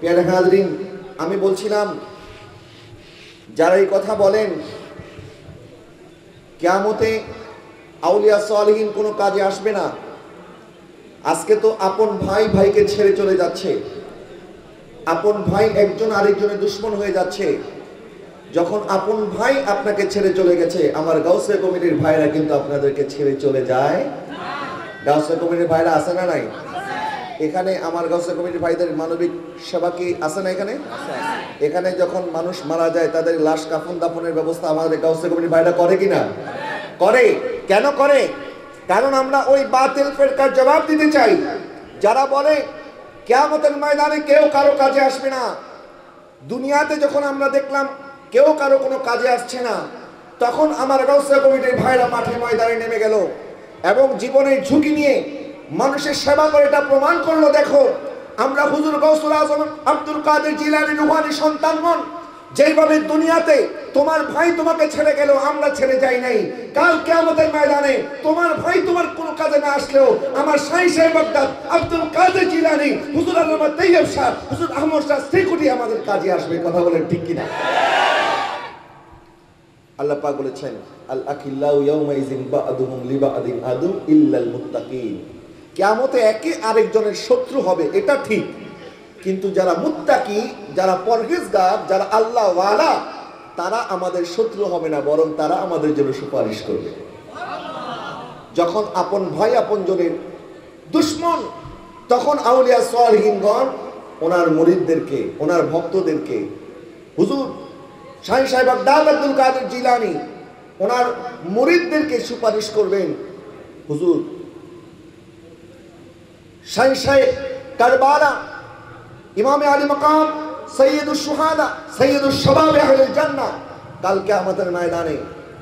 প্যারে হাজরিন, আমি বলছিলাম যারা এই কথা বলেন কিয়ামতে আউলিয়া সালেহীন কোনো কাজে আসবে না, আজকে তো আপন ভাই ভাইকে ছেড়ে চলে যাচ্ছে, আপন ভাই একজন আরেকজনের দুশ্মন হয়ে যাচ্ছে। যখন আপন ভাই আপনাকে ছেড়ে চলে গেছে, আমার গাউসে কমিটির ভাইরা কিন্তু আপনাদেরকে ছেড়ে চলে যায়। গাউসে কমিটির ভাইরা আছে না নাই? এখানে আমার গাউসে কমিটির ভাইদের মানবিক সেবা কি আছে না? এখানে যখন মানুষ মারা যায় তাদের লাশ কাফন দাফনের ব্যবস্থা আমাদের গাউসে কমিটির ভাইরা করে কিনা? করে। কেন করে? কারণ আমরা ওই বাতিল ফিরকার জবাব দিতে চাই যারা বলে কিয়ামতের ময়দানে কেউ কারো কাজে আসবে না। দুনিয়াতে যখন আমরা দেখলাম কেউ কারো কোনো কাজে আসছে না, তখন আমার গাউসে কমিটির ভাইরা মাঠে ময়দানে নেমে গেল এবং জীবনের ঝুঁকি নিয়ে মানুষের সেবা করে এটা প্রমাণ করলো, দেখো আমরা হুজুর গাউসুল আজম আব্দুল কাদের জিলানী রুহানী সন্তানগণ যেইভাবে দুনিয়াতে তোমার ভাই তোমাকে ছেড়ে গেল, আমরা ছেড়ে যাই নাই। কাল কিয়ামতের ময়দানে তোমার ভাই তোমার কোনো কাজে না আসলেও আমার শাহী সাহেব বাগদাদ আব্দুল কাদের জিলানী হুজুর আল্লামা তাইয়্যিব শাহ হুজুর আহমদ শাহ শ্রীকুটি আমাদের কাজে আসবে। কথা বলেন ঠিক কিনা? আল্লাহ পাক বলেছেন আল আখিল্লাহু ইয়াউমা ইযিন বা'দুহুম লিবা'দিন আদু ইল্লাল মুত্তাকিন। কিয়ামতে একে আরেকজনের শত্রু হবে, এটা ঠিক, কিন্তু যারা মুত্তাকি, যারা পরহেজগার, যারা আল্লাহ ওয়ালা, তারা আমাদের শত্রু হবে না, বরং তারা আমাদের জন্য সুপারিশ করবে। যখন আপন ভাই আপনজনের দুশ্মন, তখন আউলিয়া সালেহীনগণ ওনার মুরিদদেরকে, ওনার ভক্তদেরকে, হুজুর শাহী সাহেব বাগদাদ আব্দুল কাদের জিলানী ওনার মুরিদদেরকে সুপারিশ করবেন, হুজুর শাহী সাহেব কারবালা ইমামে আলী মাকাম সৈয়দুশ শুহাদা সৈয়দুশ শাবাব আহলুল জান্নাহ কাল কিয়ামতের ময়দানে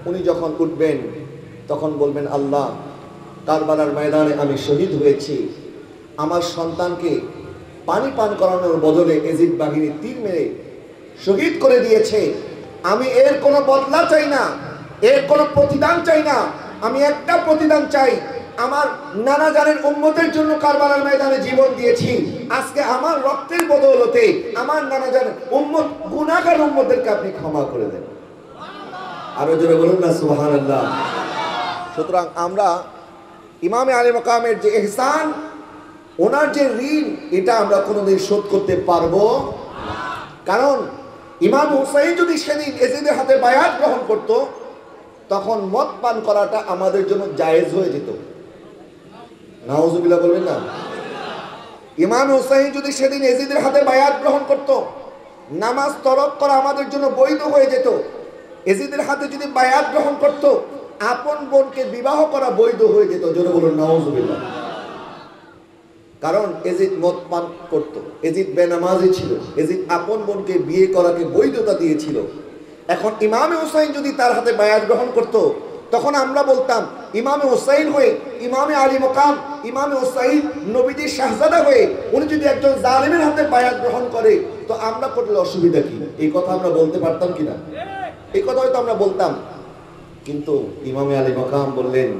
উনি যখন উঠবেন তখন বলবেন, আল্লাহ কারবালার ময়দানে আমি শহীদ হয়েছি, আমার সন্তানকে পানি পান করানোর বদলে এজিদ বাহিনী তীর মেরে শহীদ করে দিয়েছে, আমি এর কোনো বদলা চাই না, এর কোনো প্রতিদান চাই না, আমি একটা প্রতিদান চাই, আমার নানা জানের উম্মতের জন্য কারবালার ময়দানে জীবন দিয়েছি, আজকে আমার রক্তের বদৌলতে আমার নানা জানের উম্মত গুনাহগার উম্মতদেরকে আপনি ক্ষমা করে দেন। আরো জোরে বলুন না সুবহানাল্লাহ। সুতরাং আমরা ইমামে আলী মাকামের যে ইহসান, ওনার যে ঋণ, এটা আমরা কোনোদিন শোধ করতে পারবো না। কারণ ইমাম হুসাইন যদি সেদিন এজিদের হাতে বায়াত গ্রহণ করত, তখন মদ পান করাটা আমাদের জন্য জায়েজ হয়ে যেত। নাউজুবিল্লাহ বলবেন না? ইমাম হুসাইন যদি সেদিন এজিদের হাতে বায়াত গ্রহণ করত, নামাজ তরক করা আমাদের জন্য বৈধ হয়ে যেত। এজিদের হাতে যদি বায়াত গ্রহণ করত, আপন বোনকে বিবাহ করা বৈধ হয়ে যেত। জোরে বলুন নাউজুবিল্লাহ। কারণ এজিদ মদ পান করত, এজিদ বেনামাজি ছিল, এজিদ আপন বোনকে বিয়ে করাকে বৈধতা দিয়েছিল। এখন ইমামে হুসাইন যদি তার হাতে বায়াত গ্রহণ করত, তখন আমরা বলতাম ইমামে হুসাইন হয়ে, ইমামে আলী মাকাম, ইমামে হুসাইন নবীজির শাহজাদা হয়ে উনি যদি একজন জালেমের হাতে বায়াত গ্রহণ করে, তো আমরা করলে অসুবিধা কি? এই কথা আমরা বলতে পারতাম কিনা? এই কথা হয়তো আমরা বলতাম, কিন্তু ইমামে আলী মাকাম বললেন,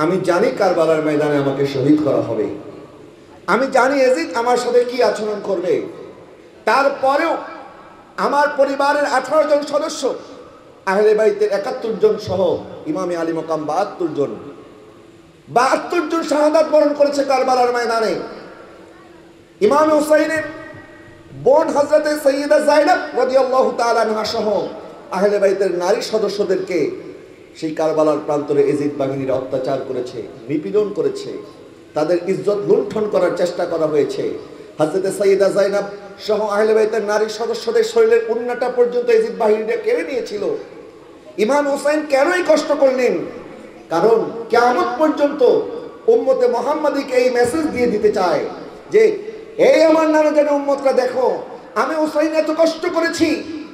আমি জানি কারবালার ময়দানে আমাকে শহীদ করা হবে, আমি জানি এজিদ আমার সাথে কি আচরণ করবে, তারপরেও আমার পরিবারের 18 জন সদস্য, আহলে বাইতের 71 জন সহ ইমামে আলী মাকাম 72 জন শাহাদাত বরণ করেছে কারবালার ময়দানে। ইমাম হুসাইনের বোন হযরতে সাইয়্যিদা যায়েনব রাদিয়াল্লাহু তাআলা আনহা সহ আহলে বাইতের নারী সদস্যদেরকে সেই কারবালার প্রান্তরে এজিদ বাহিনীর অত্যাচার করেছে, নিপীড়ন করেছে, তাদের ইজ্জত লুণ্ঠন করার চেষ্টা করা হয়েছে। হযরতে সাইয়্যিদা যায়েনব সহ আহলে বাইতের নারী সদস্যদের শরীরের উন্নাটা পর্যন্ত এজিদ বাহিনীরা কেড়ে নিয়েছিল। ইমাম হুসাইন কেনই কষ্ট করলেন? কারণ কিয়ামত পর্যন্ত উম্মতে মুহাম্মাদীকে এই মেসেজ দিয়ে দিতে চায় যে, এই আমার নানা জানের উম্মতরা, দেখো আমি হুসাইন এত কষ্ট করেছি,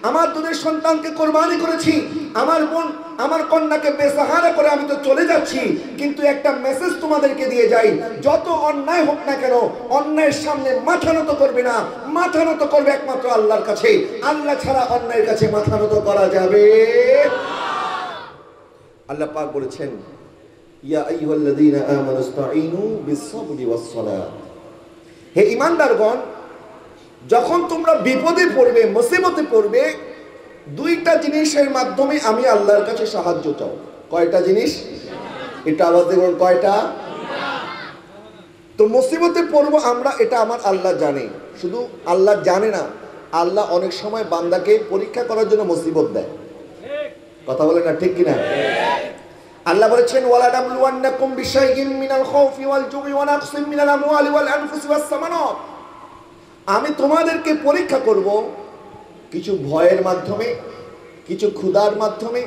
আমার দুধের সন্তানকে কোরবানি করেছি, আমার বোন আমার কন্যাকে বেসাহারা করে আমি তো চলে যাচ্ছি, কিন্তু একটা মেসেজ তোমাদেরকে দিয়ে যাই, যত অন্যায় হোক না কেন, অন্যায়ের সামনে মাথা নত করবে না, মাথা নত করবে একমাত্র আল্লাহর কাছে। আল্লাহ ছাড়া অন্যায়ের কাছে মাথা নত করা যাবে। আল্লাহ পাক বলেছেন, ইয়া আইয়ুহাল্লাযীনা আমানুস্তাঈনু বিস-সাবরি ওয়াস-সালাত। হে ঈমানদারগণ, যখন তোমরা বিপদে পড়বে, মুসিবতে পড়বে, দুইটা জিনিসের মাধ্যমে আমি আল্লাহর কাছে সাহায্য চাও। কয়টা জিনিস? এটা আওয়াজ দিয়ে বলুন, কয়টা? তো মুসিবতে পড়বো আমরা, এটা আমার আল্লাহ জানে। শুধু আল্লাহ জানে না, আল্লাহ অনেক সময় বান্দাকে পরীক্ষা করার জন্য মুসিবত দেয়। কথা বলে না, ঠিক কিনা? আল্লাহ বলেছেন, ওয়ালা নাবলুওয়ান্নাকুম বিশাইইন মিনাল খাউফি ওয়াল জুই ওয়া নাকসিম মিনাল আমওয়ালি ওয়াল আনফুসি ওয়াস সামারাত। আমি তোমাদেরকে পরীক্ষা করব কিছু ভয়ের মাধ্যমে, কিছু ক্ষুধার মাধ্যমে,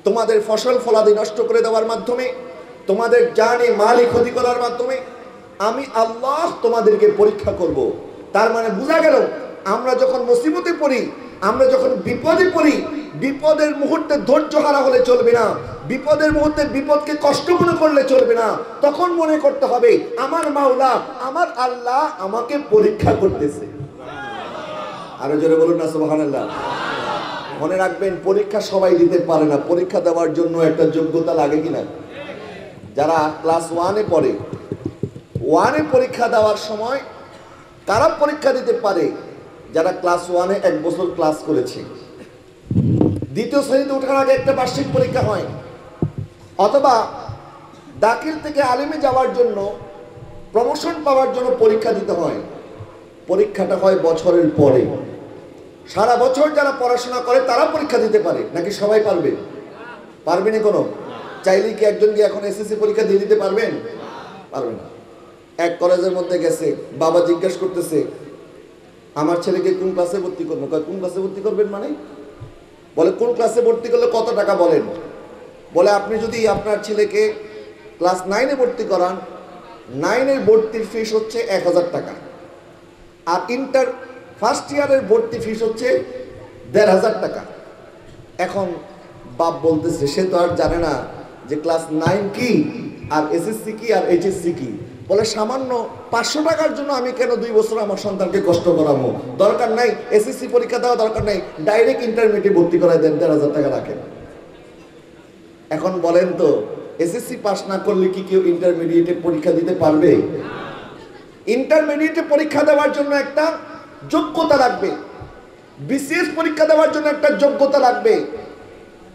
তোমাদের ফসল ফলাদি নষ্ট করে দেওয়ার মাধ্যমে, তোমাদের জানে মালি ক্ষতি করার মাধ্যমে আমি আল্লাহ তোমাদেরকে পরীক্ষা করব। তার মানে বোঝা গেল, আমরা যখন মুসিবতে পড়ি, আমরা যখন বিপদে পড়ি, বিপদের মুহূর্তে ধৈর্য হারা হলে চলবে না, বিপদের মুহূর্তে বিপদকে কষ্ট মনে করলে চলবে না। তখন মনে করতে হবে আমার মাওলা, আমার আল্লাহ আমাকে পরীক্ষা করতেছে। আরো জোরে বলুন না সুবহানাল্লাহ। মনে রাখবেন, পরীক্ষা সবাই দিতে পারে না। পরীক্ষা দেওয়ার জন্য একটা যোগ্যতা লাগে কিনা? যারা ক্লাস 1-এ পড়ে, 1-এ পরীক্ষা দেওয়ার সময় কারা পরীক্ষা দিতে পারে? যারা ক্লাস 1-এ 1 বছর ক্লাস করেছে। দ্বিতীয় শ্রেণীতে ওঠার আগে একটা বার্ষিক পরীক্ষা হয়, অথবা দাখিল থেকে আলিমে যাওয়ার জন্য, প্রমোশন পাওয়ার জন্য পরীক্ষা দিতে হয়। পরীক্ষাটা হয় বছরের পরে। সারা বছর যারা পড়াশোনা করে তারা পরীক্ষা দিতে পারে, নাকি সবাই পারবে? পারবে না কোনো? চাইলে কি একজন কি এখন এসএসসি পরীক্ষা দিয়ে দিতে পারবেন? পারবে না। এক কলেজের মধ্যে গেছে, বাবা জিজ্ঞেস করতেছে আমার ছেলেকে কোন ক্লাসে ভর্তি করবো। কোন ক্লাসে ভর্তি করবেন মানে? বলে কোন ক্লাসে ভর্তি করলে কত টাকা বলেন। বলে আপনি যদি আপনার ছেলেকে ক্লাস 9-এ ভর্তি করান, 9-এর ভর্তির ফিস হচ্ছে 1000 টাকা, আর ইন্টার ফার্স্ট ইয়ারের ভর্তি ফিস হচ্ছে 1500 টাকা। এখন বাপ বলতেছে সে তো আর জানে না যে ক্লাস 9 কি, আর এসএসসি কি, আর এইচএসসি কি। বলে সামান্য 500 টাকার জন্য আমি কেন 2 বছর আমার সন্তানকে কষ্ট করাবো? দরকার নাই এসএসসি পরীক্ষা দেওয়া, দরকার নাই, ডাইরেক্ট ইন্টারমিডিয়েটে ভর্তি করাই দেন, 1500 টাকা রাখেন। এখন বলেন তো, এসএসসি পাস না করলে কি কেউ ইন্টারমিডিয়েটে পরীক্ষা দিতে পারবে? ইন্টারমিডিয়েটে পরীক্ষা দেওয়ার জন্য একটা যোগ্যতা লাগবে, বিসিএস পরীক্ষা দেওয়ার জন্য একটা যোগ্যতা লাগবে।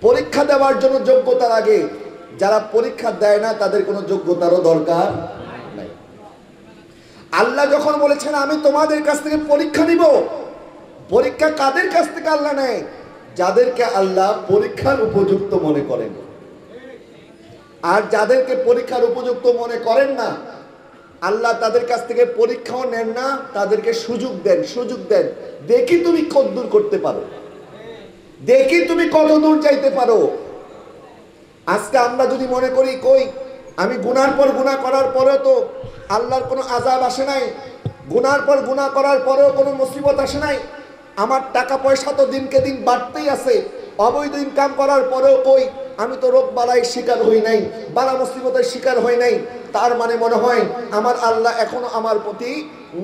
পরীক্ষা দেওয়ার জন্য যোগ্যতা লাগে, যারা পরীক্ষা দেয় না তাদের কোনো যোগ্যতারও দরকার নাই। আল্লাহ যখন বলেছেন আমি তোমাদের কাছ থেকে পরীক্ষা নিব, পরীক্ষা কাদের কাছ থেকে আল্লাহ নেয়? যাদেরকে আল্লাহ পরীক্ষার উপযুক্ত মনে করেন। আর যাদেরকে পরীক্ষার উপযুক্ত মনে করেন না, আল্লাহ তাদের কাছ থেকে পরীক্ষাও নেন না, তাদেরকে সুযোগ দেন। সুযোগ দেন, দেখি তুমি কত দূর করতে পারো, দেখি তুমি কত দূর যাইতে পারো। আজকে আমরা যদি মনে করি কই আমি গুনার পর গুনাহ করার পরেও তো আল্লাহর কোনো আযাব আসে নাই, গুনার পর গুনাহ করার পরেও কোনো মুসিবত আসে নাই, আমার টাকা পয়সা তো দিনকে দিন বাড়তেই আছে, অবৈধ ইনকাম করার পরেও কই আমি তো রোগ বালাইয়ের শিকার হই নাই, বালা মুসিবতের শিকার হই নাই, তার মানে মনে হয় আমার আল্লাহ এখনো আমার প্রতি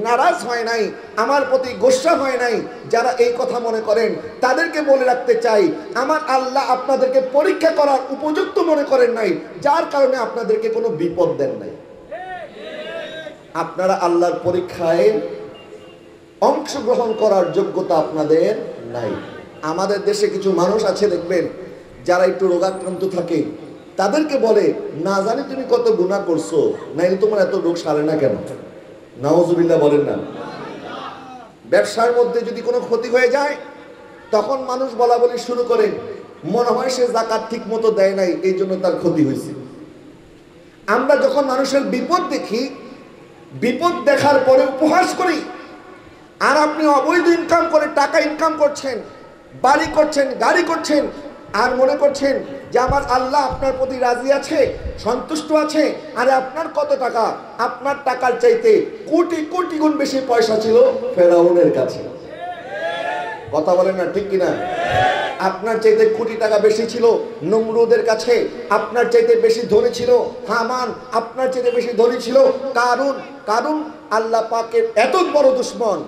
নারাজ হয় নাই, আমার প্রতি গোসা হয় নাই। যারা এই কথা মনে করেন তাদেরকে বলে রাখতে চাই, আমার আল্লাহ আপনাদেরকে পরীক্ষা করার উপযুক্ত মনে করেন নাই, যার কারণে আপনাদেরকে কোনো বিপদ দেন নাই। আপনারা আল্লাহর পরীক্ষায় অংশগ্রহণ করার যোগ্যতা আপনাদের নাই। আমাদের দেশে কিছু মানুষ আছে দেখবেন, যারা একটু রোগাক্রান্ত থাকে, তাদেরকে বলে না জানি তুমি কত গুনাহ করছো, নাইলে তোমার এত রোগ সারে না কেন? নাউজুবিল্লাহ বলেন না। ব্যবসার মধ্যে যদি কোনো ক্ষতি হয়ে যায়, তখন মানুষ বলা বলি শুরু করে, মনে হয় সে যাকাত ঠিক মতো দেয় নাই, এই জন্য তার ক্ষতি হয়েছে। আমরা যখন মানুষের বিপদ দেখি, বিপদ দেখার পরে উপহাস করি, আর আপনি অবৈধ ইনকাম করে টাকা ইনকাম করছেন, বাড়ি করছেন, গাড়ি করছেন, আর মনে করছেন যে আমার আল্লাহ আপনার প্রতি রাজি আছে, সন্তুষ্ট আছে। আরে আপনার কত টাকা? আপনার টাকার চাইতে কোটি কোটি গুণ বেশি পয়সা ছিল ফেরাউনের কাছে। কথা বলেন না, ঠিক কিনা? আপনার চাইতে কোটি টাকা বেশি ছিল নমরুদের কাছে, আপনার চাইতে বেশি ধনী ছিল হামান, আপনার চাইতে বেশি ধনী ছিল কারুন। কারুন আল্লাহ পাকের এত বড় দুশমন,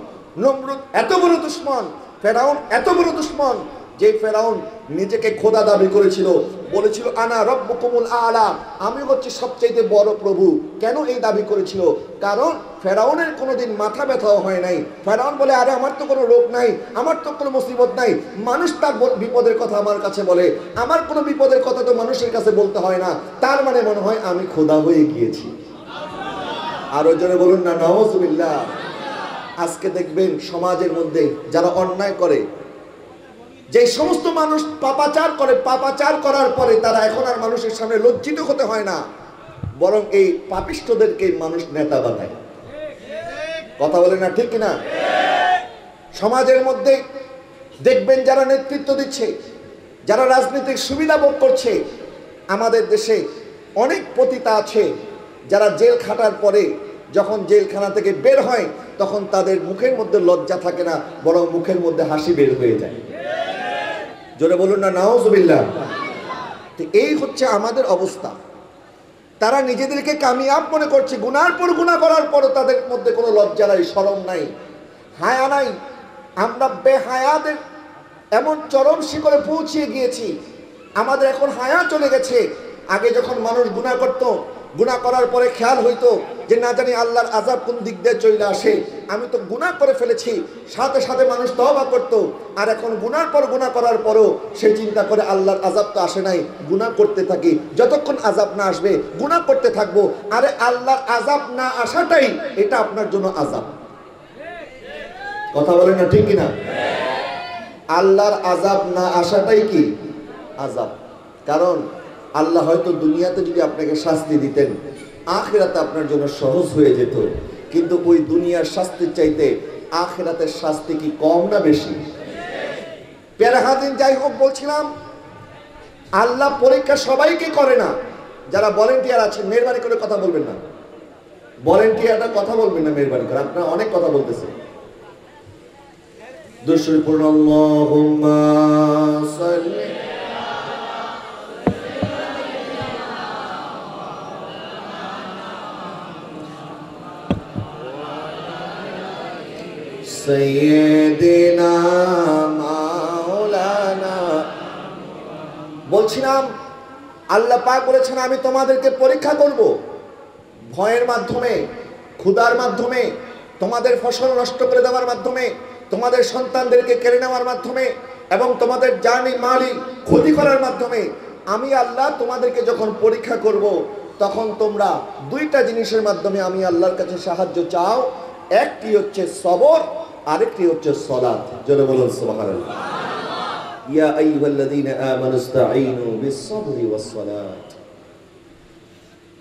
নমরুদ এত বড় দুশমন, ফেরাউন এত বড় দুশমন, যে ফেরাউন নিজেকে খোদা দাবি করেছিল, বলেছিল আনা রব্বুকুমুল আলা, আমি হচ্ছে সবচেয়ে বড় প্রভু। কেন এই দাবি করেছিল? কারণ ফেরাউনের কোনোদিন মাথা ব্যথাও হয় নাই। ফেরাউন বলে আরে আমার তো কোনো রোগ নাই, আমার তো কোনো মুসিবত নাই, মানুষ তার বিপদের কথা আমার কাছে বলে, আমার কোনো বিপদের কথা তো মানুষের কাছে বলতে হয় না, তার মানে মনে হয় আমি খোদা হয়ে গিয়েছি। আরো জোরে বলুন না নাউজুবিল্লাহ। আজকে দেখবেন সমাজের মধ্যে যারা অন্যায় করে, যে সমস্ত মানুষ পাপাচার করে, পাপাচার করার পরে তারা এখন আর মানুষের সামনে লজ্জিত হতে হয় না, বরং এই পাপিষ্ঠদেরকে মানুষ নেতা বানায়। কথা বলে না ঠিক কিনা? সমাজের মধ্যে দেখবেন যারা নেতৃত্ব দিচ্ছে, যারা রাজনৈতিক সুবিধা ভোগ করছে, আমাদের দেশে অনেক পতিতা আছে যারা জেল খাটার পরে যখন জেলখানা থেকে বের হয় তখন তাদের মুখের মধ্যে লজ্জা থাকে না, বরং মুখের মধ্যে হাসি বের হয়ে যায়। জোরে বলুন না নাউজুবিল্লাহ। তো এই হচ্ছে আমাদের অবস্থা। তারা নিজেদেরকে কামিয়াব মনে করছে, গুনার পর গুনাহ করার পরও তাদের মধ্যে কোনো লজ্জা নাই, শরম নাই, হায়া নাই। আমরা বেহায়াদের এমন চরম শিখরে পৌঁছিয়ে গিয়েছি, আমাদের এখন হায়া চলে গেছে। আগে যখন মানুষ গুনাহ করত, গুনাহ করার পরে খেয়াল হইতো যে না জানি আল্লাহর আযাব কোন দিক দিয়ে চলে আসে, আমি তো গুনাহ করে ফেলেছি, সাথে সাথে মানুষ তওবা করত। আর এখন গুনার পর গুনাহ করার পরও সে চিন্তা করে আল্লাহর আযাব তো আসে নাই, গুনাহ করতে থাকি, যতক্ষণ আযাব না আসবে গুনাহ করতে থাকবো। আরে আল্লাহর আযাব না আসাটাই এটা আপনার জন্য আযাব। কথা বলেন না ঠিক কিনা? আল্লাহর আযাব না আসাটাই কি আযাব। কারণ আল্লাহ হয়তো দুনিয়াতে যদি আপনাকে শাস্তি দিতেন, আখিরাতে আপনার জন্য সহজ হয়ে যেত, কিন্তু ওই দুনিয়ার শাস্তির চাইতে আখিরাতের শাস্তি কি কম না বেশি? প্যারা হাদিন যাই হোক, বলছিলাম আল্লাহ পরীক্ষা সবাইকে করে না। যারা ভলেন্টিয়ার আছেন মেহরবানি করে কথা বলবেন না, ভলেন্টিয়ারটা কথা বলবেন না মেহরবানি করে, আপনারা অনেক কথা বলতেছেন। দুরূদ পড়ুন, আল্লাহুম্মা সাল্লি সাইয়্যিদিনা মাওলানা। বলছিলাম আল্লাহ পাক বলেছেন আমি তোমাদেরকে পরীক্ষা করব, ভয়ের মাধ্যমে, ক্ষুধার মাধ্যমে, তোমাদের ফসল নষ্ট করে দেওয়ার মাধ্যমে, তোমাদের সন্তানদেরকে কেড়ে নেওয়ার মাধ্যমে এবং তোমাদের জানি মালি ক্ষতি করার মাধ্যমে। আমি আল্লাহ তোমাদেরকে যখন পরীক্ষা করব তখন তোমরা দুইটা জিনিসের মাধ্যমে আমি আল্লাহর কাছে সাহায্য চাও, একটি হচ্ছে সবর, আরেকটি হচ্ছে সালাত। জোরে বলুন সুবহানাল্লাহ। ইয়া আইয়ুহাল্লাযীনা আমানুস্তাঈনু বিস-সাবরি ওয়াস-সালাত।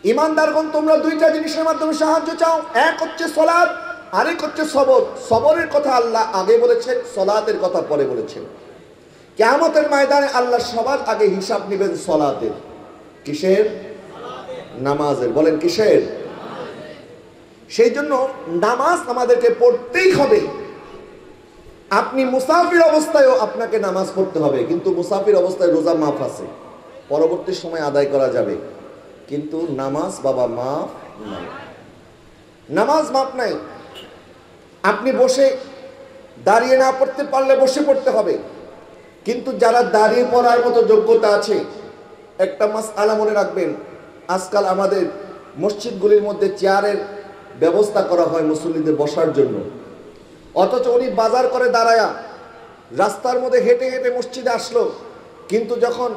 ঈমানদারগণ তোমরা দুইটা জিনিসের মাধ্যমে সাহায্য চাও, এক হচ্ছে সালাত, আরেক হচ্ছে সবর। সবরের কথা আল্লাহ আগে বলেছেন, সালাতের কথা পরে বলেছেন। কিয়ামতের ময়দানে আল্লাহ সবার আগে হিসাব নেবেন সালাতের। কিসের? নামাজের। বলেন কিসের? সেই জন্য নামাজ আমাদেরকে পড়তেই হবে। আপনি মুসাফির অবস্থায়ও আপনাকে নামাজ পড়তে হবে, কিন্তু মুসাফির অবস্থায় রোজা মাফ আছে, পরবর্তী সময় আদায় করা যাবে, কিন্তু নামাজ বাবা মাফ নাই। নামাজ মাফ নাই। আপনি বসে দাঁড়িয়ে না পড়তে পারলে বসে পড়তে হবে, কিন্তু যারা দাঁড়িয়ে পড়ার মতো যোগ্যতা আছে, একটা মাসআলা মনে রাখবেন, আজকাল আমাদের মসজিদগুলির মধ্যে চেয়ারের ব্যবস্থা করা হয় মুসল্লিদের বসার জন্য, অথচ উনি বাজার করে দাঁড়ায়া রাস্তার মধ্যে হেঁটে হেঁটে মসজিদে আসলো, কিন্তু যখন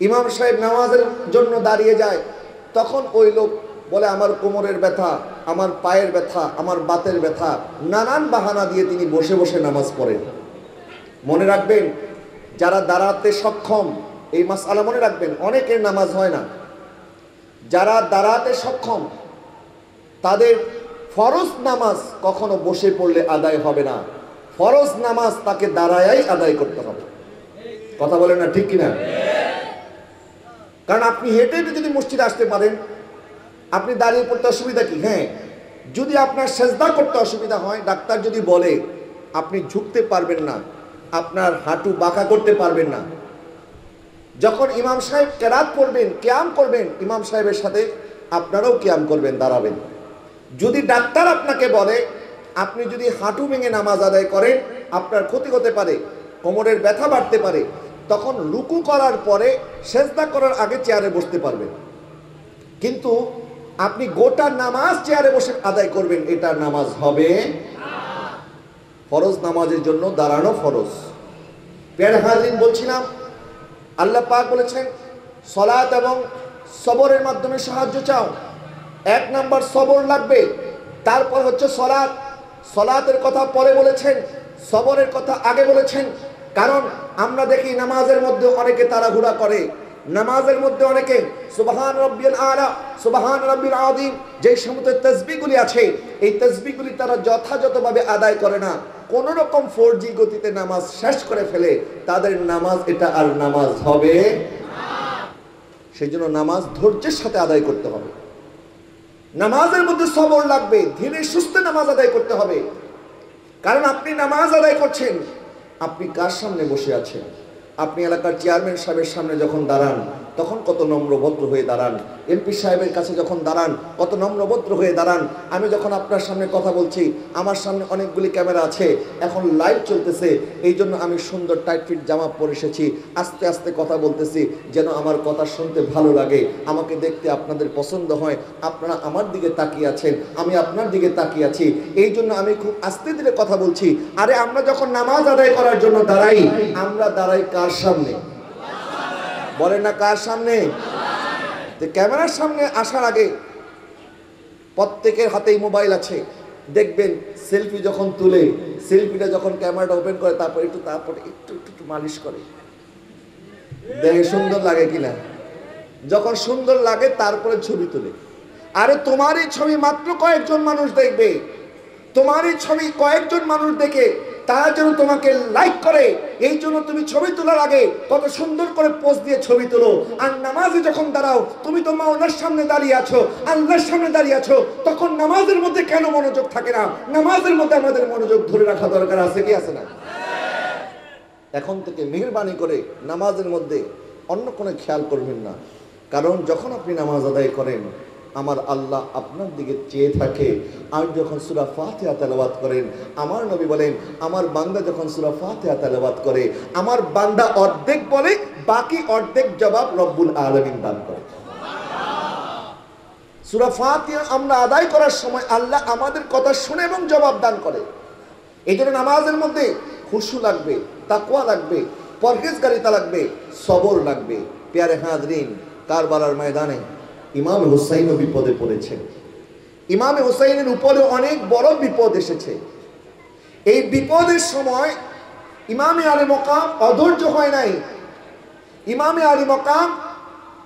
ইমাম সাহেব নামাজের জন্য দাঁড়িয়ে যায় তখন ওই লোক বলে আমার কোমরের ব্যথা, আমার পায়ের ব্যথা, আমার বাতের ব্যথা, নানান বাহানা দিয়ে তিনি বসে বসে নামাজ পড়েন। মনে রাখবেন যারা দাঁড়াতে সক্ষম, এই মাসআলা মনে রাখবেন, অনেকের নামাজ হয় না। যারা দাঁড়াতে সক্ষম তাদের ফরজ নামাজ কখনো বসে পড়লে আদায় হবে না, ফরজ নামাজ তাকে দাঁড়ায়াই আদায় করতে হবে। কথা বলেন না ঠিক কিনা? কারণ আপনি হেঁটে হেঁটে যদি মসজিদে আসতে পারেন, আপনি দাঁড়িয়ে পড়তে অসুবিধা কি? হ্যাঁ, যদি আপনার সেজদা করতে অসুবিধা হয়, ডাক্তার যদি বলে আপনি ঝুঁকতে পারবেন না, আপনার হাঁটু বাঁকা করতে পারবেন না, যখন ইমাম সাহেব কেরাত পড়বেন, কিয়াম করবেন, ইমাম সাহেবের সাথে আপনারাও কিয়াম করবেন, দাঁড়াবেন। যদি ডাক্তার আপনাকে বলে আপনি যদি হাঁটু ভেঙে নামাজ আদায় করেন আপনার ক্ষতি হতে পারে, কোমরের ব্যথা বাড়তে পারে, তখন রুকু করার পরে সেজদা করার আগে চেয়ারে বসতে পারবেন। কিন্তু আপনি গোটা নামাজ চেয়ারে বসে আদায় করবেন, এটা নামাজ হবে ফরজ নামাজের জন্য দাঁড়ানো ফরজ। প্রিয় হাজিরিন, বলছিলাম আল্লাহ পাক বলেছেন সালাত এবং সবরের মাধ্যমে সাহায্য চাও। এক নাম্বার সবর লাগবে, তারপর হচ্ছে সালাত। সালাতের কথা পরে বলেছেন, সবরের কথা আগে বলেছেন। কারণ আমরা দেখি নামাজের মধ্যে অনেকে তাড়াহুড়া করে, নামাজের মধ্যে অনেকে সুবহান রাব্বিয়াল আলা, সুবহান রাব্বিল আযীম যে সমস্ত তাসবিহগুলি আছে, এই তাসবিহগুলি তারা যথাযথভাবে আদায় করে না, কোন রকম 4G গতিতে নামাজ শেষ করে ফেলে। তাদের নামাজ এটা আর নামাজ হবে না। সেই জন্য নামাজ ধৈর্যের সাথে আদায় করতে হবে। নামাজের মধ্যে সবর লাগবে, ধীরে সুস্থে নামাজ আদায় করতে হবে। কারণ আপনি নামাজ আদায় করছেন, আপনি কার সামনে বসে আছেন? আপনি এলাকার চেয়ারম্যান সাহেবের সামনে যখন দাঁড়ান তখন কত নম্রভদ্র হয়ে দাঁড়ান, এমপি সাহেবের কাছে যখন দাঁড়ান কত নম্রভদ্র হয়ে দাঁড়ান। আমি যখন আপনার সামনে কথা বলছি, আমার সামনে অনেকগুলি ক্যামেরা আছে, এখন লাইভ চলতেছে, এই জন্য আমি সুন্দর টাইট ফিট জামা পরে এসেছি, আস্তে আস্তে কথা বলতেছি যেন আমার কথা শুনতে ভালো লাগে, আমাকে দেখতে আপনাদের পছন্দ হয়। আপনারা আমার দিকে তাকিয়ে আছেন, আমি আপনার দিকে তাকিয়ে আছি, এই জন্য আমি খুব আস্তে ধীরে কথা বলছি। আরে আমরা যখন নামাজ আদায় করার জন্য দাঁড়াই, আমরা দাঁড়াই কার সামনে? বলেন না কার সামনে? ক্যামেরার সামনে আসার আগে প্রত্যেকের হাতেই মোবাইল আছে, দেখবেন সেলফি যখন তুলে, সেলফিটা যখন ক্যামেরাটা ওপেন করে তারপর একটু মালিশ করে, দেখে সুন্দর লাগে কিনা। যখন সুন্দর লাগে তারপরে ছবি তুলে। আরে তোমার এই ছবি মাত্র কয়েকজন মানুষ দেখবে, তোমার এই ছবি কয়েকজন মানুষ দেখে তারা যেন তোমাকে লাইক করে, এই জন্য তুমি ছবি তোলার আগে কত সুন্দর করে পোজ দিয়ে ছবি তোলো। আর নামাজে যখন দাঁড়াও, তুমি তো মাওলার সামনে দাঁড়িয়ে আছো, আল্লাহর সামনে দাঁড়িয়ে আছো, তখন নামাজের মধ্যে কেন মনোযোগ থাকে না? নামাজের মধ্যে আমাদের মনোযোগ ধরে রাখা দরকার আছে কি আছে না? এখন থেকে মেহেরবানি করে নামাজের মধ্যে অন্য কোনো খেয়াল করবেন না। কারণ যখন আপনি নামাজ আদায় করেন, আমার আল্লাহ আপনার দিকে চেয়ে থাকে। আর যখন সূরা ফাতিহা তেলাওয়াত করেন, আমার নবী বলেন আমার বান্দা যখন সূরা ফাতিহা তেলাওয়াত করে, আমার বান্দা অর্ধেক বলে, বাকি অর্ধেক জবাব রব্বুল আলামিন দান করে। সূরা ফাতিহা আমরা আদায় করার সময় আল্লাহ আমাদের কথা শুনে এবং জবাব দান করে। এই জন্য নামাজের মধ্যে খুশু লাগবে, তাকওয়া লাগবে, পরহেজগারিতা লাগবে, সবর লাগবে। প্যারে হাজরিন, কারবালার ময়দানে ইমাম হুসাইনও বিপদে পড়েছেন। ইমাম হুসাইনের উপরে অনেক বড় বিপদ এসেছে। এই বিপদের সময় ইমামে আলী মকাম অধৈর্য হয় নাই। ইমামে আলী মকাম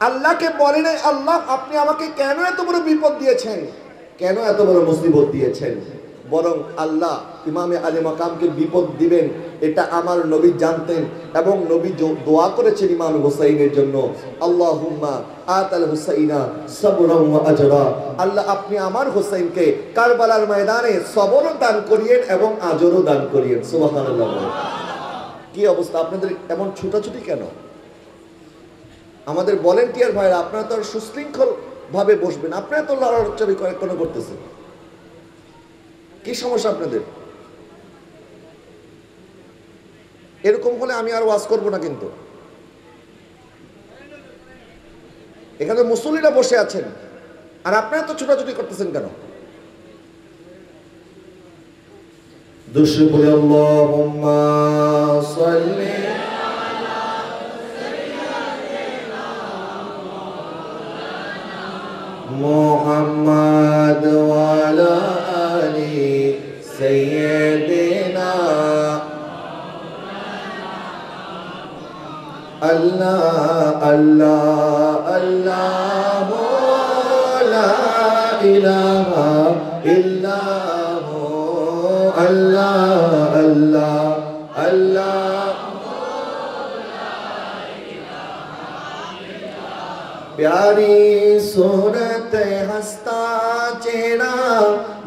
আল্লাহকে বলে নাই, আল্লাহ আপনি আমাকে কেন এত বড় বিপদ দিয়েছেন, কেন এত বড় মুসিবত দিয়েছেন? বরং আল্লাহ ইমামে আলী মাকামকে বিপদ দিবেন এটা আমার নবী জানতেন, এবং নবী দোয়া করেছেন ইমাম হুসাইনের জন্য, আল্লাহুম্মা আতাল হুসাইনা সাবরান ওয়া আজরা। আল্লাহ আপনি আমার হুসাইনকে কারবালার ময়দানে সবরও দান করিয়েন এবং আজরও দান করিয়েন। সুবহানাল্লাহ। কি অবস্থা আপনাদের? এমন ছুটাছুটি কেন? আমাদের ভলান্টিয়ার ভাইরা, আপনারা তো সুশৃঙ্খল ভাবে বসবেন, আপনারা তো লড়াচড়ি কোনো করতেছেন, কি সমস্যা আপনাদের? এরকম হলে আমি আর ওয়াজ করবো না। কিন্তু এখানে মুসল্লিরা বসে আছেন আর আপনারা তো ছোটাছুটি করতেছেন কেন? দুশো বলে আল্লাহুম্মা সাল্লি আলা সাইয়্যিদিনা মুহাম্মাদ ওয়া আলা আলি সাইয়্যিদিনা আল্লাহ আল্লাহ আল্লাহ লা ইলাহা ইল্লাল্লাহ আল্লাহ আল্লাহ আল্লাহ प्यारी सूरत हंसता चेहरा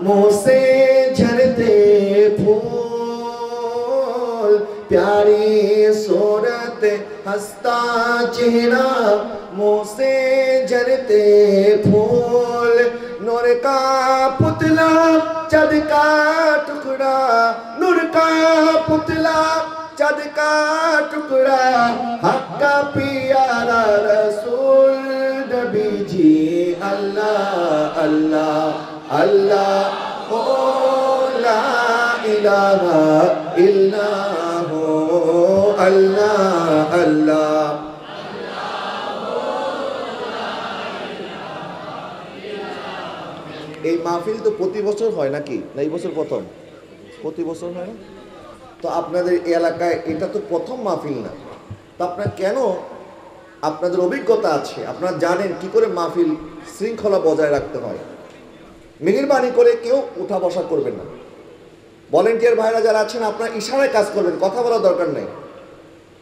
मुँह से झरते फूल, प्यारी सूरत हंसता चेहरा मुँह से झरते फूल, नूर का पुतला चांद का टुकड़ा, नूर का पुतला चाँद का टुकड़ा हक का प्यारा रसूल नबी जी अल्लाह अल्लाह अल्लाह ओ ला इलाहा इल्लल्लाह अल्लाह अल्लाह। এই মাহফিল তো প্রতি বছর হয় নাকি, না এই বছর প্রথম? প্রতি বছর হয় না তো আপনাদের এই এলাকায় এটা তো প্রথম মাহফিল না, তো আপনার কেন, আপনাদের অভিজ্ঞতা আছে, আপনারা জানেন কি করে মাহফিল শৃঙ্খলা বজায় রাখতে হয়। মেহেরবানি করে কেউ উঠা বসা করবেন না। ভলেন্টিয়ার ভাইরা যারা আছেন আপনারা ইশারায় কাজ করবেন, কথা বলার দরকার নেই,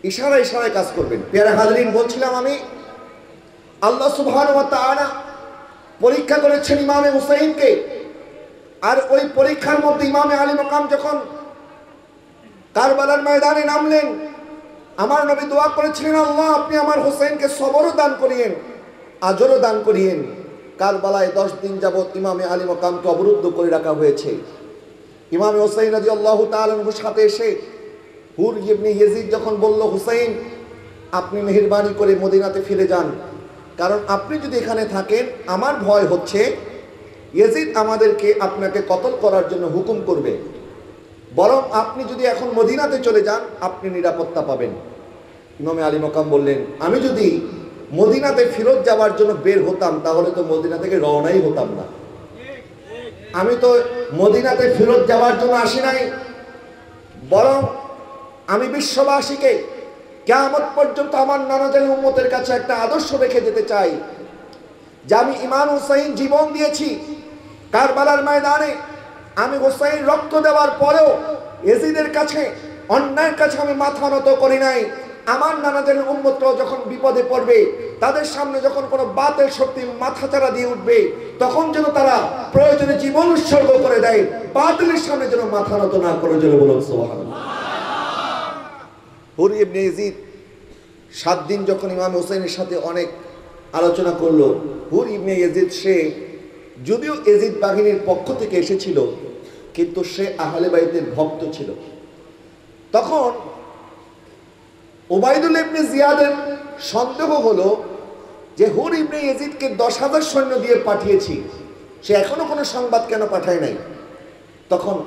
ইশারায় ইশারায় কাজ করবেন। প্যারা হাজরিন, বলছিলাম আমি আল্লাহ সুবহানাহু ওয়া তাআলা পরীক্ষা করেছেন ইমামে হুসাইনকে, আর ওই পরীক্ষার মধ্যে ইমামে আলী মাকাম যখন কারবালার ময়দানে নামলেন, আমার নবী দোয়া করেছিলেন, আল্লাহ আপনি আমার হুসাইনকে সবরও দান করিয়েন, আজরও দান করিয়েন। কারবালায় 10 দিন যাবত ইমামে আলী মাকামকে অবরুদ্ধ করে রাখা হয়েছে। ইমামে হুসাইন রাদিয়াল্লাহু তাআলা আনহুর সাথে এসে হুর ইবনে ইয়াজিদ যখন বলল, হুসাইন আপনি মেহেরবানি করে মদিনাতে ফিরে যান, কারণ আপনি যদি এখানে থাকেন আমার ভয় হচ্ছে ইয়াজিদ আমাদেরকে আপনাকে কতল করার জন্য হুকুম করবে, বরং আপনি যদি এখন মদিনাতে চলে যান আপনি নিরাপত্তা পাবেন। ইমামে আলী মাকাম বললেন, আমি যদি মদিনাতে ফেরত যাওয়ার জন্য বের হতাম তাহলে তো মদিনা থেকে রওনাই হতাম না, আমি তো মদিনাতে ফেরত যাওয়ার জন্য আসি নাই, বরং আমি বিশ্ববাসীকে কিয়ামত পর্যন্ত আমার নানাজান উম্মতের কাছে একটা আদর্শ রেখে যেতে চাই যে আমি ইমাম হুসাইন জীবন দিয়েছি কারবালার ময়দানে, আমি হুসাইন রক্ত দেওয়ার পরেও ইয়াজিদের কাছে, অন্যায়ের কাছে আমি মাথা নত করি নাই। আমার নানাজান উম্মতরাও যখন বিপদে পড়বে, তাদের সামনে যখন কোনো বাতিল শক্তি মাথাচাড়া দিয়ে উঠবে, তখন যেন তারা প্রয়োজনে জীবন উৎসর্গ করে দেয়, বাতিলের সামনে যেন মাথা নত না করে, যেন বলুন সুবহানাল্লাহ। হুর ইবনে ইয়াজিদ 7 দিন যখন ইমাম হুসাইনের সাথে অনেক আলোচনা করলো, হুর ইবনে ইয়াজিদ সে যদিও ইয়াজিদ বাহিনীর পক্ষ থেকে এসেছিল কিন্তু সে আহলে বাইতের ভক্ত ছিল। তখন উবাইদুল্লাহ ইবনে জিয়াদের সন্দেহ হলো যে হুর ইবনে ইয়াজিদকে 10,000 সৈন্য দিয়ে পাঠিয়েছি, সে এখনো কোনো সংবাদ কেন পাঠায় নাই। তখন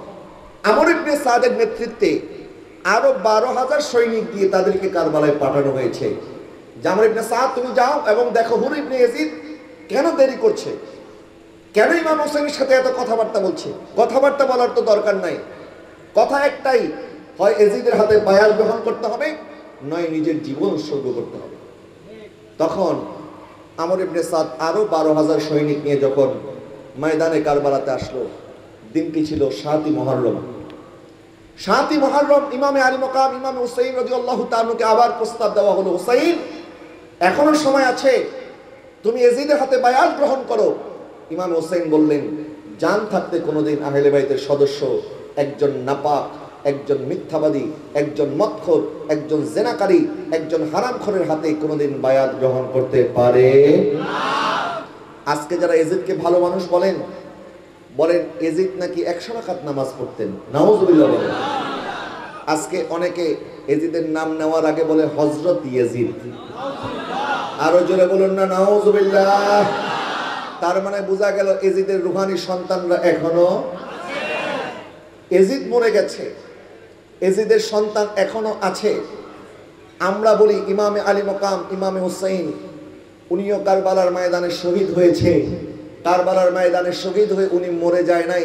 আমর ইবনে সাদের নেতৃত্বে আরো 12,000 সৈনিক দিয়ে তাদেরকে কারবালায় পাঠানো হয়েছে। আমর ইবনে সাদ তুমি যাও এবং দেখো হুর ইবনে ইয়াজিদ কেন দেরি করছে, কেন ইমাম হোসেনের সাথে এত কথাবার্তা বলছে। কথাবার্তা বলার তো দরকার নাই, কথা একটাই, হয় ইয়াজিদের হাতে বায়াত গ্রহণ করতে হবে, নয় নিজের জীবন উৎসর্গ করতে হবে। তখন আমর ইবনে সাদ আরো 12,000 সৈনিক নিয়ে যখন ময়দানে কারবালাতে আসলো, দিনটি ছিল 7ই মুহররম। 7ই মুহররম ইমামে আলী মাকাম ইমামে হুসাইন রাদিয়াল্লাহু তাআলাকে আবার প্রস্তাব দেওয়া হলো, হুসাইন এখনো সময় আছে, তুমি ইয়াজিদের হাতে বায়াত গ্রহণ করো। ইমাম হুসাইন বললেন, জান থাকতে কোনোদিন আহলে বাইতের সদস্য একজন নাপাক, একজন মিথ্যাবাদী, একজন মদখোর, একজন জেনাকারী, একজন হারামখোরের হাতে কোনোদিন বায়াত গ্রহণ করতে পারে না। আজকে যারা ইয়াজিদকে ভালো মানুষ বলেন, বলেন ইয়াজিদ নাকি 100 রাকাত নামাজ পড়তেন, নাউজুবিল্লাহ বলেন। আজকে অনেকে ইয়াজিদের নাম নেওয়ার আগে বলে হযরত ইয়াজিদ, আরো জোরে বলুন না নাউজুবিল্লাহ। তার মানে বোঝা গেল ইয়াজিদের রূহানি সন্তানরা এখনো আছে। ইয়াজিদ মরে গেছে, ইয়াজিদের সন্তান এখনো আছে। আমরা বলি ইমামে আলী মাকাম ইমামে হুসাইন উনিও কারবালার ময়দানে শহীদ হয়েছে। কারবালার ময়দানে শহীদ হয়ে উনি মরে যায় নাই,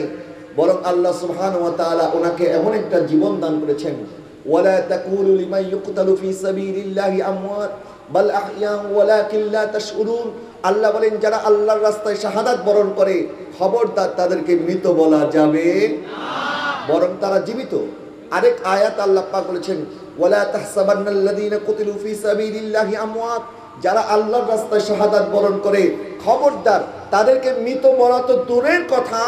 বরং আল্লাহ সুবহানাহু ওয়া তাআলা ওনাকে এমন একটা জীবন দান করেছেন, ওয়ালা তাকুলু লিমান ইউকতালু ফি সাবিলিল্লাহি আমওয়াত বাল আহইয়া ওয়ালাকিন লা তাশউরুন। আল্লাহ বলেন যারা আল্লাহর রাস্তায় শাহাদাত বরণ করে খবরদার তাদেরকে মৃত বলা যাবে না, বরং তারা জীবিত। আরেক আয়াত আল্লাহ পাক বলেছেন, ওয়ালা তাহসাবান্নাল্লাযীনা কুতিলু ফি সাবিলিল্লাহি আমওয়াত, যারা আল্লাহর রাস্তায় শাহাদাত বরণ করে খবরদার তাদেরকে মৃত বলা তো দূরের কথা,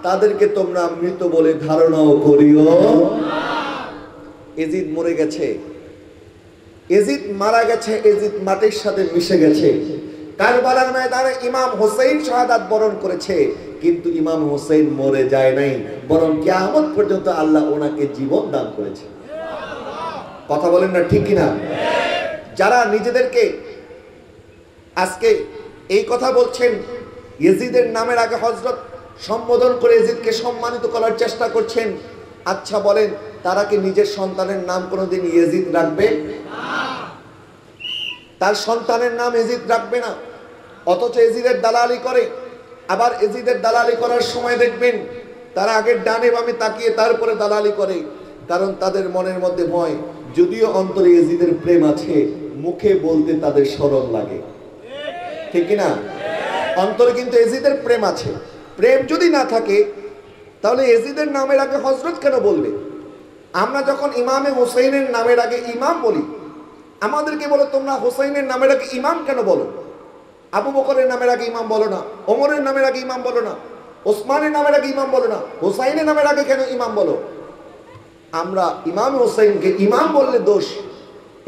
তাদেরকে তোমরা মৃত বলে ধারণাও করিও না। ইয়াজিদ মরে গেছে, ইয়াজিদ মারা গেছে, ইয়াজিদ মাটির সাথে মিশে গেছে। কারবালার ময়দানে ইমাম হুসাইন শাহাদাত বরণ করেছে, কিন্তু ইমাম হুসাইন মরে যায় নাই, বরং কিয়ামত পর্যন্ত আল্লাহ ওনাকে জীবন দান করেছে। কথা বলেন না ঠিক কিনা? যারা নিজেদেরকে আজকে এই কথা বলছেন, ইয়েজিদের নামের আগে হযরত সম্বোধন করে ইয়েজিদকে সম্মানিত করার চেষ্টা করছেন, আচ্ছা বলেন তারা কি নিজের সন্তানের নাম কোনোদিন ইয়েজিদ রাখবে? তার সন্তানের নাম ইয়েজিদ রাখবে না। অথচ ইয়েজিদের দালালি করে। আবার ইয়েজিদের দালালি করার সময় দেখবেন তারা আগের ডানে বামে তাকিয়ে তারপরে দালালি করে, কারণ তাদের মনের মধ্যে ভয়, যদিও অন্তরে ইয়েজিদের প্রেম আছে, মুখে বলতে তাদের শরম লাগে, ঠিক কিনা? অন্তরে কিন্তু ইয়েজিদের প্রেম আছে। প্রেম যদি না থাকে তাহলে ইয়েজিদের নামের আগে হযরত কেন বলবে? আমরা যখন ইমামে হুসাইনের নামের আগে ইমাম বলি, আমাদেরকে বলে তোমরা হুসাইনের নামের আগে ইমাম কেন বলো? আবু বকরের নামের আগে ইমাম বলো না, ওমরের নামের আগে ইমাম বলো না, ওসমানের নামের আগে ইমাম বলো না, হুসাইনের নামের আগে কেন ইমাম বলো? আমরা ইমাম হুসাইনকে ইমাম বললে দোষ।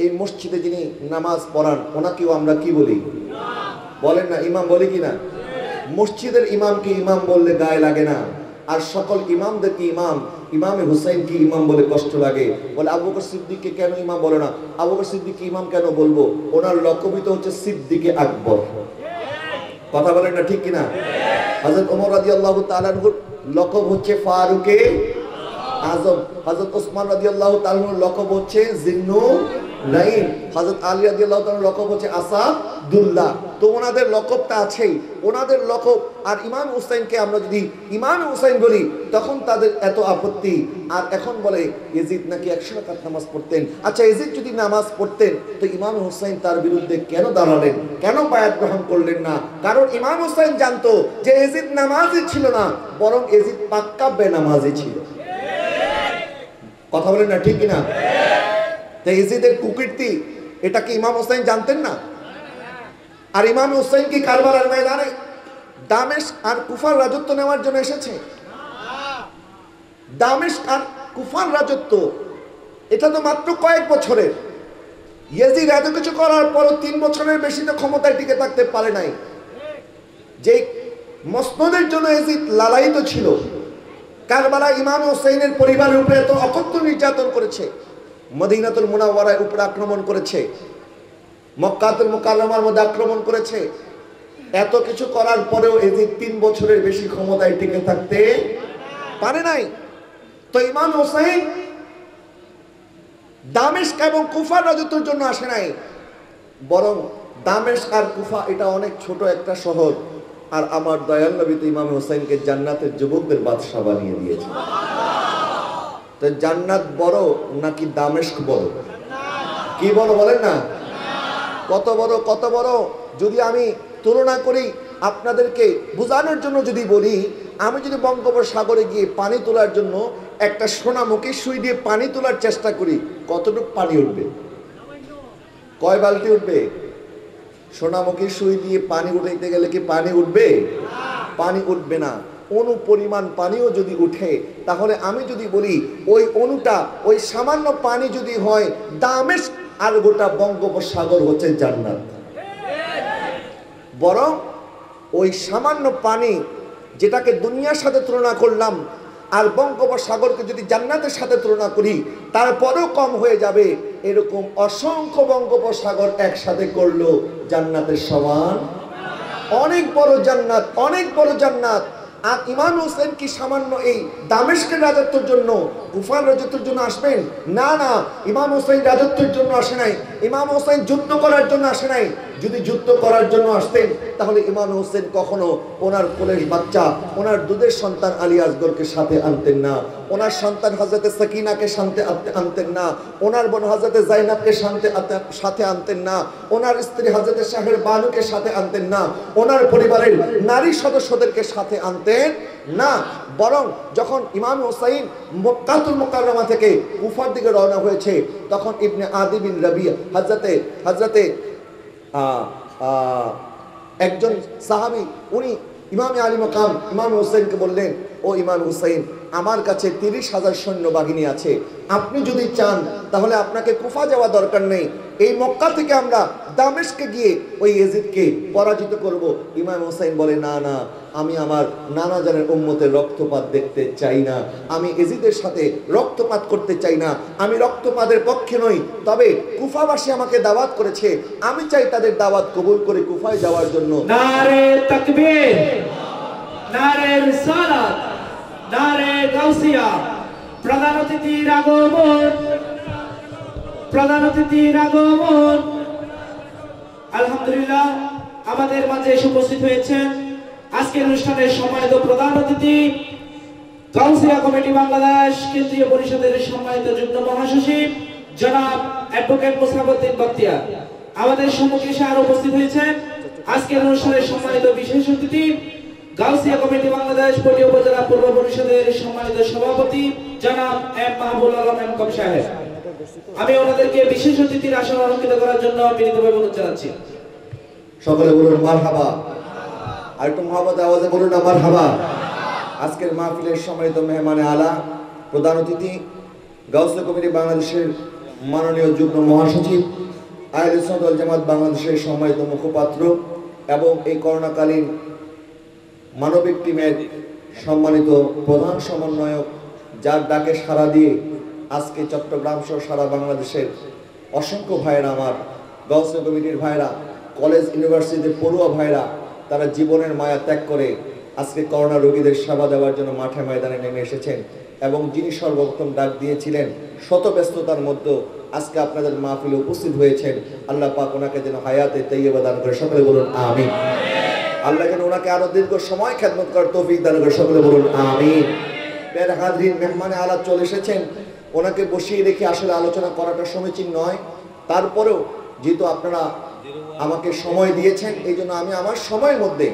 এই মসজিদে যিনি নামাজ পড়ান ওনাকেও আমরা কি বলি? বলেন না, ইমাম বলি কিনা? মসজিদের ইমামকে ইমাম বললে গায়ে লাগে না, আর সকল ইমামদেরকে ইমামে হুসাইনকে ইমাম বলে কষ্ট লাগে। বলে আবু বকর সিদ্দিককে কেন ইমাম বলে না? আবু বকর সিদ্দিককে ইমাম কেন বলবো? ওনার লকবই তো হচ্ছে সিদ্দিকে আকবর। কথা বলেন না ঠিক কিনা? হযরত ওমর রাদিয়াল্লাহু তাআলা আনহুর লকব হচ্ছে ফারুকে আজম, হযরত ওসমান রাদিয়াল্লাহু তাআলা আনহুর লকব হচ্ছে জিন্নুরাইন, হযরত আলী রাদিয়াল্লাহু তাআলার লকব হচ্ছে আসাদুল্লাহ। তো ওনাদের লকবটা আছেই, ওনাদের লকব। আর ইমাম হুসাইনকে আমরা যদি ইমাম হুসাইন বলি তখন তাদের এত আপত্তি। আর এখন বলে ইয়েজিদ নাকি 100 রাকাত নামাজ পড়তেন। আচ্ছা, ইয়েজিদ যদি নামাজ পড়তেন তো ইমাম হুসাইন তার বিরুদ্ধে কেন দাঁড়ালেন, কেন বায়াত গ্রহণ করলেন না? কারণ ইমাম হুসাইন জানতো যে ইয়েজিদ নামাজি ছিল না, বরং ইয়েজিদ পাক্কা বেনামাজি ছিল। কথা বলেন না ঠিক কিনা? তাই ইয়েজিদের কুকীর্তি এটা কি ইমাম হুসাইন জানতেন না? আর ইমাম হুসাইন কি কারবালার ময়দানে দামেস্ক আর কুফার রাজত্ব নেওয়ার জন্য এসেছে? দামেস্ক আর কুফার রাজত্ব এটা তো মাত্র কয়েক বছরের। ইয়েজিদ এত কিছু করার পরও 3 বছরের বেশি তো ক্ষমতায় টিকে থাকতে পারে নাই। যে মসনদের জন্য ইয়েজিদ লালায়িত ছিল, কারবালা ইমাম হুসাইনের পরিবারের উপরে এত অকথ্য নির্যাতন করেছে, মদিনাতুল মুনাওয়ারার উপরে আক্রমণ করেছে, মক্কাতুল মুকাররমার মধ্যে আক্রমণ করেছে। এত কিছু করার পরেও ইয়েজিদ 3 বছরের বেশি ক্ষমতায় টিকে থাকতে পারে নাই। তো ইমাম হুসাইন দামেস্ক এবং কুফার রাজত্বের জন্য আসে নাই, বরং দামেস্ক আর কুফা এটা অনেক ছোট একটা শহর। আর আমার দয়াল নবী তো ইমাম হুসাইনকে জান্নাতের যুবকদের বাদশা বানিয়ে দিয়েছে। তো জান্নাত বড় নাকি দামেস্ক বড়? কি বড় বলেন না? কত বড়, কত বড়? যদি আমি তুলনা করি, আপনাদেরকে বোঝানোর জন্য যদি বলি, আমি যদি বঙ্গোপসাগরে গিয়ে পানি তোলার জন্য একটা সোনামুখী সুই দিয়ে পানি তোলার চেষ্টা করি, কতটুকু পানি উঠবে? কয় বালতি উঠবে? সোনামুখী সুই দিয়ে পানি উঠাইতে গেলে কি পানি উঠবে? পানি উঠবে না। অনু পরিমাণ পানিও যদি উঠে, তাহলে আমি যদি বলি ওই অনুটা, ওই সামান্য পানি যদি হয় দামেস্ক, আর গোটা বঙ্গোপসাগর হচ্ছে জান্নাত। বরং ওই সামান্য পানি যেটাকে দুনিয়ার সাথে তুলনা করলাম, আর বঙ্গোপসাগরকে যদি জান্নাতের সাথে তুলনা করি তারপরেও কম হয়ে যাবে। এরকম অসংখ্য বঙ্গোপসাগর একসাথে করলো জান্নাতের সমান। অনেক বড় জান্নাত, অনেক বড় জান্নাত। আর ইমাম হুসাইন কি সামান্য এই দামেস্কের রাজত্বের জন্য, কুফার রাজত্বের জন্য আসবেন? না না, ইমাম হুসাইন রাজত্বের জন্য আসে নাই, ইমাম হুসাইন যুদ্ধ করার জন্য আসে নাই। যদি যুদ্ধ করার জন্য আসতেন তাহলে ইমাম হুসাইন কখনো ওনার কোলের বাচ্চা, ওনার দুধের সন্তান আলী আসগরকে সাথে আনতেন না, ওনার সন্তান হযরতে সাকিনাকে সাথে আনতেন না, ওনার বোন হযরতে জাইনাবকে সাথে আনতেন না, ওনার স্ত্রী হযরতে শাহের বানুকে সাথে আনতেন না, ওনার পরিবারের নারী সদস্যদেরকে সাথে আনতেন না। বরং যখন ইমাম হুসাইন মক্কাতুল মুকাররমা থেকে কুফার দিকে রওনা হয়েছে, তখন ইবনে আদি বিন রাবিয়া হযরতে একজন সাহাবী, উনি ইমামে আলী মাকাম ইমাম হুসাইনকে বললেন, ও ইমাম হুসাইন, আমার কাছে 30,000 সৈন্যবাহিনী আছে, আপনি যদি চান তাহলে আপনাকে কুফা যাওয়া দরকার নেই, এই মক্কা থেকে আমরা দামেস্কে গিয়ে ওই ইয়েজিদকে পরাজিত করব। ইমাম হুসাইন বলে, না না, আমি আমার নানা জানের উম্মতের রক্তপাত দেখতে চাই না, আমি এজিদের সাথে রক্তপাত করতে চাই না, আমি রক্তপাতের পক্ষে নই। তবে কুফাবাসী আমাকে দাওয়াত করেছে, আমি চাই তাদের দাওয়াত কবুল করে কুফায় যাওয়ার জন্য। নারে তাকবীর, নারে রিসালাত, নারে গাউসিয়া। প্রধান অতিথির আগমন, প্রধান অতিথির আগমন। আলহামদুলিল্লাহ, আমাদের মাঝে এসে উপস্থিত হয়েছেন আজকের অনুষ্ঠানের সম্মানিত প্রধান অতিথি, গাউসিয়া কমিটি বাংলাদেশ কেন্দ্রীয় পরিষদের সম্মানিত যুগ্ম মহাসচিব জনাব অ্যাডভোকেট মোসাফউদ্দিন বখতিয়ার। আমাদের সম্মুখে এসে আরো উপস্থিত হয়েছেন আজকের অনুষ্ঠানের সম্মানিত বিশেষ অতিথি, গাউসিয়া কমিটি বাংলাদেশ পটিয়া উপজেলা পূর্ব পরিষদের সম্মানিত সভাপতি জনাব এম মাহবুবুল আলম এম কম সাহেব। আমি ওনাদেরকে বিশেষ অতিথির আসন অলঙ্কৃত করার জন্য বিনীতভাবে অনুরোধ জানাচ্ছি। সকলে বলুন মারহাবা। আর একটু মহব্বত আওয়াজে বলুন না মারহাবা। আজকের মাহফিলের সম্মানিত মেহমানে আলা, প্রধান অতিথি, গাউসিয়া কমিটি বাংলাদেশের মাননীয় যুগ্ম মহাসচিব, আহলে সুন্নাত ওয়াল জামাত বাংলাদেশের সম্মানিত মুখপাত্র এবং এই করোনাকালীন মানবিক টিমের সম্মানিত প্রধান সমন্বয়ক, যার ডাকে সাড়া দিয়ে আজকে চট্টগ্রাম সহ সারা বাংলাদেশের অসংখ্য ভাইয়েরা, আমার গাউসিয়া কমিটির ভাইরা, কলেজ ইউনিভার্সিটির পড়ুয়া ভাইরা, তারা জীবনের মায়া ত্যাগ করে আজকে করোনা রোগীদের সেবা দেওয়ার জন্য মাঠে ময়দানে নেমে এসেছেন। এবং যিনি সর্বপ্রথম ডাক দিয়েছিলেন, শত ব্যস্ততার মধ্যে আজকে আপনাদের মাহফিলে উপস্থিত হয়েছেন, আল্লাহ পাক ওনাকে যেন হায়াতে তাইয়্যিবা দান করে, সকলে বলুন আমিন। আল্লাহ যেন ওনাকে আরো দীর্ঘ সময় খেদমত করার তৌফিক দান করে, সকলে বলুন আমিন। প্যারা হাজরিন, মেহমানে আলা চলে এসেছেন, ওনাকে বসিয়ে রেখে আসলে আলোচনা করাটা সমীচীন নয়। তারপরেও যেহেতু আপনারা আমাকে সময় দিয়েছেন, এই জন্য আমি আমার সময়ের মধ্যে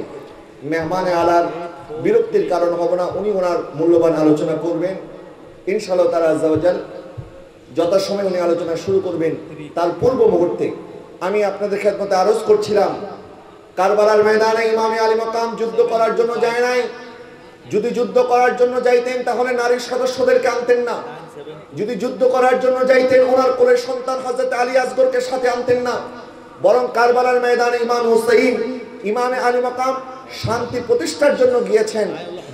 মেহমানে আলার বিরক্তির কারণ হব না, উনি ওনার মূল্যবান আলোচনা করবেন ইনশাআল্লাহ তাআলা আযজা ওয়া জাল। যথাসময়ে উনি আলোচনা শুরু করবেন, তার পূর্ব মুহূর্তে আমি আপনাদের খেদমতে আরজ করছিলাম, কারবালার ময়দানে ইমামে আলী মাকাম যুদ্ধ করার জন্য যায় নাই। যদি যুদ্ধ করার জন্য যাইতেন তাহলে নারী সদস্যদেরকে আনতেন না। যদি যুদ্ধ করার জন্য যাইতেন ওনার কোলের সন্তান হযরত আলী আসগরকে সাথে আনতেন না, বরং কারবালার ময়দানে ইমাম হুসাইন, ইমামে আলী মাকাম শান্তি প্রতিষ্ঠার জন্য গিয়েছেন।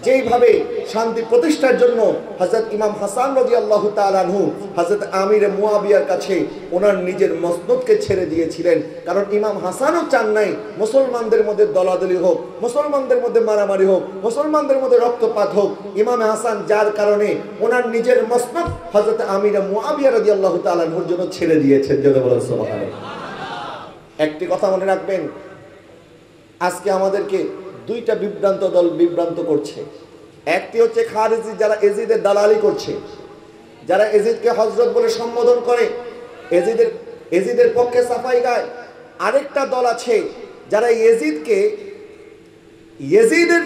যেইভাবে শান্তি প্রতিষ্ঠার জন্য হযরত ইমাম হাসান রাদিয়াল্লাহু তাআলা আনহু হযরত আমির মুয়াবিয়ার কাছে ওনার নিজের মসনদকে ছেড়ে দিয়েছিলেন। কারণ ইমাম হাসানও চান নাই মুসলমানদের মধ্যে দলাদলি হোক, মুসলমানদের মধ্যে মারামারি হোক, মুসলমানদের মধ্যে রক্তপাত হোক। ইমাম হাসান যার কারণে ওনার নিজের মসনদ হযরত আমির মুয়াবিয়া রাদিয়াল্লাহু তাআলা আনহুর জন্য ছেড়ে দিয়েছেন। জোরে বলুন সুবহানাল্লাহ। একটি কথা মনে রাখবেন, আজকে আমাদেরকে দুইটা বিভ্রান্ত দল বিভ্রান্ত করছে। একটি হচ্ছে খারেজি, যারা এজিদের দালালি করছে, যারা এজিদকে হযরত বলে সম্বোধন করে, এজিদের পক্ষে সাফাই গায়। আরেকটা দল আছে যারা এজিদের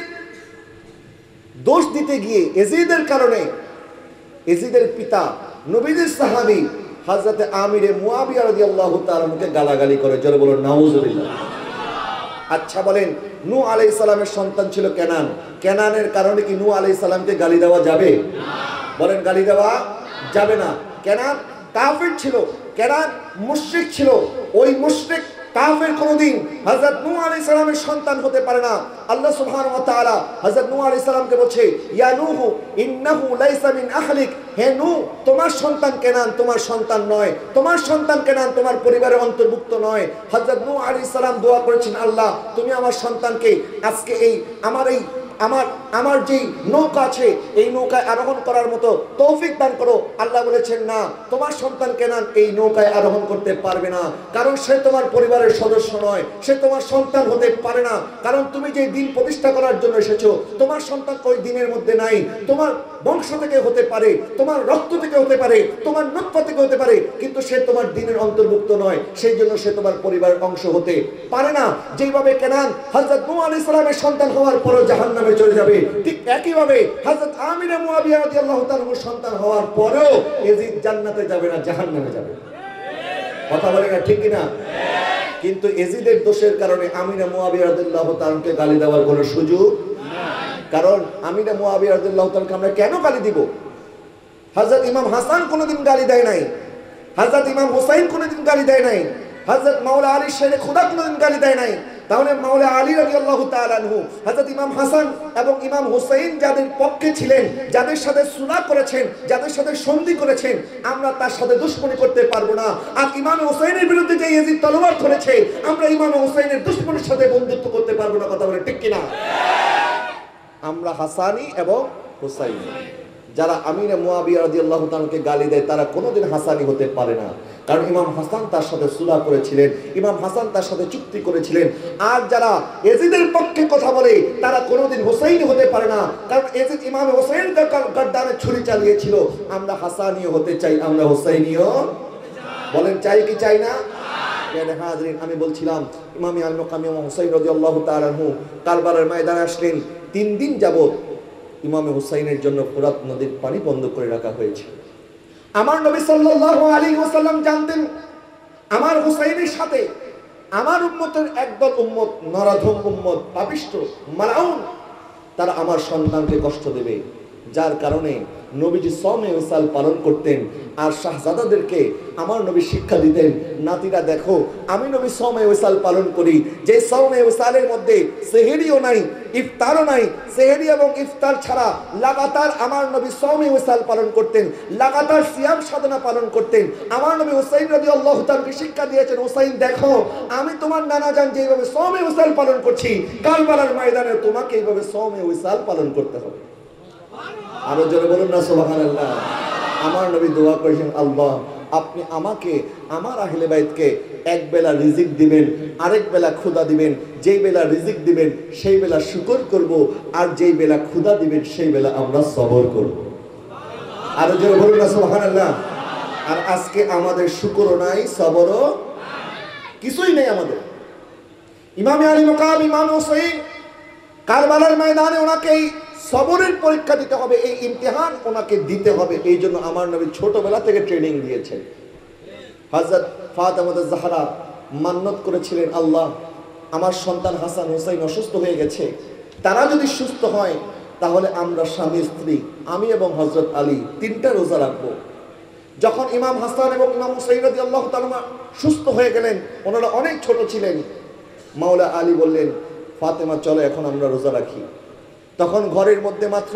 দোষ দিতে গিয়ে এজিদের কারণে এজিদের পিতা নবীদের সাহাবী হযরত আমিরে মুয়াবিয়া রাদিয়াল্লাহু তাআলাকে গালাগালি করে। জোরে বলুন নাউজুবিল্লাহ। আচ্ছা বলেন, নূহ আলাইহিস সালামের সন্তান ছিল কেনান, কেনানের কারণে কি নূহ আলাইহিস সালামকে গালি দেওয়া যাবে? বলেন গালি দেওয়া যাবে না। কেনান কাফির ছিল, কেনান মুশরিক ছিল। ওই মুশরিক কাফির কোনদিন হযরত নূহ আলাইহিস সালামের সন্তান হতে পারে না। আল্লাহ সুবহানাহু ওয়া তাআলা হযরত নূহ আলাইহিস সালামকে বলছে, ইয়া নূহ ইন্নাহু লাইসা মিন আহলিক, হে নূহ তোমার সন্তান কেনান তোমার সন্তান নয়, তোমার সন্তান কেনান তোমার পরিবারের অন্তর্ভুক্ত নয়। হযরত নূহ আলাইহিস সালাম দোয়া করেছেন, আল্লাহ তুমি আমার সন্তানকে আজকে এই আমার যেই নৌকা আছে এই নৌকায় আরোহণ করার মতো তৌফিক দান করো। আল্লাহ বলেছেন, না, তোমার সন্তান কেনান এই নৌকায় আরোহণ করতে পারবে না, কারণ সে তোমার পরিবারের সদস্য নয়, সে তোমার সন্তান হতে পারে না। কারণ তুমি যে দিন প্রতিষ্ঠা করার জন্য এসেছো, তোমার সন্তান ওই দিনের মধ্যে নাই। তোমার বংশ থেকে হতে পারে, তোমার রক্ত থেকে হতে পারে, তোমার নূতফা থেকে হতে পারে, কিন্তু সে তোমার দিনের অন্তর্ভুক্ত নয়, সেই জন্য সে তোমার পরিবারের অংশ হতে পারে না। যেভাবে কেনান হযরত নূহ আলাইহিস সালামের সন্তান হওয়ার পরও জাহান্নামে চলে যাবে, ঠিক একইভাবে হযরত আমির মুয়াবিয়া রাদিয়াল্লাহু তাআলার সন্তান হওয়ার পরেও এজিদ জান্নাতে যাবে না, জাহান্নামে যাবে। কথা বলে না ঠিক কিনা? কিন্তু এজিদের দোষের কারণে আমির মুয়াবিয়া রাদিয়াল্লাহু তাআলাকে গালি দেওয়ার কোনো সুযোগ নাই। কারণ আমির মুয়াবিয়া রাদিয়াল্লাহু তাআলাকে আমরা কেন গালি দিব? হযরত ইমাম হাসান কোনোদিন গালি দেয় নাই, হযরত ইমাম হুসাইন কোনোদিন গালি দেয় নাই, হযরত মাওলা আলী শেরে খুদা কোনোদিন গালি দেয় নাই। তাহলে মাওলা আলী রাদিয়াল্লাহু তাআলা আনহু হযরত ইমাম হাসান এবং ইমাম হুসাইন যাদের পক্ষে ছিলেন, যাদের সাথে সুলহ করেছেন, যাদের সাথে সন্ধি করেছেন, আমরা তার সাথে দুশমনি করতে পারবো না। আর ইমাম হুসাইনের বিরুদ্ধে যে ইয়াজিদ তলোয়ার ধরেছে, আমরা ইমাম হুসাইনের দুশমনের সাথে বন্ধুত্ব করতে পারবো না। কথা বলে ঠিক কিনা? আমরা হাসানি এবং হুসাইনি। যারা আমির মুয়াবিয়া রাদিয়াল্লাহু তাআলাকে গালি দেয় তারা কোনোদিন হাসানি হতে পারে না, কারণ ইমাম হাসান তার সাথে সুলহ করেছিলেন, ইমাম হাসান তার সাথে চুক্তি করেছিলেন। আর যারা ইয়াজিদের পক্ষে কথা বলে তারা কোনোদিন হুসাইনি হতে পারে না, কারণ ইয়াজিদ ইমাম হুসাইন গর্দানে ছুরি চালিয়েছিল। আমরা হাসানিও হতে চাই, আমরা হুসাইনিও বলেন চাই কি চাই না? হাজরিন, আমি বলছিলাম ইমাম আল মুকাম ইমাম হুসাইন রাদিয়াল্লাহু তাআলা আনহু কারবালার ময়দানে আসলেন। 3 দিন যাবত ইমাম হুসাইনের জন্য ফোরাত নদীর পানি বন্ধ করে রাখা হয়েছে। আমার নবী সাল্লাল্লাহু আলাইহি ওয়াসাল্লাম জানতেন আমার হুসাইনের সাথে আমার উম্মতের একদল উম্মত, নরাধম উম্মত, পাপিষ্ঠ, মালাউন, তারা আমার সন্তানকে কষ্ট দেবে। যার কারণে নবীজি সওমে ওয়াসাল পালন করতেন। আর শাহজাদাদেরকে আমার নবী শিক্ষা দিতেন, নাতিরা দেখো আমি নবী সওমে ওয়াসাল পালন করি, যে সওমে ওয়াসালের মধ্যে সেহরিও নাই, ইফতারও নাই। সেহরি এবং ইফতার ছাড়া লাগাতার আমার নবী সওমে ওয়াসাল পালন করতেন, লাগাতার সিয়াম সাধনা পালন করতেন। আমার নবী হুসাইন রাদিয়াল্লাহু তাআলাকে শিক্ষা দিয়েছেন, হুসাইন দেখো আমি তোমার নানা জান যেভাবে সওমে ওয়াসাল পালন করছি, কারবালার ময়দানে তোমাকে এইভাবে সওমে ওয়াসাল পালন করতে হবে। আরো জোরে বলুন না সুবহানাল্লাহ। আমার নবী দোয়া করেছেন, আল্লাহ আপনি আমাকে আমার আহলে বাইতকে এক বেলা রিজিক দিবেন, আরেক বেলা ক্ষুধা দিবেন। যেই বেলা রিজিক দিবেন সেই বেলা শুকর করব, আর যেই বেলা ক্ষুধা দিবেন সেই বেলা আমরা সবর করব। আরো জোরে বলুন না সুবহানাল্লাহ। আর আজকে আমাদের শুকরও নাই, সবরও কিছুই নেই আমাদের। ইমাম আলী মুকাম ইমাম হুসাইন কারবালার ময়দানে ওনাকে সবরের পরীক্ষা দিতে হবে, এই ইমতিহান ওনাকে দিতে হবে। এই জন্য আমার নবী ছোটবেলা থেকে ট্রেনিং দিয়েছেন। হযরত ফাতেমা জাহরা মান্নত করেছিলেন, আল্লাহ আমার সন্তান হাসান হুসাইন অসুস্থ হয়ে গেছে, তারা যদি সুস্থ হয় তাহলে আমরা স্বামী স্ত্রী, আমি এবং হযরত আলী 3টা রোজা রাখবো। যখন ইমাম হাসান এবং ইমাম হুসাইন রাদিয়াল্লাহু তাআলা সুস্থ হয়ে গেলেন, ওনারা অনেক ছোট ছিলেন, মাওলা আলী বললেন, ফাতেমা চলো এখন আমরা রোজা রাখি। তখন ঘরের মধ্যে মাত্র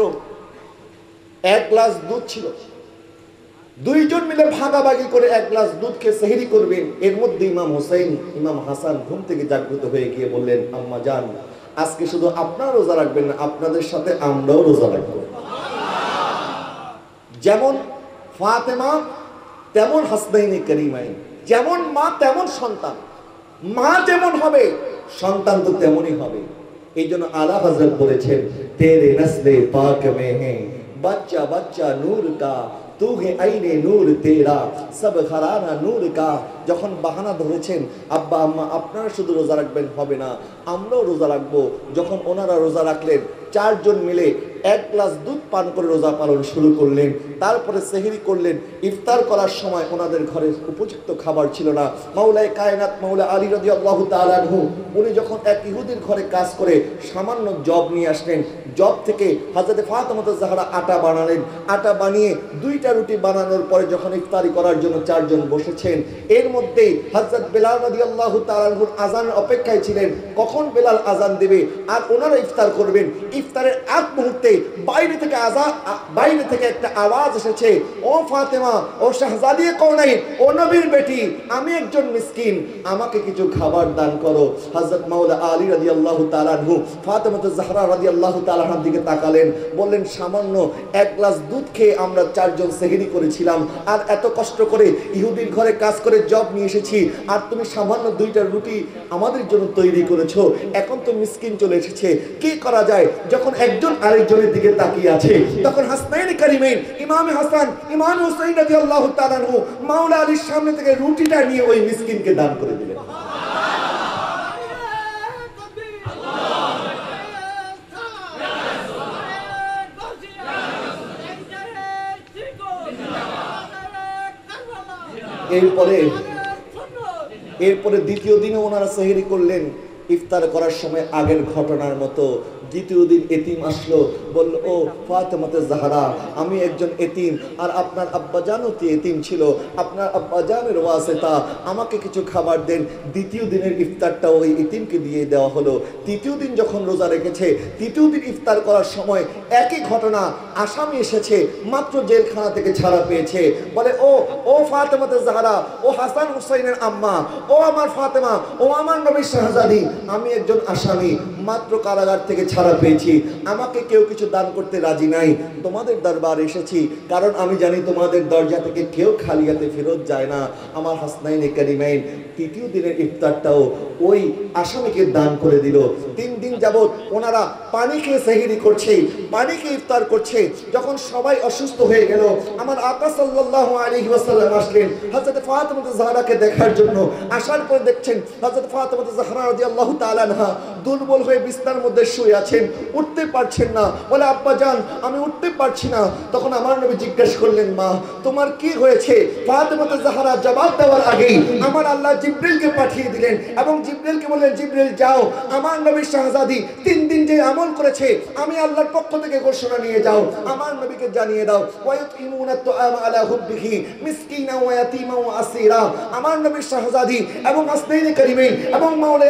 1 গ্লাস দুধ ছিল। 2 জন মিলে ভাগাভাগি করে 1 গ্লাস দুধ খেয়ে সেহরি করবেন। এর মধ্যে ইমাম হুসাইন ইমাম হাসান ঘুম থেকে জাগ্রত হয়ে গিয়ে বললেন, আম্মা জান আজকে শুধু আপনারা রোজা রাখবেন না, আপনাদের সাথে আমরাও রোজা রাখবো। যেমন ফাতেমা তেমন হাসনাইনে কারিমাইন, যেমন মা তেমন সন্তান, মা যেমন হবে সন্তান তো তেমনই হবে। এই জন্য আলা হযরত বলেছেন, তেরে নসলে পাক মে হে বাচ্চা বাচ্চা নূর কা, তু হে আইনে নূর তেরা সব ঘরানা নূর কা। যখন বাহানা ধরেছেন আব্বা আম্মা আপনারা শুধু রোজা রাখবেন, হবে না আমরাও রোজা রাখবো। যখন ওনারা রোজা রাখলেন 4 জন মিলে 1 গ্লাস দুধ পান করে রোজা পালন শুরু করলেন। তারপরে সেহরি করলেন। ইফতার করার সময় ওনাদের ঘরে উপযুক্ত খাবার ছিল না। মাওলায়ে কায়নাত মাওলা আলী রাদিয়াল্লাহু তাআলা আনহু উনি যখন এক ইহুদির ঘরে কাজ করে সামান্য জব নিয়ে আসলেন, জব থেকে হযরত ফাতেমা জাহরা আটা বানালেন। আটা বানিয়ে 2টা রুটি বানানোর পরে যখন ইফতারি করার জন্য 4 জন বসেছেন, এর মধ্যে হযরত বেলাল রাদিয়াল্লাহু তাআলা আনহুর আযানের অপেক্ষায় ছিলেন, কখন বেলাল আযান দেবে আর ওনারা ইফতার করবেন। ইফতারের আগ মুহূর্তে বাইরে থেকে একটা আওয়াজ এসেছে, ও ফাতেমা, ও শাহজাদিয়ে কওনাইন, ও নবীর বেটি, আমি একজন মিসকিন, আমাকে কিছু খাবার দান করো। হযরত মাওলা আলী রাদিয়াল্লাহু তাআলা আনহু ফাতেমা জাহরা রাদিয়াল্লাহু তাআলা আনহার দিকে তাকালেন, বললেন, সামান্য 1 গ্লাস দুধ খেয়ে আমরা 4 জন সেহরি করেছিলাম, আর এত কষ্ট করে ইহুদির ঘরে কাজ করে জব নিয়ে এসেছি, আর তুমি সামান্য 2টা রুটি আমাদের জন্য তৈরি করেছো। এখন তো মিসকিন চলে এসেছে, কি করা যায়? যখন একজন আরেকজনের দিকে তাকিয়ে আছে, তখন হাসনাইনে কারিমাইন ইমাম হাসান ইমাম হুসাইন রাদিয়াল্লাহু তাআলা আনহু মাওলা আলীর সামনে থেকে রুটিটা নিয়ে ওই মিসকিনকে দান করে দিলেন। এরপরে দ্বিতীয় দিনে ওনারা সেহরি করলেন। ইফতার করার সময় আগের ঘটনার মতো দ্বিতীয় দিন এতিম আসলো, বলল ও ফাতেমাতে জাহরা, আমি একজন এতিম, আর আপনার আব্বাজানও তো এতিম ছিল, আপনার আব্বাজানের ওয়াসিতা আমাকে কিছু খাবার দেন। দ্বিতীয় দিনের ইফতারটা ওই এতিমকে দিয়ে দেওয়া হলো। তৃতীয় দিন যখন রোজা রেখেছে, তৃতীয় দিন ইফতার করার সময় একই ঘটনা, আসামি এসেছে, মাত্র জেলখানা থেকে ছাড়া পেয়েছে, বলে ও ও ফাতেমাতে জাহরা, ও হাসান হুসাইনের আম্মা, ও আমার ফাতেমা, ও আমার নবীর শাহজাদি, আমি একজন আসামি, মাত্র কারাগার থেকে ছাড়া পেয়েছি, আমাকে কেউ কিছু দান করতে রাজি নাই, তোমাদের দরবার এসেছি, কারণ আমি জানি তোমাদের দরজা থেকে কেউ খালি হাতে ফেরত যায় না। আমার হাসনাইনে কারিমাইন তৃতীয় দিনের ইফতারটাও ওই আসামিকে দান করে দিল। 3 দিন যাবত ওনারা পানি খেয়ে সেহরি করছে, পানি খেয়ে ইফতার করছে। যখন সবাই অসুস্থ হয়ে গেল, আমার আকা সাল্লাল্লাহু আলাইহি ওয়াসাল্লাম আসলেন হযরত ফাতেমা জাহরাকে দেখার জন্য। আসার পর দেখছেন হযরত ফাতেমা জাহরা রাদিয়াল্লাহু তাআলা আনহা দুর্বল হয়ে বিছানার মধ্যে শুয়ে আছেন, উঠতে পারছেন না। বলে আব্বা জান, আমি উঠতে পারছি না। তখন আমার নবী জিজ্ঞেস করলেন, মা তোমার কি হয়েছে? ফাতেমা জাহরা জবাব দেওয়ার আগেই আমার আল্লাহ জিবরিলকে পাঠিয়ে দিলেন এবং জিবরিলকে বললেন, জিবরিল যাও, আমার নবীর শাহজাদি 3 দিন যে আমল করেছে আমি আল্লাহর পক্ষ থেকে ঘোষণা নিয়ে যাও, আমার নবীকে জানিয়ে দাও। ওয়ায়ুতিমুনা তুআমা আলা হুব্বিহি মিসকিনা ওয়া ইয়াতীমা ওয়া আসীরা, আমার নবীর শাহজাদি এবং হাসনাইনে কারিমাইন এবং মাওলা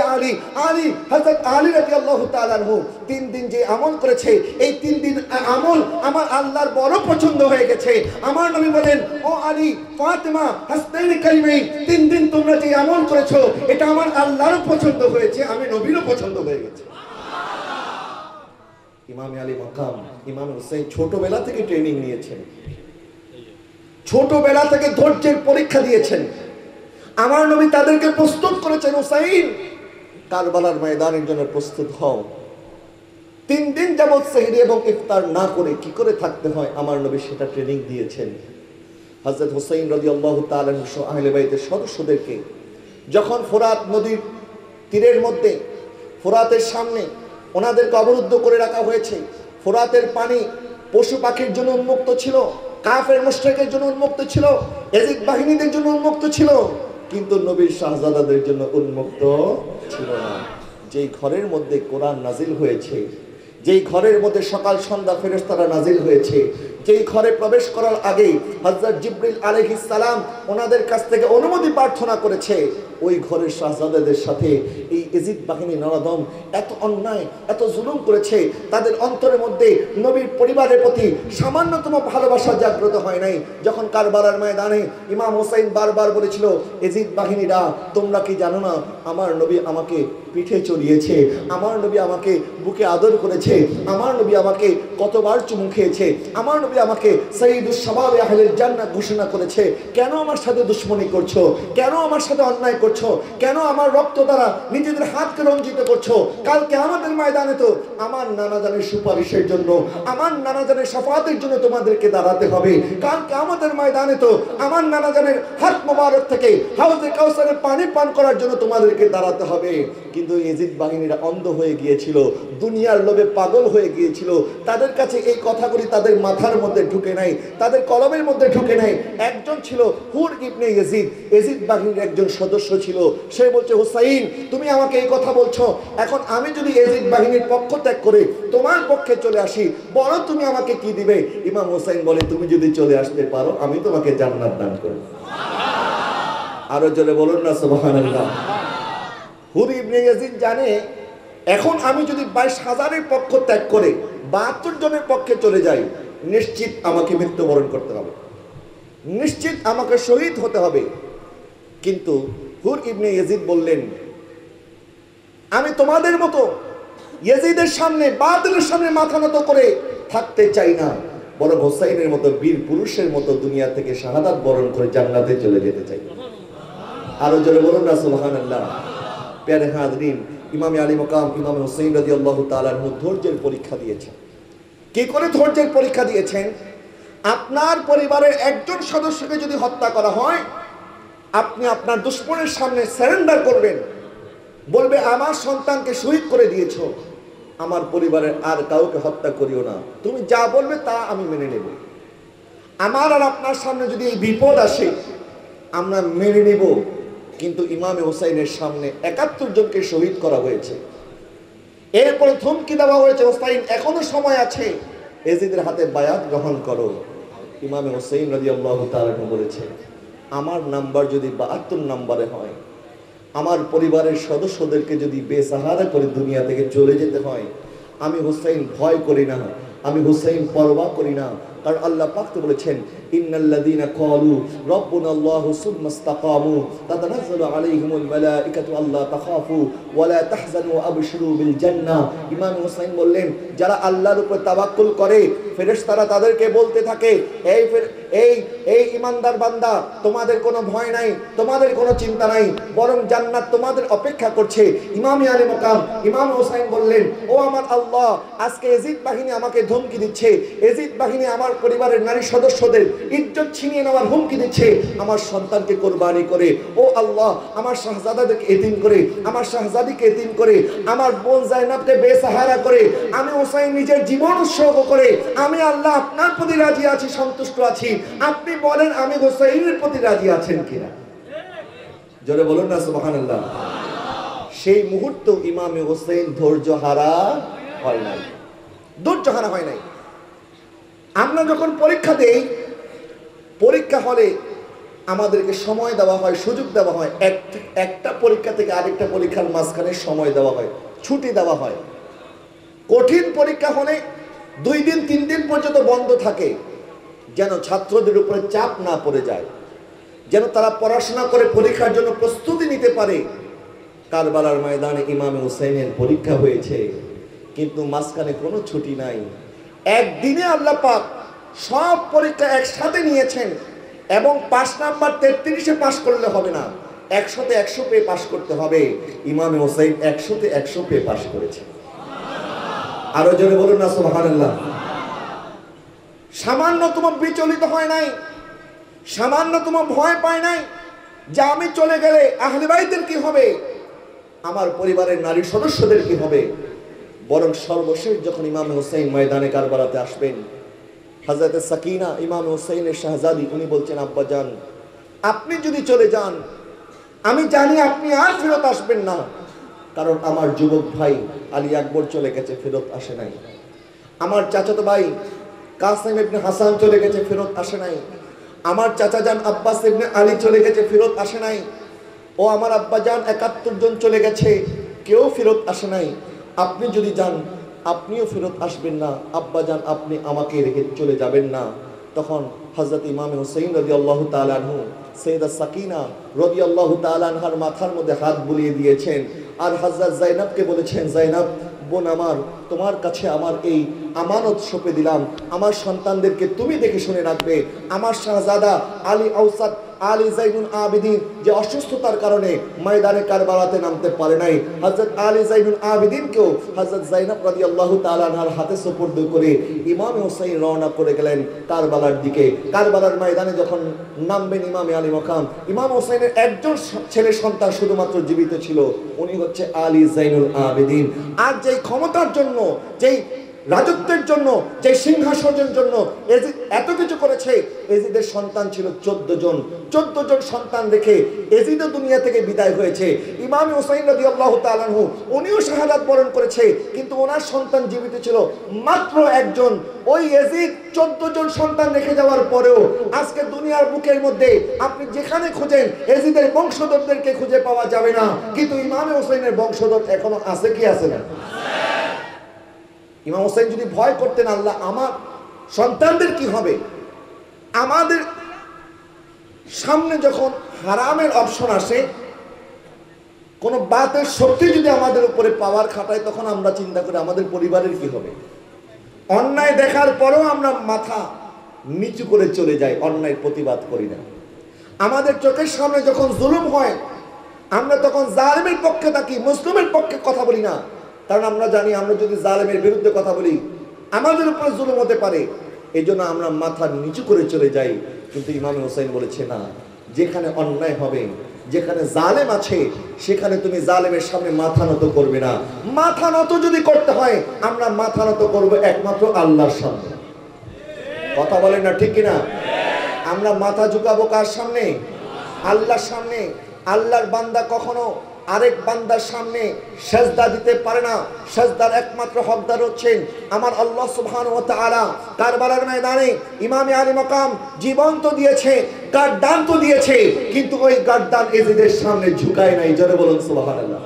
আলী হযরত আলী রাদিয়াল্লাহু তাআলা আনহু 3 দিন যে আমল করেছে, এই 3 দিন আমল আমার আল্লাহর বড় পছন্দ হয়ে গেছে। আমার নবী বলেন, ও আলী, ফাতেমা, হাসনাইনে কারিমাইন 3 দিন তোমরা যে আমল করেছো এটা আমার আল্লাহরও পছন্দ হয়েছে, আমি নবীরও পছন্দ হয়ে গেছে। ইমাম আলী মাকাম ইমাম হুসাইন ছোটবেলা থেকে ট্রেনিং নিয়েছেন, ছোটবেলা থেকে ধৈর্যের পরীক্ষা দিয়েছেন। আমার নবী তাদেরকে প্রস্তুত করেছেন, হুসাইন কারবালার ময়দানের জন্য প্রস্তুত হও। 3 দিন যাবত সেহরি এবং ইফতার না করে কি করে থাকতে হয় আমার নবী সেটা ট্রেনিং দিয়েছেন। হযরত হুসাইন রাদিয়াল্লাহু তাআলা আনহু আহলে বাইতের সদস্যদেরকে যখন ফোরাত নদীর তীরের মধ্যে, ফোরাতের সামনে ওনাদেরকে অবরুদ্ধ করে রাখা হয়েছে, ফোরাতের পানি পশু পাখির জন্য উন্মুক্ত ছিল, কাফের মুশরিকের জন্য উন্মুক্ত ছিল, এজিদ বাহিনীদের জন্য উন্মুক্ত ছিল, কিন্তু নবীর শাহজাদাদের জন্য উন্মুক্ত ছিল না। যেই ঘরের মধ্যে কোরআন নাজিল হয়েছে, যেই ঘরের মধ্যে সকাল সন্ধ্যা ফেরেশতারা নাজিল হয়েছে, যেই ঘরে প্রবেশ করার আগে হযরত জিবরিল আলাইহিস সালাম ওনাদের কাছ থেকে অনুমতি প্রার্থনা করেছে, ওই ঘরের শাহজাদাদের সাথে এই এজিদ বাহিনী নরদম এত অন্যায়, এত জুলুম করেছে, তাদের অন্তরের মধ্যে নবীর পরিবারের প্রতি সামান্যতম ভালোবাসা জাগ্রত হয় নাই। যখন কারবালার ময়দানে ইমাম হুসাইন বারবার বলেছিল, এজিদ বাহিনীরা তোমরা কি জানো না আমার নবী আমাকে পিঠে চড়িয়েছে, আমার নবী আমাকে বুকে আদর করেছে, আমার নবী আমাকে কতবার চুমু খেয়েছে, আমার নবী আমাকে সাইয়্যিদুশ শাবাবে আহলিল জান্নাত ঘোষণা করেছে, কেন আমার সাথে দুশমনি করছো, কেন আমার সাথে অন্যায় করছো, কেন আমার রক্ত দ্বারা নিজেদের হাতকে রঞ্জিত করছো? কাল কিয়ামতের ময়দানে তো আমার নানা জানের সুপারিশের জন্য, আমার নানা জানের শাফাতের জন্য তোমাদেরকে দাঁড়াতে হবে। কাল কিয়ামতের ময়দানে তো আমার নানা জানের হাত মোবারক থেকে হাউজে কাউসারের পানি পান করার জন্য তোমাদেরকে দাঁড়াতে হবে। কিন্তু এজিদ বাহিনীরা অন্ধ হয়ে গিয়েছিল, দুনিয়ার লোভে পাগল হয়ে গিয়েছিল, তাদের কাছে এই কথাগুলি তাদের মাথার মধ্যে ঢুকে নাই, তাদের কলমের মধ্যে ঢুকে নাই। একজন ছিল হুর ইবনে ইয়াজিদ, এজিদ বাহিনীর একজন সদস্য ছিল, সে বলছে, হুসাইন তুমি আমাকে এই কথা বলছো, এখন আমি যদি এজিদ বাহিনীর পক্ষ ত্যাগ করে তোমার পক্ষে চলে আসি, বলো তুমি আমাকে কি দিবে? ইমাম হুসাইন বলে, তুমি যদি চলে আসতে পারো আমি তোমাকে জান্নাত দান করব। আরো জোরে বলুন না সুবহানাল্লাহ। হুর ইবনে ইয়াজিদ জানে, এখন আমি যদি 22,000-এর পক্ষ ত্যাগ করে 72 জনের পক্ষে চলে যাই, নিশ্চিত আমাকে মৃত্যুবরণ করতে হবে, নিশ্চিত আমাকে শহীদ হতে হবে। কিন্তু হুর ইবনে ইয়াজিদ বললেন, আমি তোমাদের মতো ইয়াজিদের সামনে, বাতিলের সামনে মাথা নত করে থাকতে চাই না, বরং হুসাইনের মতো বীর পুরুষের মতো দুনিয়া থেকে শাহাদাত বরণ করে জান্নাতে চলে যেতে চাই। আরো জোরে বলুন না সুবহানাল্লাহ। প্যারে হাজরিন, ইমাম আলী মাকাম ইমাম হুসাইন রাদিয়াল্লাহু তাআলা আনহু ধৈর্যের পরীক্ষা দিয়েছেন। কি করে ধৈর্যের পরীক্ষা দিয়েছেন? আপনার পরিবারের একজন সদস্যকে যদি হত্যা করা হয়, আপনি আপনার দুশমনের সামনে সারেন্ডার করবেন, বলবে আমার সন্তানকে শহীদ করে দিয়েছো, আমার পরিবারের আর কাউকে হত্যা করিও না, তুমি যা বলবে তা আমি মেনে নেব। আমার আর আপনার সামনে যদি এই বিপদ আসে আমরা মেনে নেব, কিন্তু ইমামে হুসাইনের সামনে 71 জনকে শহীদ করা হয়েছে। এরপরে ধমকি দেওয়া হয়েছে, হোসাইন এখনো সময় আছে, এজিদের হাতে বায়াত গ্রহণ করো। ইমামে হোসেন রাদিয়াল্লাহু তাআলা বলেছে, আমার নাম্বার যদি 72 নম্বরে হয়, আমার পরিবারের সদস্যদেরকে যদি বেসাহারা করে দুনিয়া থেকে চলে যেতে হয়, আমি হোসেন ভয় করি না, আমি হোসেন পরোয়া করি না। কারণ আল্লাহ পাক তো বলেছেন, ইন্নাল্লাযীনা ক্বালু রাব্বুনাল্লাহু সুম্মা ইসতাকামু তাতানাজ্জালু আলাইহিমুল মালাইকাতু আল্লা তাখাফু ওয়া লা তাহজানু ওয়া আবশিরু বিল জান্নাহ। ইমাম হোসেন বললেন, যারা আল্লাহর উপর তাওয়াক্কুল করে, ফেরেশতারা তাদেরকে বলতে থাকে, এই ইমানদার বান্দা, তোমাদের কোনো ভয় নাই, তোমাদের কোনো চিন্তা নাই, বরং জান্নাত তোমাদের অপেক্ষা করছে। ইমামে আলী মাকাম ইমাম হোসেন বললেন, ও আমার আল্লাহ, আজকে এজিদ বাহিনী আমাকে ধমকি দিচ্ছে, এজিদ বাহিনী আমার পরিবারের নারী সদস্যদের ইজ্জত ছিনিয়ে নেওয়ার হুমকি দিচ্ছে, আমার সন্তানকে কোরবানি করে, ও আল্লাহ, আমার শাহজাদাকে এতিম করে, আমার শাহজাদিকে এতিম করে, আমার বোন জাইনাবকে বেসাহারা করে, আমি হোসেন নিজের জীবন উৎসর্গ করে, আমি আল্লাহ আপনার প্রতি রাজি আছি, সন্তুষ্ট আছি। আপনি বলেন, আমি হোসেনের প্রতি রাজি আছেন কিনা? জোরে বলুন না সুবহানাল্লাহ। সেই মুহূর্ত ইমামে হোসেন ধৈর্য হারা হয় নাই, ধৈর্য হারা হয় নাই। আমরা যখন পরীক্ষা দেই, পরীক্ষা হলে আমাদেরকে সময় দেওয়া হয়, সুযোগ দেওয়া হয়, একটা পরীক্ষা থেকে আরেকটা পরীক্ষার মাঝখানে সময় দেওয়া হয়, ছুটি দেওয়া হয়। কঠিন পরীক্ষা হলে 2 দিন 3 দিন পর্যন্ত বন্ধ থাকে, যেন ছাত্রদের উপরে চাপ না পড়ে যায়, যেন তারা পড়াশোনা করে পরীক্ষার জন্য প্রস্তুতি নিতে পারে। কারবালার ময়দানে ইমামে হোসেনের পরীক্ষা হয়েছে, কিন্তু মাঝখানে কোনো ছুটি নাই। একদিনে আল্লাহ পাক সব পরীক্ষা একসাথে নিয়েছেন, এবং 5 নাম্বার 33-এ পাশ করলে হবে না, 100-তে 100 পেয়ে পাশ করতে হবে। ইমামে হোসেন 100-তে 100 পেয়ে পাশ করেছে। আরো জোরে বলুন না সুবহানাল্লাহ। সামান্যতম বিচলিত হয় নাই, সামান্যতম ভয় পায় নাই যে আমি চলে গেলে আহলে বাইতের কি হবে, আমার পরিবারের নারী সদস্যদের কি হবে। বরং সর্বশেষ যখন ইমাম হোসেন ময়দানে কারবালাতে আসবেন, হযরত সাকিনা ইমাম হোসেনের শাহজাদি, উনি বলছেন, আব্বা জান, আপনি যদি চলে যান, আমি জানি আপনি আর ফেরত আসবেন না, কারণ আমার যুবক ভাই আলী আকবর চলে গেছে, ফেরত আসে নাই। আমার চাচাতো ভাই কাসেম ইবনে হাসান চলে গেছে, ফেরত আসে নাই। আমার চাচা জান আব্বাস ইবনে আলী চলে গেছে, ফেরত আসে নাই। ও আমার আব্বা জান 71 জন চলে গেছে, কেউ ফেরত আসে নাই। আপনি যদি যান, আপনিও ফেরত আসবেন না, আব্বা জান আপনি আমাকে রেখে চলে যাবেন না। তখন হযরত ইমাম হোসেন রাদিয়াল্লাহু তাআলা আনহু সাইয়্যিদা সাকিনা রাদিয়াল্লাহু তাআলা আনহার মাথার মধ্যে হাত বুলিয়ে দিয়েছেন, আর হযরত জাইনাবকে বলেছেন, জাইনাব বোন আমার, তোমার কাছে আমার এই আমানত সঁপে দিলাম, আমার সন্তানদেরকে তুমি দেখে শুনে রাখবে। আমার শাহজাদা আলী আউসাদ আলী জাইনুল আবিদিন যে অসুস্থতার কারণে ময়দানে কারবালাতে নামতে পারে নাই, হযরত আলী জাইনুল আবিদিনকেও হযরত জাইনাব রাদিয়াল্লাহু তাআলা আনহার হাতে সুপুর্দ করে ইমাম হোসেন রওনা করে গেলেন কারবালার দিকে। কারবালার ময়দানে যখন নামবেন ইমামে আলী মাকাম, ইমাম হোসেনের একজন ছেলে সন্তান শুধুমাত্র জীবিত ছিল, উনি হচ্ছে আলী জাইনুল আবিদিন। আর যেই ক্ষমতার জন্য, যেই রাজত্বের জন্য, যে সিংহাসনের জন্য এজিদ এত কিছু করেছে, এজিদের সন্তান ছিল 14 জন। 14 জন সন্তান রেখে এজিদও দুনিয়া থেকে বিদায় হয়েছে। ইমাম হুসাইন রাদিয়াল্লাহু তাআলা আনহু উনিও শাহাদাত বরণ করেছে, কিন্তু ওনার সন্তান জীবিত ছিল মাত্র একজন। ওই এজিদ 14 জন সন্তান রেখে যাওয়ার পরেও আজকে দুনিয়ার বুকের মধ্যে আপনি যেখানে খোঁজেন এজিদের বংশধরদেরকে খুঁজে পাওয়া যাবে না, কিন্তু ইমাম হুসাইনের বংশধর এখনো আছে কি আছে না? ইমাম হোসেন যদি ভয় করতেন, আল্লাহ আমার সন্তানদের কি হবে, আমাদের সামনে যখন হারামের অপশন আসে, কোন বাতের শক্তি যদি আমাদের উপরে পাওয়ার খাটায়, তখন আমরা চিন্তা করি আমাদের পরিবারের কি হবে। অন্যায় দেখার পরেও আমরা মাথা নিচু করে চলে যাই, অন্যায় প্রতিবাদ করি না। আমাদের চোখের সামনে যখন জুলুম হয়, আমরা তখন জালেমের পক্ষে থাকি, মুসলিমের পক্ষে কথা বলি না। কারণ আমরা জানি আমরা যদি জালেমের বিরুদ্ধে কথা বলি আমাদের উপরে জুলুম হতে পারে, এই জন্য আমরা মাথা নিচু করে চলে যাই। কিন্তু ইমাম হোসেন বলেছে না, যেখানে অন্যায় হবে, যেখানে জালেম আছে, সেখানে তুমি জালেমের সামনে মাথা নত করবে না। মাথা নত যদি করতে হয়, আমরা মাথা নত করবো একমাত্র আল্লাহর সামনে। কথা বলেন না ঠিক কিনা? আমরা মাথা ঝুঁকাবো কার সামনে? আল্লাহর সামনে। আল্লাহর বান্দা কখনো আরেক বান্দার সামনে সেজদা দিতে পারে না। সেজদার একমাত্র হকদার হচ্ছেন আমার আল্লাহ সুবহানাহু ওয়া তাআলা। কারবালার ময়দানে ইমামে আলী মাকাম জীবন তো দিয়েছে, গার্দান তো দিয়েছে, কিন্তু ওই গার্দান এজিদের সামনে ঝুঁকায় নাই। জোরে বলুন সুবহানাল্লাহ।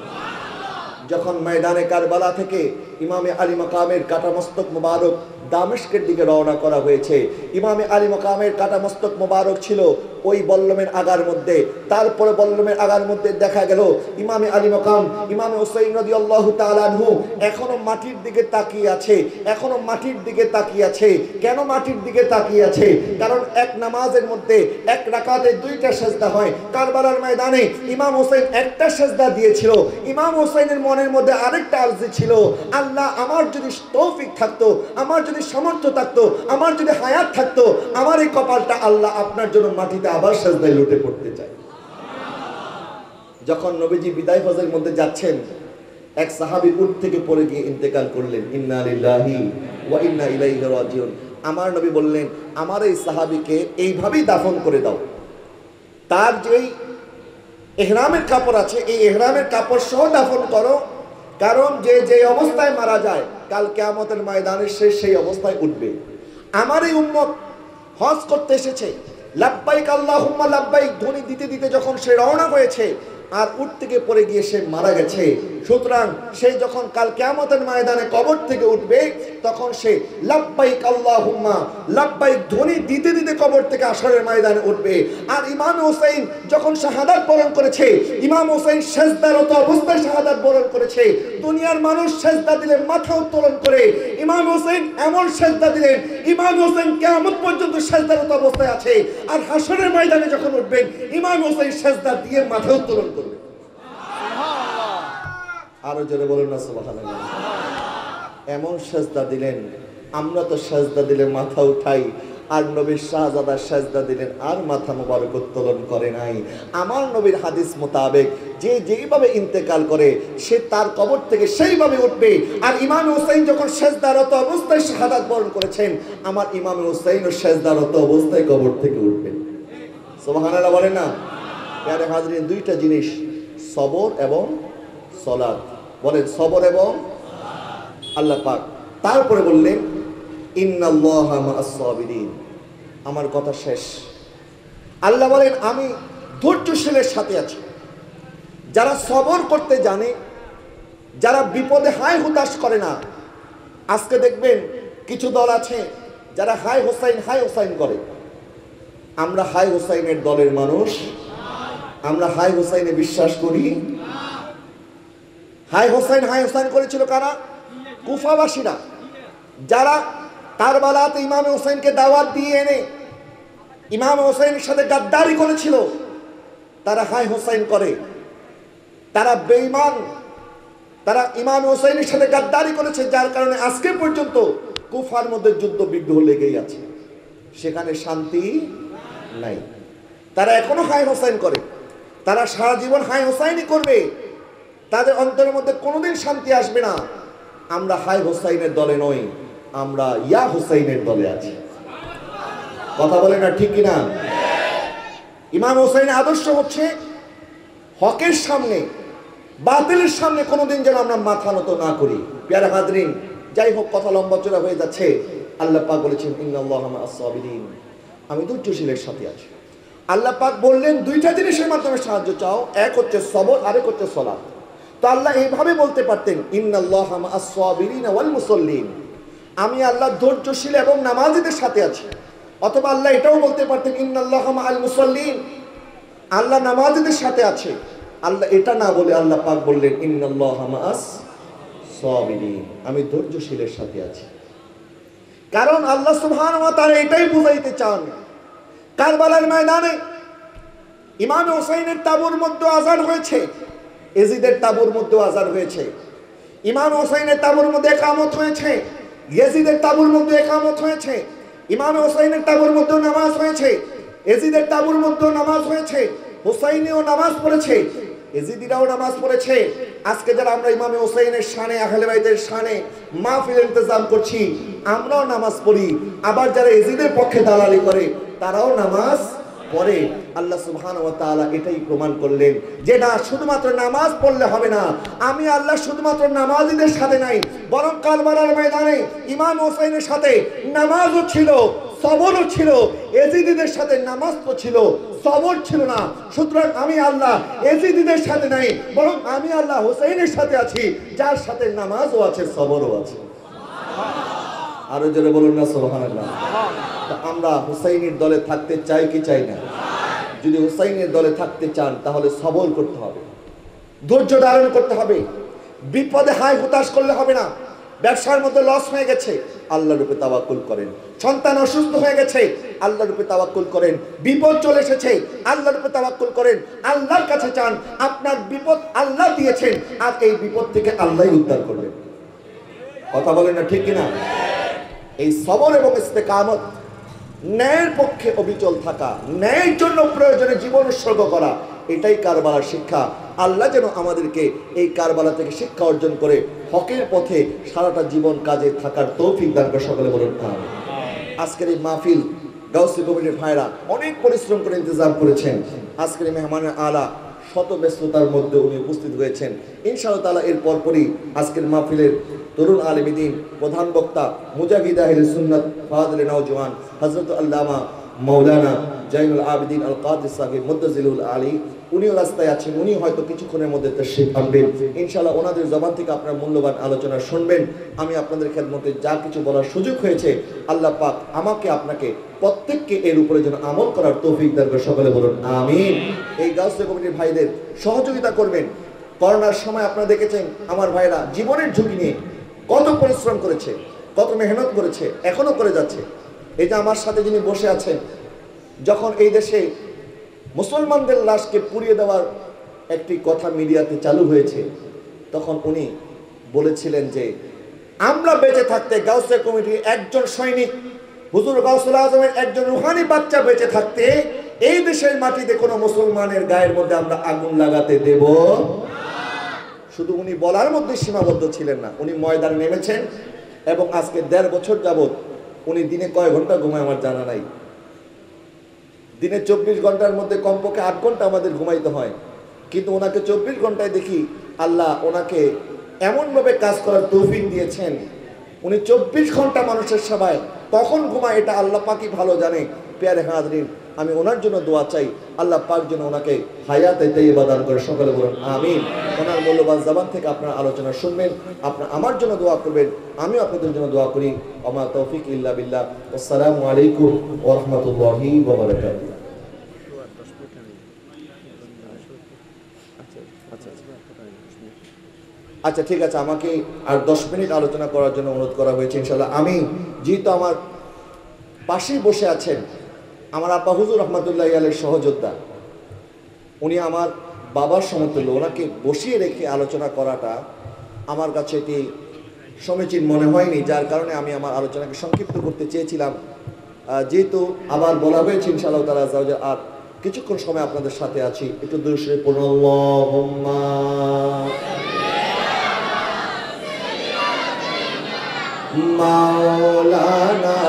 যখন ময়দানে কারবালা থেকে ইমামে আলী মাকামের কাটা মস্তক মুবারক দামেস্কের দিকে রওনা করা হয়েছে, ইমামে আলী মাকামের কাটা মস্তক মুবারক ছিল ওই বল্লমের আগার মধ্যে। তারপরে বল্লমের আগার মধ্যে দেখা গেল ইমামে আলী মাকাম ইমামে হুসাইন রাদিয়াল্লাহু তাআলা আনহু এখনো মাটির দিকে তাকিয়ে আছে, এখনো মাটির দিকে তাকিয়ে আছে। কেন মাটির দিকে তাকিয়ে আছে? কারণ এক নামাজের মধ্যে এক রাকাতে দুইটা সেজদা হয়। কারবালার ময়দানে ইমাম হুসাইন একটা সেজদা দিয়েছিল, ইমাম হুসাইনের মনের মধ্যে আরেকটা আরজি ছিল, আল্লাহ আমার যদি তৌফিক থাকতো, আমার যদি সামর্থ্য থাকতো, আমার যদি হায়াত থাকতো, আমার এই কপালটা আল্লাহ আপনার জন্য মাটিতে আবার সেজদায় লুটে পড়তে চাই। যখন নবীজি বিদায় হজের মধ্যে যাচ্ছেন, এক সাহাবী উট থেকে পড়ে গিয়ে ইন্তেকাল করলেন। ইন্না লিল্লাহি ওয়া ইন্না ইলাইহি রাজিউন। আমার নবী বললেন, আমার এই সাহাবীকে এইভাবেই দাফন করে দাও। তার যেই ইহরামের কাপড় আছে, এই ইহরামের কাপড় সহ দাফন করো, কারণ যে অবস্থায় মারা যায় কাল কিয়ামতের ময়দানে সেই অবস্থায় উঠবে। আমার এই উম্মত হজ করতে এসেছে, লাব্বাইক আল্লাহুম্মা লাব্বাইক ধ্বনি দিতে দিতে যখন সে রওনা হয়েছে আর উট থেকে পড়ে গিয়ে সে মারা গেছে, সুতরাং সে যখন কাল কিয়ামতের ময়দানে কবর থেকে উঠবে তখন সে লাব্বাইক আল্লাহুম্মা লাব্বাইক ধ্বনি দিতে দিতে কবর থেকে আসরের ময়দানে উঠবে। আর ইমাম হুসাইন যখন শাহাদাত বরণ করেছে, ইমাম হুসাইন সেজদারত অবস্থায় শাহাদাত বরণ করেছে। দুনিয়ার মানুষ সেজদা দিলে মাথা উত্তোলন করে, ইমাম হুসাইন এমন সেজদা দিলেন, ইমাম হুসাইন কিয়ামত পর্যন্ত সেজদারত অবস্থায় আছে। আর হাসরের ময়দানে যখন উঠবেন ইমাম হুসাইন সেজদা দিয়ে মাথা উত্তোলন করবে। আরো জোরে বলুন না সুবহানাল্লাহ। এমন সেজদা দিলেন, আমরা তো সেজদা দিলে মাথা উঠাই, আর নবীর শাহজাদা সেজদা দিলেন আর মাথা মোবারক উত্তোলন করে নাই। আমার নবীর হাদিস মোতাবেক যে যেইভাবে ইন্তেকাল করে সে তার কবর থেকে সেইভাবে উঠবে। আর ইমাম হুসাইন যখন সেজদারত অবস্থায় শাহাদাত বরণ করেছেন, আমার ইমাম হুসাইনও সেজদারত অবস্থায় কবর থেকে উঠবেন। সুবহানাল্লাহ বলেন না? প্যারে হাজরিন, দুইটা জিনিস, সবর এবং সালাত। বলেন সবর এবং আল্লাহ পাক তারপরে বললেন ইন্নাল্লাহা মা'আস সাবিরিন। আমার কথা শেষ। আল্লাহ বলেন আমি ধৈর্যশীলের সাথে আছি। যারা সবর করতে জানে, যারা বিপদে হায় হুতাশ করে না। আজকে দেখবেন কিছু দল আছে যারা হায় হোসাইন করে। আমরা হায় হোসাইনের দলের মানুষ, আমরা হায় হোসাইনে বিশ্বাস করি। হায় হোসাইন করেছিল কারা? কুফাবাসীরা, যারা কারবালাতে ইমাম হোসেনকে দাওয়াত দিয়ে এনে ইমাম হোসেনের সাথে গাদ্দারি করেছিল, তারা হায় হোসাইন করে। তারা বেঈমান, তারা ইমাম হোসেনের সাথে গাদ্দারি করেছে, যার কারণে আজকে পর্যন্ত কুফার মধ্যে যুদ্ধ বিগ্রহ লেগেই আছে, সেখানে শান্তি নাই। তারা এখনো হায় হোসাইন করে, তারা সারা জীবন হায় হোসাইনই করবে, তাদের অন্তরের মধ্যে কোনোদিন শান্তি আসবে না। আমরা হায় হোসাইনের দলে নই, আমরা ইয়া হোসাইনের দলে আছি। কথা বলে না ঠিক কিনা? ইমাম হোসাইনের আদর্শ হচ্ছে হকের সামনে, বাতিলের সামনে কোনোদিন যেন আমরা মাথা নত না করি। প্যারা হাজরিন, যাই হোক কথা লম্বা চড়া হয়ে যাচ্ছে। আল্লাহ পাক বলেছেন ইন্নাল্লাহা মা'আস সাবিরিন, আমি ধৈর্যশীলের সাথে আছি। আল্লাহ পাক বললেন দুইটা জিনিসের মাধ্যমে সাহায্য চাও, এক হচ্ছে সবর, আরেক হচ্ছে সালাত। তো আল্লাহ এইভাবে বলতে পারতেন ইন্নাল্লাহা মা'আস সাবিরিন ওয়াল মুসাল্লিন, আমি আল্লাহ ধৈর্যশীল এবং নামাজীদের সাথে আছি। অথবা আল্লাহ এটাও বলতে পারতেন ইন্নাল্লাহা মা'আল মুসাল্লিন, আল্লাহ নামাজীদের সাথে আছে। আল্লাহ এটা না বলে আল্লাহ পাক বললেন ইন্নাল্লাহা মা'আস সাবিরিন, আমি ধৈর্যশীলের সাথে আছি। কারণ আল্লাহ সুবহানাহু ওয়া তাআলা এটাই বুঝাইতে চান। কারবালার ময়দানে ইমাম হোসেনের তাবুর মধ্যে আযান হয়েছে, ইয়াজিদের তাবুর মধ্যে আযান হয়েছে, ইমাম হোসেনের তাবুর মধ্যে ইকামত হয়েছে, ইয়াজিদের তাবুর মধ্যে ইকামত হয়েছে, ইমাম হোসেনের তাবুর মধ্যে নামাজ হয়েছে, ইয়াজিদের তাবুর মধ্যে নামাজ হয়েছে, হোসাইনিও নামাজ পড়েছে, ইয়াজিদিরাও নামাজ পড়েছে। আজকে যারা আমরা ইমাম হোসেনের শানে, আহলে বাইতের শানে মাহফিল ইন্তজাম করছি, আমরাও নামাজ পড়ি। আবার যারা ইয়াজিদের পক্ষে দালালি করে তারাও নামাজ পরে আল্লাহ সুবহানাহু ওয়া তাআলা এটাই প্রমাণ করলেন যে না, শুধুমাত্র নামাজ পড়লে হবে না, আমি আল্লাহ শুধুমাত্র নামাজীদের সাথে নাই, বরং কারবালার ময়দানে ইমাম হোসেনের সাথে নামাজও ছিল, সবরও ছিল। এজিদিদের সাথে নামাজ তো ছিল, সবর ছিল না। সুতরাং আমি আল্লাহ এজিদিদের সাথে নাই, বরং আমি আল্লাহ হোসেনের সাথে আছি, যার সাথে নামাজও আছে, সবরও আছে। আরো জোরে বলুন না সুবহানাল্লাহ। আমরা হুসাইনের দলে থাকতে চাই কি চাই না? যদি হুসাইনের দলে থাকতে চান তাহলে সবর করতে হবে, ধৈর্য ধারণ করতে হবে। বিপদে হায় হতাশ করলে হবে না। ব্যবসার মধ্যে লস হয়ে গেছে, আল্লাহর উপরে তাওয়াক্কুল করেন। সন্তান অসুস্থ হয়ে গেছে, আল্লাহর উপরে তাওয়াক্কুল করেন। বিপদ চলে এসেছে, আল্লাহর উপরে তাওয়াক্কুল করেন। আল্লাহর কাছে চান, আপনার বিপদ আল্লাহ দিয়েছেন, আর এই বিপদ থেকে আল্লাহই উদ্ধার করবেন। কথা বলেন না ঠিক কিনা? এই সবর এবং ইস্তেকামত, ন্যায়ের পক্ষে অবিচল থাকা, ন্যায়ের জন্য প্রয়োজনে জীবন উৎসর্গ করা, এটাই কারবালার শিক্ষা। আল্লাহ যেন আমাদেরকে এই কারবালা থেকে শিক্ষা অর্জন করে হকের পথে সারাটা জীবন কাজে থাকার তৌফিক দান করে। সকলে বলুন আমিন। আজকের এই মাহফিল গাউসী কমিটির ভাইরা অনেক পরিশ্রম করে ইন্তজাম করেছেন। আজকের এই মেহমানের আলা শত ব্যস্ততার মধ্যে উনি উপস্থিত হয়েছেন। ইনশাআল্লাহ তাআলা এর পরপরই আজকের মাহফিলের তরুণ আলেম দ্বীন, প্রধান বক্তা, মুজাহিদ আহলে সুন্নাত, ফাজিল নওজওয়ান হযরত আল্লামা মাওলানা জাইনুল আবেদিন আল কাদরি সাহেব মুদ্দাজিলুল আলী, উনিও রাস্তায় আছেন। উনি হয়তো কিছুক্ষণের মধ্যে তাশরীফ আনবেন। ইনশাআল্লাহ ওনাদের জবান থেকে আপনারা মূল্যবান আলোচনা শুনবেন। আমি আপনাদের খেদমতে যা কিছু বলার সুযোগ হয়েছে, আল্লাহ পাক আমাকে আপনাকে প্রত্যেককে এর উপরে যেন আমল করার তৌফিক দান করে। সকলে বলুন আমিন। এই গাউসী কমিটির ভাইদের সহযোগিতা করবেন। করোনার সময় আপনারা দেখেছেন আমার ভাইরা জীবনের ঝুঁকি নিয়ে কত পরিশ্রম করেছে, কত মেহনত করেছে, এখনো করে যাচ্ছে। এই যে আমার সাথে যিনি বসে আছেন, যখন এই দেশে মুসলমানদের লাশকে পুড়িয়ে দেওয়ার একটি কথা মিডিয়াতে চালু হয়েছে, তখন উনি বলেছিলেন যে আমরা বেঁচে থাকতে, গাউসিয়া কমিটির একজন সৈনিক হুজুর গাউসুল আজমের একজন রুহানি বাচ্চা বেঁচে থাকতে এই দেশের মাটিতে কোনো মুসলমানের গায়ের মধ্যে আমরা আগুন লাগাতে দেব। শুধু উনি বলার মধ্যে সীমাবদ্ধ ছিলেন না, উনি ময়দানে নেমেছেন এবং আজকে 1.5 বছর যাবত উনি দিনে কয় ঘন্টা ঘুমায় আমার জানা নাই। দিনে 24 ঘন্টার মধ্যে কমপক্ষে 8 ঘন্টা আমাদের ঘুমাইতে হয়, কিন্তু ওনাকে 24 ঘন্টায় দেখি আল্লাহ ওনাকে এমনভাবে কাজ করার তৌফিক দিয়েছেন। উনি 24 ঘন্টা মানুষের সেবায় কখন ঘুমায় এটা আল্লাহ পাকই ভালো জানে। প্যারে হাজরিন, আমি ওনার জন্য দোয়া চাই, আল্লাহ পাক যেন ওনাকে হায়াতে তাইয়্যিবা দান করে। সকলে বলুন আমিন। ওনার মূল্যবান জবান থেকে আপনারা আলোচনা শুনবেন, আপনারা আমার জন্য দোয়া করবেন, আমিও আপনাদের জন্য দোয়া করি। ওমা তৌফিক ইল্লা বিল্লাহ। আসসালামু আলাইকুম ওয়া রাহমাতুল্লাহি ওয়া বারাকাতুহু। আচ্ছা ঠিক আছে, আমাকে আর 10 মিনিট আলোচনা করার জন্য অনুরোধ করা হয়েছে। ইনশাআল্লাহ আমি যেহেতু আমার পাশেই বসে আছেন আমার আব্বা হুজুর রহমাতুল্লাহি আলাইহির সহযোদ্ধা, উনি আমার বাবার সমতুল্য, ওনাকে বসিয়ে রেখে আলোচনা করাটা আমার কাছে এটি সমীচীন মনে হয়নি, যার কারণে আমি আমার আলোচনাকে সংক্ষিপ্ত করতে চেয়েছিলাম। যেহেতু আবার বলা হয়েছে ইনশাআল্লাহ তাআলা যাওয়া, আর কিছুক্ষণ সময় আপনাদের সাথে আছি, একটু দূর সরে পড়ুন আল্লাহুম্মা মাওলানা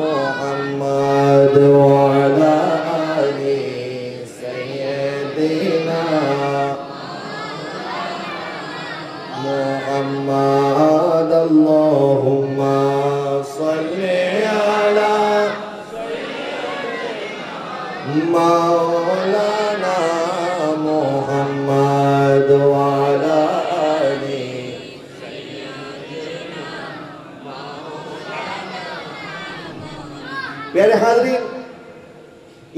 মুহাম্মদ ওয়া আলা আলি সাইয়্যিদিনা মুহাম্মদ আল্লাহুম্মা সাল্লি আলা মাওলানা মুহাম্মদ ওয়া আলা আলি। প্যারে হাজরিন,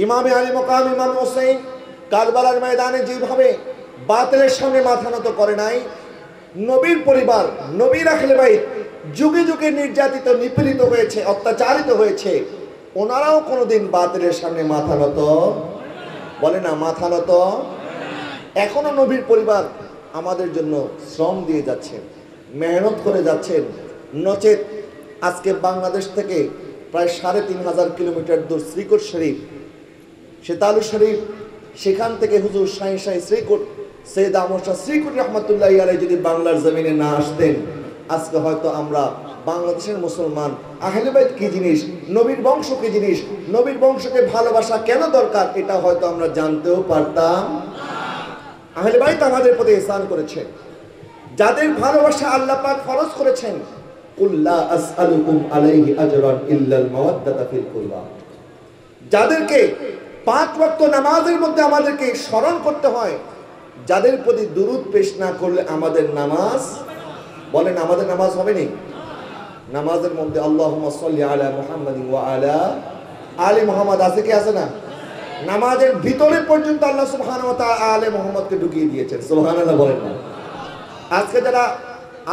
ইমামে আলী মকাম ইমাম হুসাইন কারবালার ময়দানে যেভাবে বাতিলের সামনে মাথা নত করে নাই, নবীর পরিবার, নবীর আহলে বাইত যুগে যুগে নির্যাতিত, নিপীড়িত হয়েছে, অত্যাচারিত হয়েছে, ওনারাও কোনোদিন বাতিলের সামনে মাথা নত বলে না, মাথা নত। এখনো নবীর পরিবার আমাদের জন্য শ্রম দিয়ে যাচ্ছেন, মেহনত করে যাচ্ছেন। নচেত আজকে বাংলাদেশ থেকে প্রায় 3.5 কিলোমিটার দূর শ্রীকোট শরীফ, শেতালু শরীফ, সেখান থেকে হুজুর শাহী শ্রীকোট সৈয়দ আহমদ শাহ শ্রীকোট রহমাতুল্লাহি আলাইহি যদি বাংলার জমিনে না আসতেন, আজকে হয়তো আমরা বাংলাদেশের মুসলমান আহলে বাইত কি জিনিস, নবীর বংশ কি জিনিস, নবীর বংশকে ভালোবাসা কেন দরকার, এটা হয়তো আমরা জানতেও পারতাম। আহলে বাইত আমাদের প্রতি ইহসান করেছেন, যাদের ভালোবাসা আল্লাহ পাক ফরজ করেছেন। কুল লা আসআলুকুম আলাইহি আজরান ইল্লাল মাওয়াদ্দাতা ফিল কুরবা, যাদেরকে 5 ওয়াক্ত নামাজের মধ্যে আমাদেরকে স্মরণ করতে হয়, যাদের প্রতি দুরূদ পেশ না করলে আমাদের নামাজ, বলেন আমাদের নামাজ হবে না। নামাজের মধ্যে আল্লাহুম্মা সাল্লি আলা মুহাম্মাদিন ওয়া আলা আলি মুহাম্মাদ আছে কি আছে না? নামাজের ভিতরে পর্যন্ত আল্লাহ সুবহানাহু ওয়া তাআলা আলে মুহাম্মদকে ঢুকিয়ে দিয়েছেন। সুবহানাল্লাহ বলেন না। আজকে যারা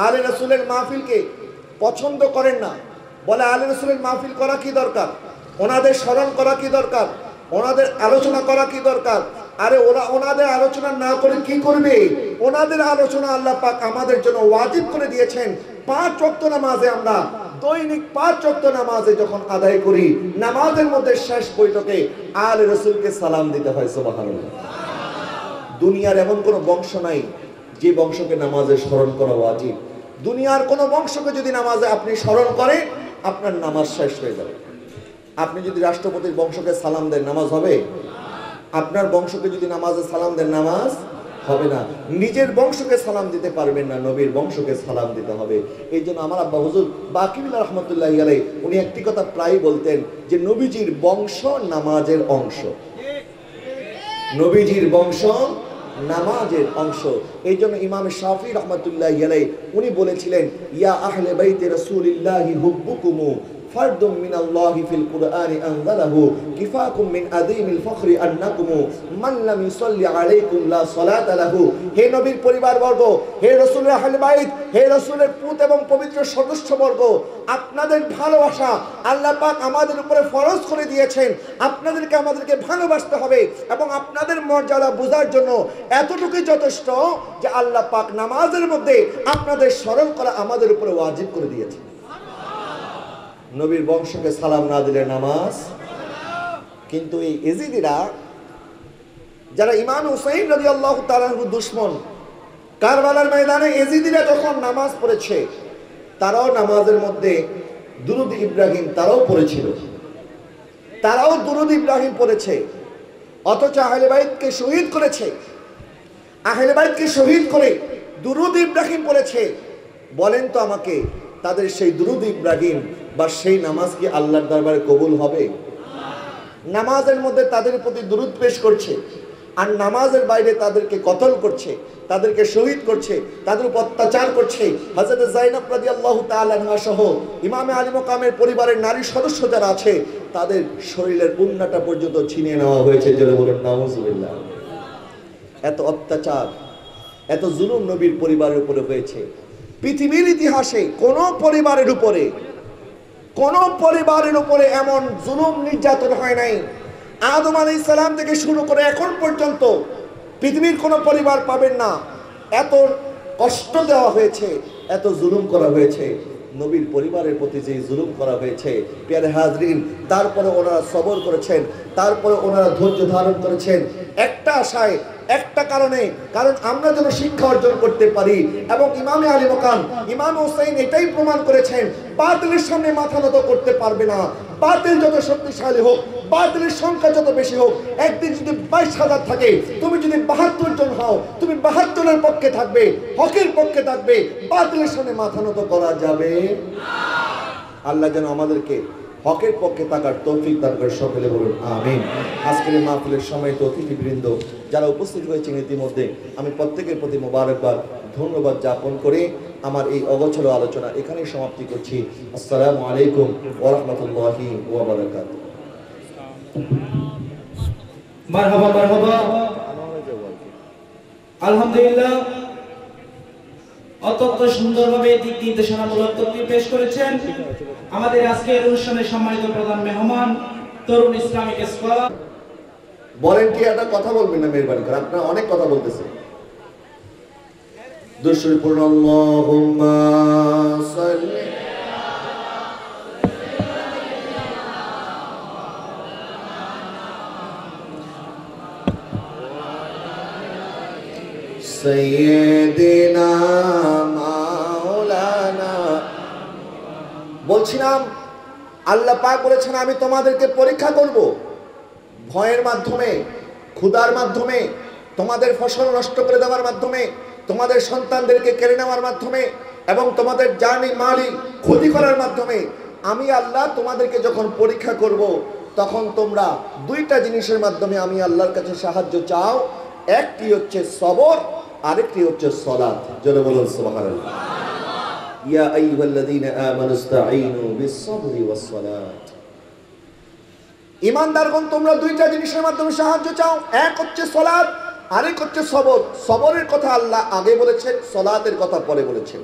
আলে রাসূলের মাহফিলকে পছন্দ করেন না, বলে আলে রাসূলের মাহফিল করা কি দরকার, ওনাদের স্মরণ করা কি দরকার, ওনাদের আলোচনা করা কি দরকার। আরে ওরা ওনাদের আলোচনা না করে কি করবে? ওনাদের আলোচনা আল্লাহ পাক আমাদের জন্য ওয়াজিব করে দিয়েছেন। 5 ওয়াক্ত নামাজে আমরা দৈনিক 5 ওয়াক্ত নামাজে যখন আদায় করি, নামাজের মধ্যে শেষ বৈঠকে আলে রাসূলকে সালাম দিতে হয়। সুবহানাল্লাহ। দুনিয়ার এমন কোনো বংশ নাই যে বংশকে নামাজে স্মরণ করা ওয়াজিব। দুনিয়ার কোনো বংশকে যদি নামাজে আপনি স্মরণ করেন, আপনার নামাজ শেষ হয়ে যাবে। আপনি যদি রাষ্ট্রপতির বংশকে সালাম দেন, নামাজ হবে? আপনার বংশকে যদি নামাজে সালাম দেন, নামাজ হবে না। নিজের বংশকে সালাম দিতে পারবেন না, নবীর বংশকে সালাম দিতে হবে। এই জন্য আমার আব্বা হুজুর বাকিবিল্লাহ রহমতুল্লাহি আলাইহি উনি একটি কথা প্রায় বলতেন যে নবীজির বংশ নামাজের অংশ। নবীজির বংশ নামাজের অংশ। এই জন্য ইমাম শাফি রহমতুল্লাহি আলাইহি উনি বলেছিলেন, ইয়া আহলে বাইতে রাসূলিল্লাহি হুব্বুকুমু ফারদুম মিনাল্লাহি ফিল কুরআনি আনজালাহু কিফাকুম মিন আযীমিল ফখরি আন্নাকুম মান লাম ইউসাল্লি আলাইকুম লা সালাতা লাহু। হে নবীর পরিবারবর্গ, হে রাসূলের আহলে বাইত, হে রাসূলের পুত এবং পবিত্র সদস্যবর্গ, আপনাদের ভালোবাসা আল্লাহ পাক আমাদের উপরে ফরজ করে দিয়েছেন। আপনাদেরকে আমাদেরকে ভালোবাসতে হবে এবং আপনাদের মর্যাদা বোঝার জন্য এতটুকুই যথেষ্ট যে আল্লাহ পাক নামাজের মধ্যে আপনাদের স্মরণ করা আমাদের উপরে ওয়াজিব করে দিয়েছেন। নবীর বংশকে সালাম না দিলে নামাজ। কিন্তু এই এজিদিরা যারা ইমাম হুসাইন রাদিয়াল্লাহু তাআলা আনহু দুশমন, কারবালার ময়দানে এজিদিরা যখন নামাজ পড়েছে, তারাও নামাজের মধ্যে দুরূদ ইব্রাহিম তারাও পড়েছিল, তারাও দুরূদ ইব্রাহিম পড়েছে। অথচ আহলে বাইতকে শহীদ করেছে, আহলে বাইতকে শহীদ করে দুরূদ ইব্রাহিম পড়েছে। বলেন তো আমাকে, তাদের সেই দুরূদ ইব্রাহিম বা সেই নামাজ কি আল্লাহর দরবারে কবুল হবে? নামাজের মধ্যে তাদের প্রতি দুরূদ পেশ করছে, আর নামাজের বাইরে তাদেরকে কতল করছে, তাদেরকে শহীদ করছে, তাদের উপর অত্যাচার করছে। হযরত যায়েনব রাদিয়াল্লাহু তাআলা আনহা সহ ইমামে আলী মাকামের পরিবারের নারী সদস্য যারা আছে, তাদের শরীরের উন্নাটা পর্যন্ত ছিনিয়ে নেওয়া হয়েছে। যারা বলেন নাউজুবিল্লাহ। এত অত্যাচার, এত জুলুম নবীর পরিবারের উপরে হয়েছে। পৃথিবীর ইতিহাসে কোন পরিবারের উপরে এমন জুলুম নির্যাতন হয় নাই। আদম আলাইহিস সালাম থেকে শুরু করে এখন পর্যন্ত পৃথিবীর কোনো পরিবার পাবেন না এত কষ্ট দেওয়া হয়েছে, এত জুলুম করা হয়েছে। নবীর পরিবারের প্রতি যে জুলুম করা হয়েছে, প্রিয় হাজরিন, তারপরে ওনারা সবর করেছেন, তারপরে ওনারা ধৈর্য ধারণ করেছেন একটা আশায়, একটা কারণে, কারণ আমরা যেন শিক্ষা অর্জন করতে পারি। এবং ইমামে আলী মাকাম ইমাম হুসাইন এটাই প্রমাণ করেছেন, বাতিলের সামনে মাথা নত করতে পারবে না। বাতিল যত শক্তিশালী হোক, বাতিলের সংখ্যা যত বেশি হোক, একদিন যদি 22,000 থাকে, তুমি যদি 72 জন হও, তুমি 72-এর পক্ষে থাকবে, হকের পক্ষে থাকবে। বাতিলের সামনে মাথা নত করা যাবে না। আল্লাহ যেন আমাদেরকে হকের পক্ষে থাকার তৌফিক দান করে। সকলে বলুন আমিন। আজকের মাহফিলের সময় তো অতিথিবৃন্দ যারা উপস্থিত হয়েছেন, ইতিমধ্যে আমি প্রত্যেকের প্রতি মোবারকবাদ, ধন্যবাদ জ্ঞাপন করে আমার এই অগোছল আলোচনা এখানেই সমাপ্তি করছি। আসসালামু আলাইকুম ওয়া রাহমাতুল্লাহি ওয়া বারাকাতুহু। মারহাবা মারহাবা। আলহামদুলিল্লাহ, অত্যন্ত সুন্দরভাবে দিক নির্দেশনামূলক তকরির পেশ করেছেন আমাদের আজকের অনুষ্ঠানের সম্মানিত প্রধান মেহমান, তরুণ ইসলামিক স্কলার। বলেন কি একটা কথা বলবেন না? মেহরবানি করে, আপনারা অনেক কথা বলতেছেন। দুরূদ পড়ুন। আল্লাহুম্মা সাল্লি সাইয়্যিদিনা মাওলানা বলছিলাম আল্লাহ পাক বলেছেন আমি তোমাদেরকে পরীক্ষা করব ভয়ের মাধ্যমে, ক্ষুধার মাধ্যমে, তোমাদের ফসল নষ্ট করে দেওয়ার মাধ্যমে, তোমাদের সন্তানদেরকে কেড়ে নেওয়ার মাধ্যমে এবং তোমাদের জানি মালি ক্ষতি করার মাধ্যমে। আমি আল্লাহ তোমাদেরকে যখন পরীক্ষা করব তখন তোমরা দুইটা জিনিসের মাধ্যমে আমি আল্লাহর কাছে সাহায্য চাও। একটি হচ্ছে সবর, আরেকটি হচ্ছে সালাত। জোরে বলুন সুবহানাল্লাহ। ইয়া আইয়ুহাল্লাযীনা আমানুস্তাঈনু বিস-সাবরি ওয়াস-সালাত। ঈমানদারগণ তোমরা দুইটা জিনিসের মাধ্যমে সাহায্য চাও, এক হচ্ছে সালাত, আরেক হচ্ছে সবর। সবরের কথা আল্লাহ আগে বলেছেন, সালাতের কথা পরে বলেছেন।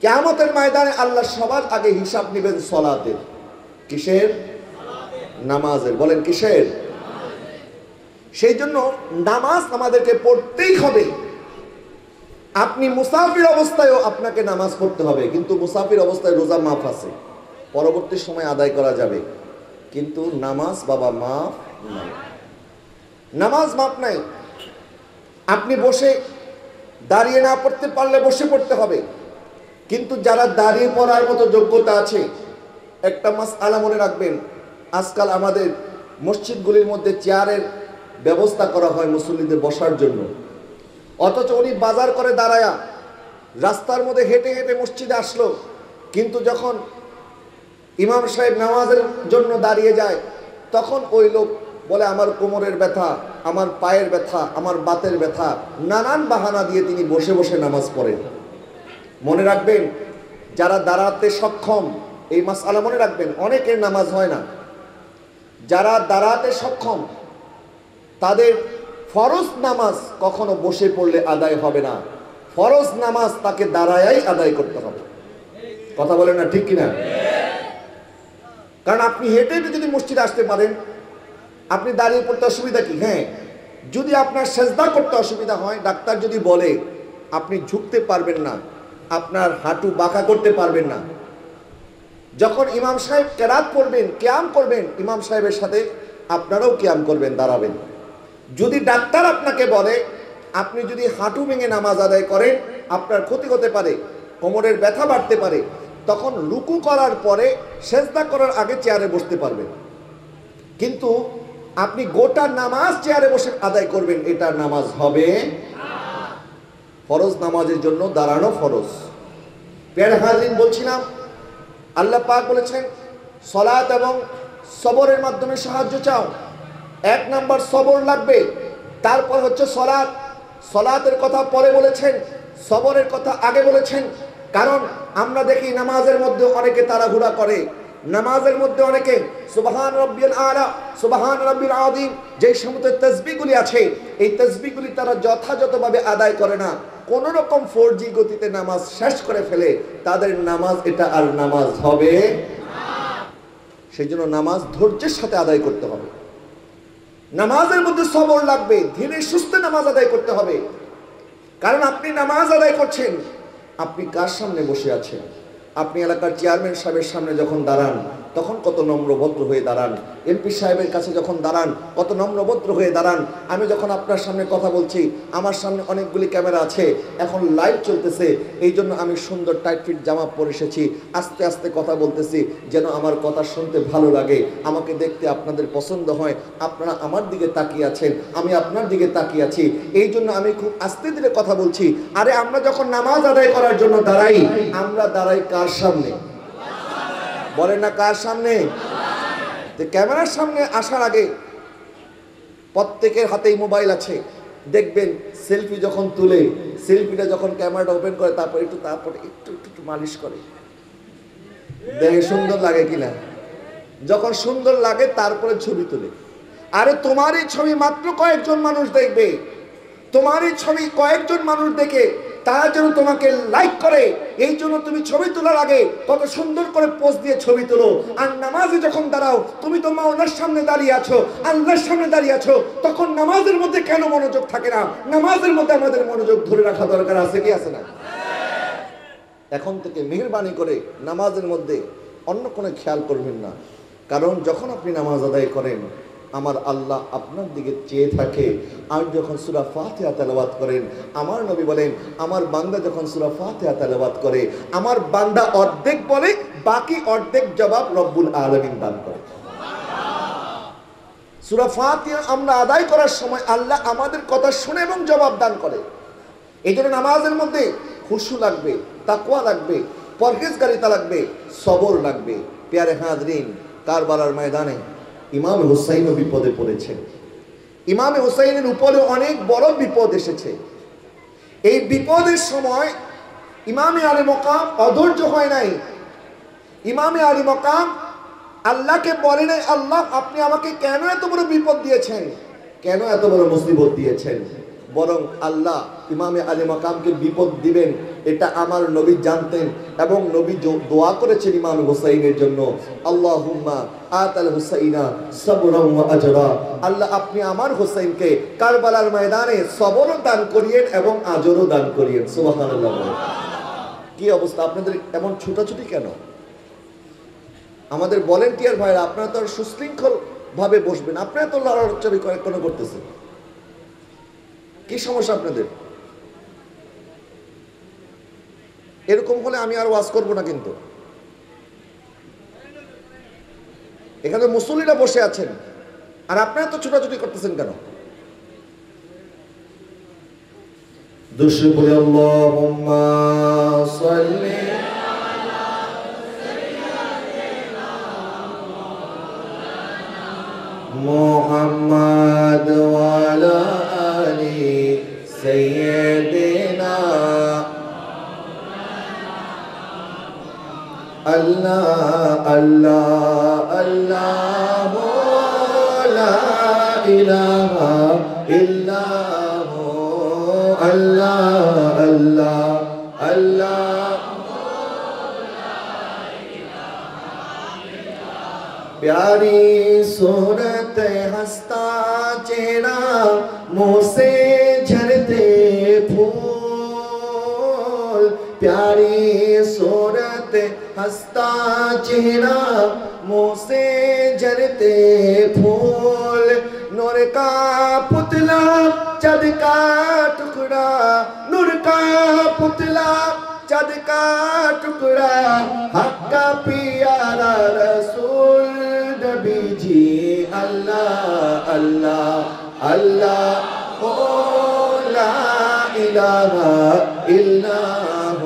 কিয়ামতের ময়দানে আল্লাহ সবার আগে হিসাব নেবেন সালাতের। কিসের? নামাজের। বলেন কিসের? সেই জন্য নামাজ আমাদেরকে পড়তেই হবে। আপনি মুসাফির অবস্থায়ও আপনাকে নামাজ পড়তে হবে, কিন্তু মুসাফির অবস্থায় রোজা মাফ আছে, পরবর্তী সময় আদায় করা যাবে, কিন্তু নামাজ বাবা মাফ নাই। নামাজ মাফ নাই। আপনি বসে দাঁড়িয়ে না পড়তে পারলে বসে পড়তে হবে, কিন্তু যারা দাঁড়িয়ে পড়ার মতো যোগ্যতা আছে, একটা মাসআলা মনে রাখবেন, আজকাল আমাদের মসজিদগুলির মধ্যে চেয়ারের ব্যবস্থা করা হয় মুসল্লিদের বসার জন্য, অথচ উনি বাজার করে দাঁড়ায়া রাস্তার মধ্যে হেঁটে হেঁটে মসজিদে আসলো, কিন্তু যখন ইমাম সাহেব নামাজের জন্য দাঁড়িয়ে যায় তখন ওই লোক বলে আমার কোমরের ব্যথা, আমার পায়ের ব্যথা, আমার বাতের ব্যথা, নানান বাহানা দিয়ে তিনি বসে বসে নামাজ পড়েন। মনে রাখবেন, যারা দাঁড়াতে সক্ষম, এই মাসআলা মনে রাখবেন, অনেকের নামাজ হয় না। যারা দাঁড়াতে সক্ষম তাদের ফরজ নামাজ কখনো বসে পড়লে আদায় হবে না, ফরজ নামাজ তাকে দাঁড়ায়াই আদায় করতে হবে। কথা বলেন না ঠিক কিনা? কারণ আপনি হেঁটে হেঁটে যদি মসজিদে আসতে পারেন, আপনি দাঁড়িয়ে পড়তে অসুবিধা কি? হ্যাঁ, যদি আপনার সেজদা করতে অসুবিধা হয়, ডাক্তার যদি বলে আপনি ঝুঁকতে পারবেন না, আপনার হাঁটু বাঁকা করতে পারবেন না, যখন ইমাম সাহেব কেরাত পড়বেন, কিয়াম করবেন, ইমাম সাহেবের সাথে আপনারাও কিয়াম করবেন, দাঁড়াবেন। যদি ডাক্তার আপনাকে বলে আপনি যদি হাঁটু ভেঙে নামাজ আদায় করেন আপনার ক্ষতি হতে পারে, কোমরের ব্যথা বাড়তে পারে, তখন রুকু করার পরে সেজদা করার আগে চেয়ারে বসতে পারবেন। কিন্তু আপনি গোটা নামাজ চেয়ারে বসে আদায় করবেন, এটা নামাজ হবে না। ফরজ নামাজের জন্য দাঁড়ানো ফরজ। প্রিয় হাজিরিন, বলছিলাম আল্লাহ পাক বলেছেন সালাত এবং সবরের মাধ্যমে সাহায্য চাও। এক নাম্বার সবর লাগবে, তারপর হচ্ছে সালাত। সালাতের কথা পরে বলেছেন, সবরের কথা আগে বলেছেন। কারণ আমরা দেখি নামাজের মধ্যে অনেকে তাড়াহুড়া করে, নামাজের মধ্যে অনেকে সুবহান রাব্বিয়াল আলা, সুবহান রাব্বিল আযীম, যে সমস্ত তাসবিহগুলি আছে এই তাসবিহগুলি তারা যথাযথভাবে আদায় করে না, কোন রকম 4G গতিতে নামাজ শেষ করে ফেলে, তাদের নামাজ এটা আর নামাজ হবে না। সেই জন্য নামাজ ধৈর্যের সাথে আদায় করতে হবে। নামাজের মধ্যে সবর লাগবে, ধীরে সুস্থে নামাজ আদায় করতে হবে। কারণ আপনি নামাজ আদায় করছেন, আপনি কার সামনে বসে আছেন? আপনি এলাকার চেয়ারম্যান সাহেবের সামনে যখন দাঁড়ান তখন কত নম্রভদ্র হয়ে দাঁড়ান, এমপি সাহেবের কাছে যখন দাঁড়ান কত নম্রভদ্র হয়ে দাঁড়ান। আমি যখন আপনার সামনে কথা বলছি, আমার সামনে অনেকগুলি ক্যামেরা আছে, এখন লাইভ চলতেছে, এই জন্য আমি সুন্দর টাইট ফিট জামা পরে এসেছি, আস্তে আস্তে কথা বলতেছি যেন আমার কথা শুনতে ভালো লাগে, আমাকে দেখতে আপনাদের পছন্দ হয়, আপনারা আমার দিকে তাকিয়ে আছেন, আমি আপনার দিকে তাকিয়ে আছি, এই জন্য আমি খুব আস্তে ধীরে কথা বলছি। আরে আমরা যখন নামাজ আদায় করার জন্য দাঁড়াই, আমরা দাঁড়াই কার সামনে? বলেন না কার সামনে? ক্যামেরার সামনে আসার আগে প্রত্যেকের হাতেই মোবাইল আছে, দেখবেন সেলফি যখন তুলে, সেলফিটা যখন ক্যামেরাটা ওপেন করে তারপর একটু একটু মালিশ করে, দেখে সুন্দর লাগে কিনা। যখন সুন্দর লাগে তারপরে ছবি তুলে। আরে তোমার এই ছবি মাত্র কয়েকজন মানুষ দেখবে, তোমার এই ছবি কয়েকজন মানুষ দেখে তারা যেন তোমাকে লাইক করে, এই জন্য তুমি ছবি তোলার আগে কত সুন্দর করে পোজ দিয়ে ছবি তোলো। আর নামাজে যখন দাঁড়াও, তুমি তো মাওলার সামনে দাঁড়িয়ে আছো, আল্লাহর সামনে দাঁড়িয়ে আছো, তখন নামাজের মধ্যে কেন মনোযোগ থাকে না? নামাজের মধ্যে আমাদের মনোযোগ ধরে রাখা দরকার আছে কি আছে না? এখন থেকে মেহেরবানি করে নামাজের মধ্যে অন্য কোনো খেয়াল করবেন না। কারণ যখন আপনি নামাজ আদায় করেন, আমার আল্লাহ আপনার দিকে চেয়ে থাকে। আর যখন সূরা ফাতিহা তেলাওয়াত করেন, আমার নবী বলেন আমার বান্দা যখন সূরা ফাতিহা তেলাওয়াত করে, আমার বান্দা অর্ধেক বলে বাকি অর্ধেক জবাব রব্বুল আলামিন দান করে। সূরা ফাতিহা আমরা আদায় করার সময় আল্লাহ আমাদের কথা শুনে এবং জবাব দান করে। এই জন্য নামাজের মধ্যে খুশু লাগবে, তাকওয়া লাগবে, পরহেজগারিতা লাগবে, সবর লাগবে। প্যারে হাজরিন, কারবালার ময়দানে ইমাম হুসাইনও বিপদে পড়েছেন। ইমাম হুসাইনের উপরে অনেক বড় বিপদ এসেছে। এই বিপদের সময় ইমামে আলী মকাম অধৈর্য হয় নাই। ইমামে আলী মকাম আল্লাহকে বলে নাই, আল্লাহ আপনি আমাকে কেন এত বড় বিপদ দিয়েছেন, কেন এত বড় মুসিবত দিয়েছেন। বরং আল্লাহ ইমামে আলী মাকামকে বিপদ দিবেন এটা আমার নবী জানতেন এবং নবী দোয়া করেছেন ইমাম হুসাইনের জন্য, আল্লাহুম্মা আতাল হুসাইনা সাবরান ওয়া আজরা। আল্লাহ আপনি আমার হুসাইনকে কারবালার ময়দানে সবরও দান করিয়েন এবং আজরও দান করিয়েন। সুবহানাল্লাহ। কি অবস্থা আপনাদের, এমন ছুটাছুটি কেন? আমাদের ভলেন্টিয়ার ভাইরা আপনারা তো সুশৃঙ্খল ভাবে বসবেন, আপনারা তো লড়াচড়ি কেন করতেছেন? কি সমস্যা আপনাদের? এরকম হলে আমি আর ওয়াজ করবো না। কিন্তু এখানে মুসল্লিরা বসে আছেন আর আপনারা তো ছোটাছুটি করতেছেন কেন? দুশো বলে আল্লাহুম্মা সাল্লি মুহাম্মাদ ওয়া আলা আলি সাইয়্যিদিনা আল্লাহ আল্লাহ আল্লাহ লা ইলাহা ইল্লাল্লাহ আল্লাহ আল্লাহ আল্লাহ। प्यारी सूरत हंसता चेहरा मुँह से झरते फूल, प्यारी सूरत हंसता चेहरा मुँह से झरते फूल, नूर का पुतला चाँद का टुकड़ा, नूर का पुतला चाँद का टुकड़ा, हक का प्यारा रसूल नबी जी। अल्लाह अल्लाह अल्लाह हो ला इलाहा इल्लल्लाह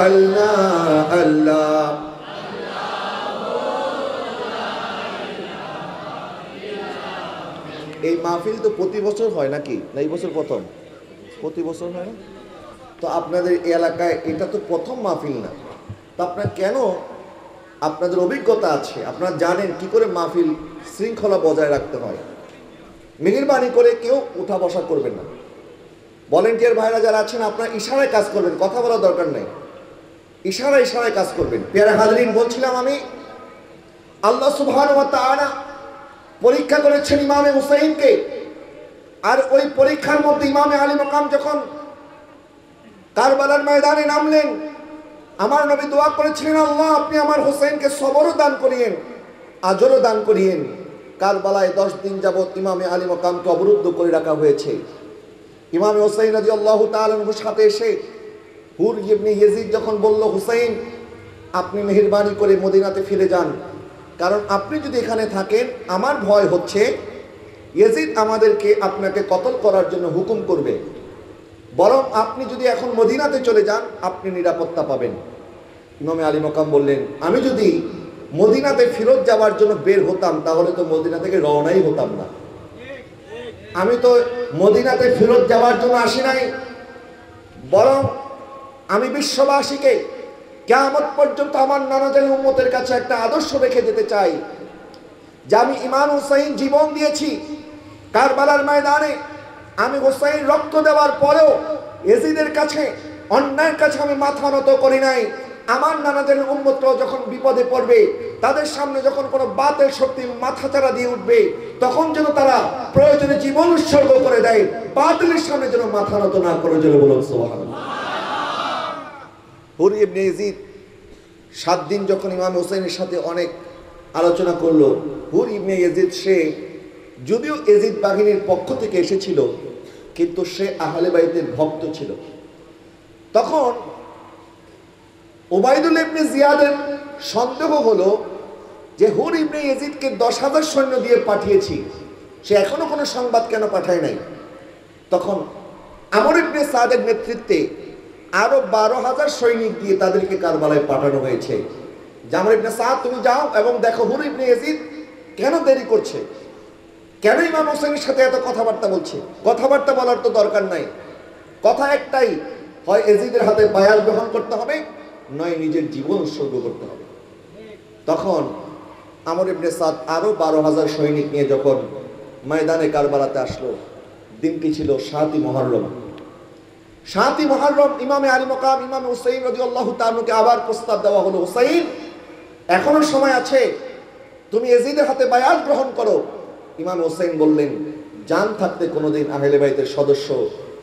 अल्लाह अल्लाह। এই মাহফিল তো প্রতি বছর হয় নাকি? না এই বছর প্রথম? প্রতি বছর হয়। তো আপনাদের এলাকায় এটা তো প্রথম মাহফিল না, তো আপনারা কেন, আপনাদের অভিজ্ঞতা আছে, আপনারা জানেন কি করে মাহফিল শৃঙ্খলা বজায় রাখতে হয়। মেহেরবানি করে কেউ উঠা বসা করবেন না। ভলেন্টিয়ার ভাইরা যারা আছেন আপনারা ইশারায় কাজ করবেন, কথা বলার দরকার নেই, ইশারায় কাজ করবেন। প্যারা হাজরিন, বলছিলাম আমি আল্লাহ সুবহানাহু ওয়া তাআলা পরীক্ষা করেছেন ইমামে হুসাইনকে। আর ওই পরীক্ষার মধ্যে ইমামে আলী মাকাম যখন কারবালার ময়দানে নামলেন, আমার নবী দোয়া করেছিলেন, আল্লাহ আপনি আমার হোসেনকে সবরও দান করিয়েন, আজরও দান করিয়েন। কারবালায় 10 দিন যাবত ইমামে আলী মাকামকে অবরুদ্ধ করে রাখা হয়েছে। ইমামে হুসাইন রাদিয়াল্লাহু তাআলা আনহুর সাথে এসে হুর ইবনে ইয়াজিদ যখন বলল, হুসাইন আপনি মেহেরবানি করে মদিনাতে ফিরে যান, কারণ আপনি যদি এখানে থাকেন আমার ভয় হচ্ছে ইয়াজিদ আমাদেরকে আপনাকে কতল করার জন্য হুকুম করবে, বরং আপনি যদি এখন মদিনাতে চলে যান আপনি নিরাপত্তা পাবেন। ইমামে আলী মাকাম বললেন, আমি যদি মদিনাতে ফেরত যাওয়ার জন্য বের হতাম তাহলে তো মদিনা থেকে রওনাই হতাম না। আমি তো মদিনাতে ফেরত যাওয়ার জন্য আসি নাই, বরং আমি বিশ্ববাসীকে কিয়ামত পর্যন্ত আমার নানাজানি উম্মতের কাছে একটা আদর্শ রেখে যেতে চাই যে আমি ইমাম হুসাইন জীবন দিয়েছি কারবালার ময়দানে, আমি হুসাইন রক্ত দেওয়ার পরেও ইয়াজিদের কাছে, অন্যায়ের কাছে আমি মাথা নত করি নাই। আমার নানাজানি উম্মতরাও যখন বিপদে পড়বে, তাদের সামনে যখন কোনো বাতিল শক্তি মাথাচাড়া দিয়ে উঠবে, তখন যেন তারা প্রয়োজনে জীবন উৎসর্গ করে দেয়, বাতিলের সামনে যেন মাথা নত না করে, যেন বলুন সুবহানাল্লাহ। হুর ইবনে ইয়াজিদ 7 দিন যখন ইমাম হুসাইনের সাথে অনেক আলোচনা করলো, হুর ইবনে ইয়াজিদ সে যদিও ইয়াজিদ বাহিনীর পক্ষ থেকে এসেছিল কিন্তু সে আহলে বাইতের ভক্ত ছিল। তখন উবাইদুল ইবনে জিয়াদের সন্দেহ হলো যে হুর ইবনে ইয়াজিদকে 10,000 সৈন্য দিয়ে পাঠিয়েছি, সে এখনো কোনো সংবাদ কেন পাঠায় নাই। তখন আমর ইবনে সাদের নেতৃত্বে আরো 12,000 সৈনিক দিয়ে তাদেরকে কারবালায় পাঠানো হয়েছে। আমর ইবনে সাদ, তুমি যাও এবং দেখো হুর ইবনে ইয়াজিদ কেন দেরি করছে, কেন ইমাম হোসেনের সাথে এত কথাবার্তা বলছে। কথাবার্তা বলার তো দরকার নাই, কথা একটাই, হয় ইয়াজিদের হাতে বায়াত গ্রহণ করতে হবে, নয় নিজের জীবন উৎসর্গ করতে হবে। তখন আমর ইবনে সাদ আরো 12,000 সৈনিক নিয়ে যখন ময়দানে কারবালাতে আসলো, দিনটি ছিল 7ই মুহররম। 7ই মুহররম ইমামে আলী মাকাম ইমামে হুসাইন রাদিয়াল্লাহু তাআলাকে আবার প্রস্তাব দেওয়া হলো, হুসাইন এখনো সময় আছে, তুমি ইয়াজিদের হাতে বায়াত গ্রহণ করো। ইমাম হুসাইন বললেন, জান থাকতে কোনোদিন আহলে বাইতের সদস্য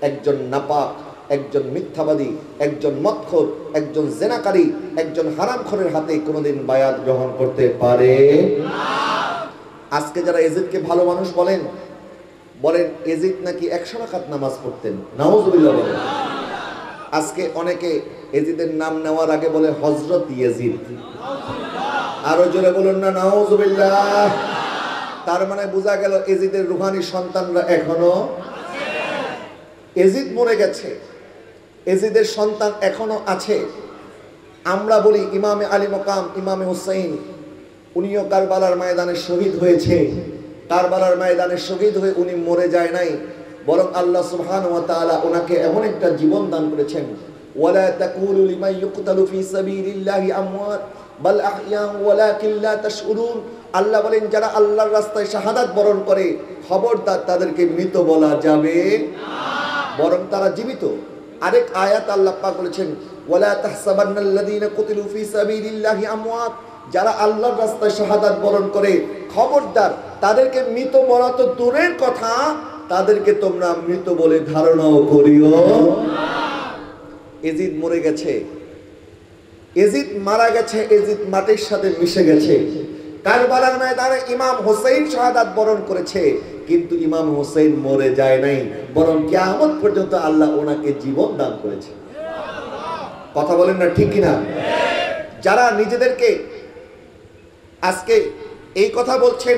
একজন নাপাক, একজন মিথ্যাবাদী, একজন মদখোর, একজন জেনাকারী, একজন হারামখোরের হাতে কোনোদিন বায়াত গ্রহণ করতে পারে না। আজকে যারা ইয়াজিদকে ভালো মানুষ বলেন, বলেন ইয়াজিদ নাকি 100 রাকাত নামাজ পড়তেন, নাউজুবিল্লাহ বলেন। আজকে অনেকে ইয়াজিদের নাম নেওয়ার আগে বলে হযরত ইয়াজিদ, আরো জোরে বলুন না নাউজুবিল্লাহ। তার মানে বোঝা গেল ইয়াজিদের রুহানি সন্তানরা এখনো, ইয়াজিদ মরে গেছে, ইয়াজিদের সন্তান এখনো আছে। আমরা বলি ইমামে আলী মাকাম ইমামে হুসাইন, উনিও কারবালার ময়দানে শহীদ হয়েছে। কারবালার ময়দানে শহীদ হয়ে উনি মরে যায় নাই, বরং আল্লাহ সুবহানাহু ওয়া তাআলা ওনাকে এমন একটা জীবন দান করেছেন, ওয়ালা তাকুলু লিমান ইউকতালু ফি সাবিলিল্লাহি আমওয়াত বাল আহইয়া ওয়ালাকিন লা তাশউরুন। আল্লাহ বলেন, যারা আল্লাহর রাস্তায় শাহাদাত বরণ করে খবরদার তাদেরকে মৃত বলা যাবে না, বরং তারা জীবিত। আরেক আয়াত আল্লাহ পাক বলেছেন, ওয়ালা তাহসাবান্নাল্লাযীনা কুতিলু ফি সাবিলিল্লাহি আমওয়াত, যারা আল্লাহর রাস্তায় শাহাদাত বরণ করে খবরদার তাদেরকে মৃত বলা তো দূরের কথা, তাদেরকে তোমরা মৃত বলে ধারণাও করিও না। ইয়াজিদ মরে গেছে, ইয়াজিদ মারা গেছে, ইয়াজিদ মাটির সাথে মিশে গেছে। কারবালার ময়দানে ইমাম হোসেন শাহাদাত বরণ করেছে, কিন্তু ইমাম হোসেন মরে যায় নাই, বরং কিয়ামত পর্যন্ত আল্লাহ ওনাকে জীবন দান করেছে। কথা বলেন না ঠিক কিনা? যারা নিজেদেরকে আজকে এই কথা বলছেন,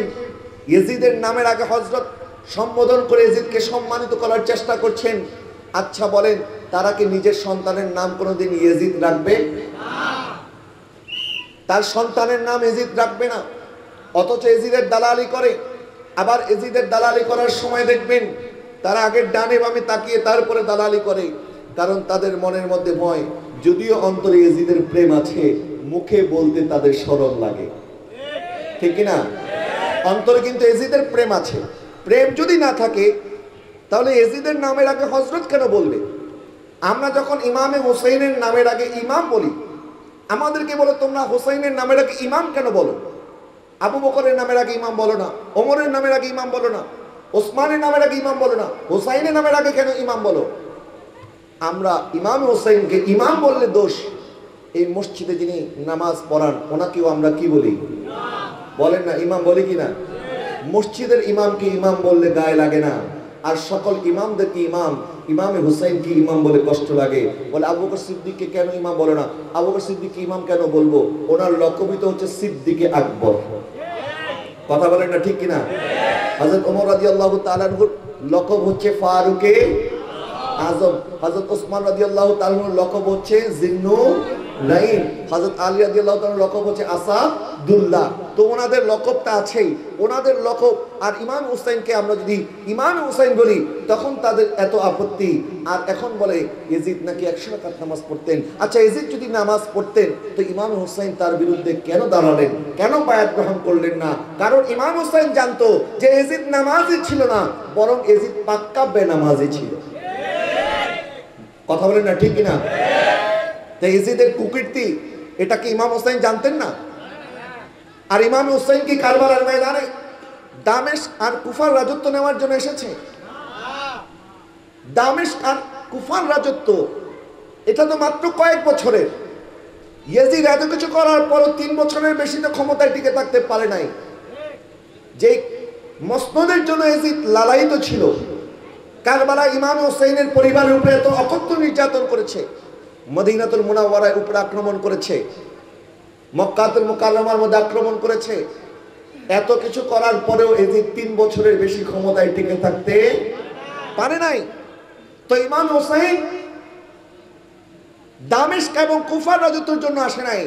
ইয়াজিদের নামের আগে হযরত সম্বোধন করে ইয়াজিদকে সম্মানিত করার চেষ্টা করছেন, আচ্ছা বলেন তারা কি নিজের সন্তানের নাম কোনোদিন ইয়াজিদ রাখবে? তার সন্তানের নাম ইয়াজিদ রাখবে না, অথচ ইয়াজিদের দালালি করে। আবার ইয়াজিদের দালালি করার সময় দেখবেন তারা আগে ডানে বামে তাকিয়ে তারপরে দালালি করে, কারণ তাদের মনের মধ্যে ভয়, যদিও অন্তরে ইয়াজিদের প্রেম আছে, মুখে বলতে তাদের শরম লাগে, ঠিক কিনা? অন্তরে কিন্তু ইয়াজিদের প্রেম আছে। প্রেম যদি না থাকে তাহলে ইয়াজিদের নামের আগে হযরত কেন বলবে? আমরা যখন ইমামে হুসাইনের নামের আগে ইমাম বলি, আমাদেরকে বলে তোমরা হুসাইনের নামের আগে ইমাম কেন বলো? আবু বকরের নামের আগে ইমাম বলো না, ওমরের নামের আগে ইমাম বলো না, ওসমানের নামের আগে ইমাম বলো না, হুসাইনের নামের আগে কেন ইমাম বলো? আমরা ইমাম হুসাইনকে ইমাম বললে দোষ। এই মসজিদে যিনি নামাজ পড়ান ওনাকেও আমরা কি বলি? বলেন না, ইমাম বলি কিনা? মসজিদের ইমামকে ইমাম বললে গায়ে লাগে না, আর সকল ইমামদেরকে ইমাম, ইমামে হুসাইনকে ইমাম বলে কষ্ট লাগে। বলে আবু বকর সিদ্দিককে কেন ইমাম বলে না? আবু বকর সিদ্দিককে ইমাম কেন বলবো? ওনার লকবই তো হচ্ছে সিদ্দিকে আকবর। কথা বলেন না ঠিক কিনা? হযরত ওমর রাদিয়াল্লাহু তাআলা আনহুর লকব হচ্ছে ফারুকে আজম, হযরত ওসমান রাদিয়াল্লাহু তাআলা আনহুর লকব হচ্ছে জিন্নুরাইন, হযরত আলী রাদিয়াল্লাহু তাআলার লকব হচ্ছে আসাদুল্লাহ। তো ওনাদের লকবটা আছেই, ওনাদের লকব। আর ইমাম হুসাইনকে আমরা যদি ইমাম হুসাইন বলি তখন তাদের এত আপত্তি। আর এখন বলে ইয়াজিদ নাকি 100 রাকাত নামাজ পড়তেন। আচ্ছা, ইয়াজিদ যদি নামাজ পড়তেন তো ইমাম হুসাইন তার বিরুদ্ধে কেন দাঁড়ালেন, কেন বায়াত গ্রহণ করলেন না? কারণ ইমাম হুসাইন জানতো যে ইয়াজিদ নামাজি ছিল না, বরং ইয়াজিদ পাক্কা বেনামাজি ছিল। কথা বলেন না ঠিক কিনা? তাই ইয়াজিদের কুকীর্তি এটা কি ইমাম হুসাইন জানতেন না? আর ইমাম হুসাইন কি কারবালার ময়দানে দামেস্ক আর কুফার রাজত্ব নেওয়ার জন্য এসেছে? দামেস্ক আর কুফার রাজত্ব এটা তো মাত্র কয়েক বছরের। ইয়াজিদ এত কিছু করার পরও 3 বছরের বেশি তো ক্ষমতায় টিকে থাকতে পারে নাই। যে মসনদের জন্য ইয়াজিদ লালায়িত ছিল, কারবালা ইমাম হুসাইনের পরিবারের উপরে এত অকথ্য নির্যাতন করেছে, মদিনাতুল মুনাওয়ারার উপর আক্রমণ করেছে, মক্কাতুল মুকাররমার মধ্যে আক্রমণ করেছে। এত কিছু করার পরেও এজিদ 3 বছরের বেশি ক্ষমতায় টিকে থাকতে পারে নাই। তো ইমাম হোসেন দামেস্ক এবং কুফার রাজত্বের জন্য আসে নাই,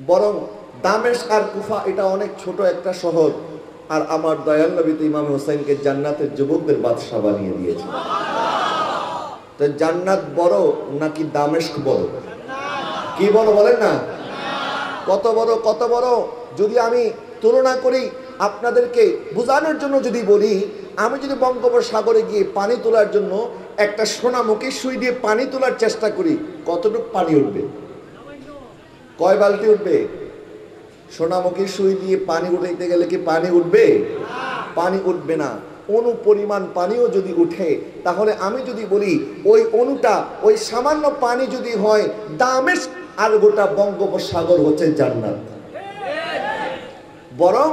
বরং দামেস্ক আর কুফা এটা অনেক ছোট একটা শহর, আর আমার দয়াল নবী তো ইমাম হোসেনকে জান্নাতের যুবকদের বাদশা বানিয়ে দিয়েছে। তো জান্নাত বড় নাকি দামেস্ক বড়? কি বড় বলেন না? কত বড়, কত বড়? যদি আমি তুলনা করি, আপনাদেরকে বোঝানোর জন্য যদি বলি, আমি যদি বঙ্গোপসাগরে গিয়ে পানি তোলার জন্য একটা সোনামুখী সুই দিয়ে পানি তোলার চেষ্টা করি, কতটুকু পানি উঠবে? কয় বালতি উঠবে? সোনামুখী সুই দিয়ে পানি উঠাইতে গেলে কি পানি উঠবে? পানি উঠবে না। অণু পরিমাণ পানিও যদি উঠে, তাহলে আমি যদি বলি ওই অণুটা, ওই সামান্য পানি যদি হয় দামেস্ক, আর গোটা বঙ্গোপসাগর হচ্ছে জান্নাত। বরং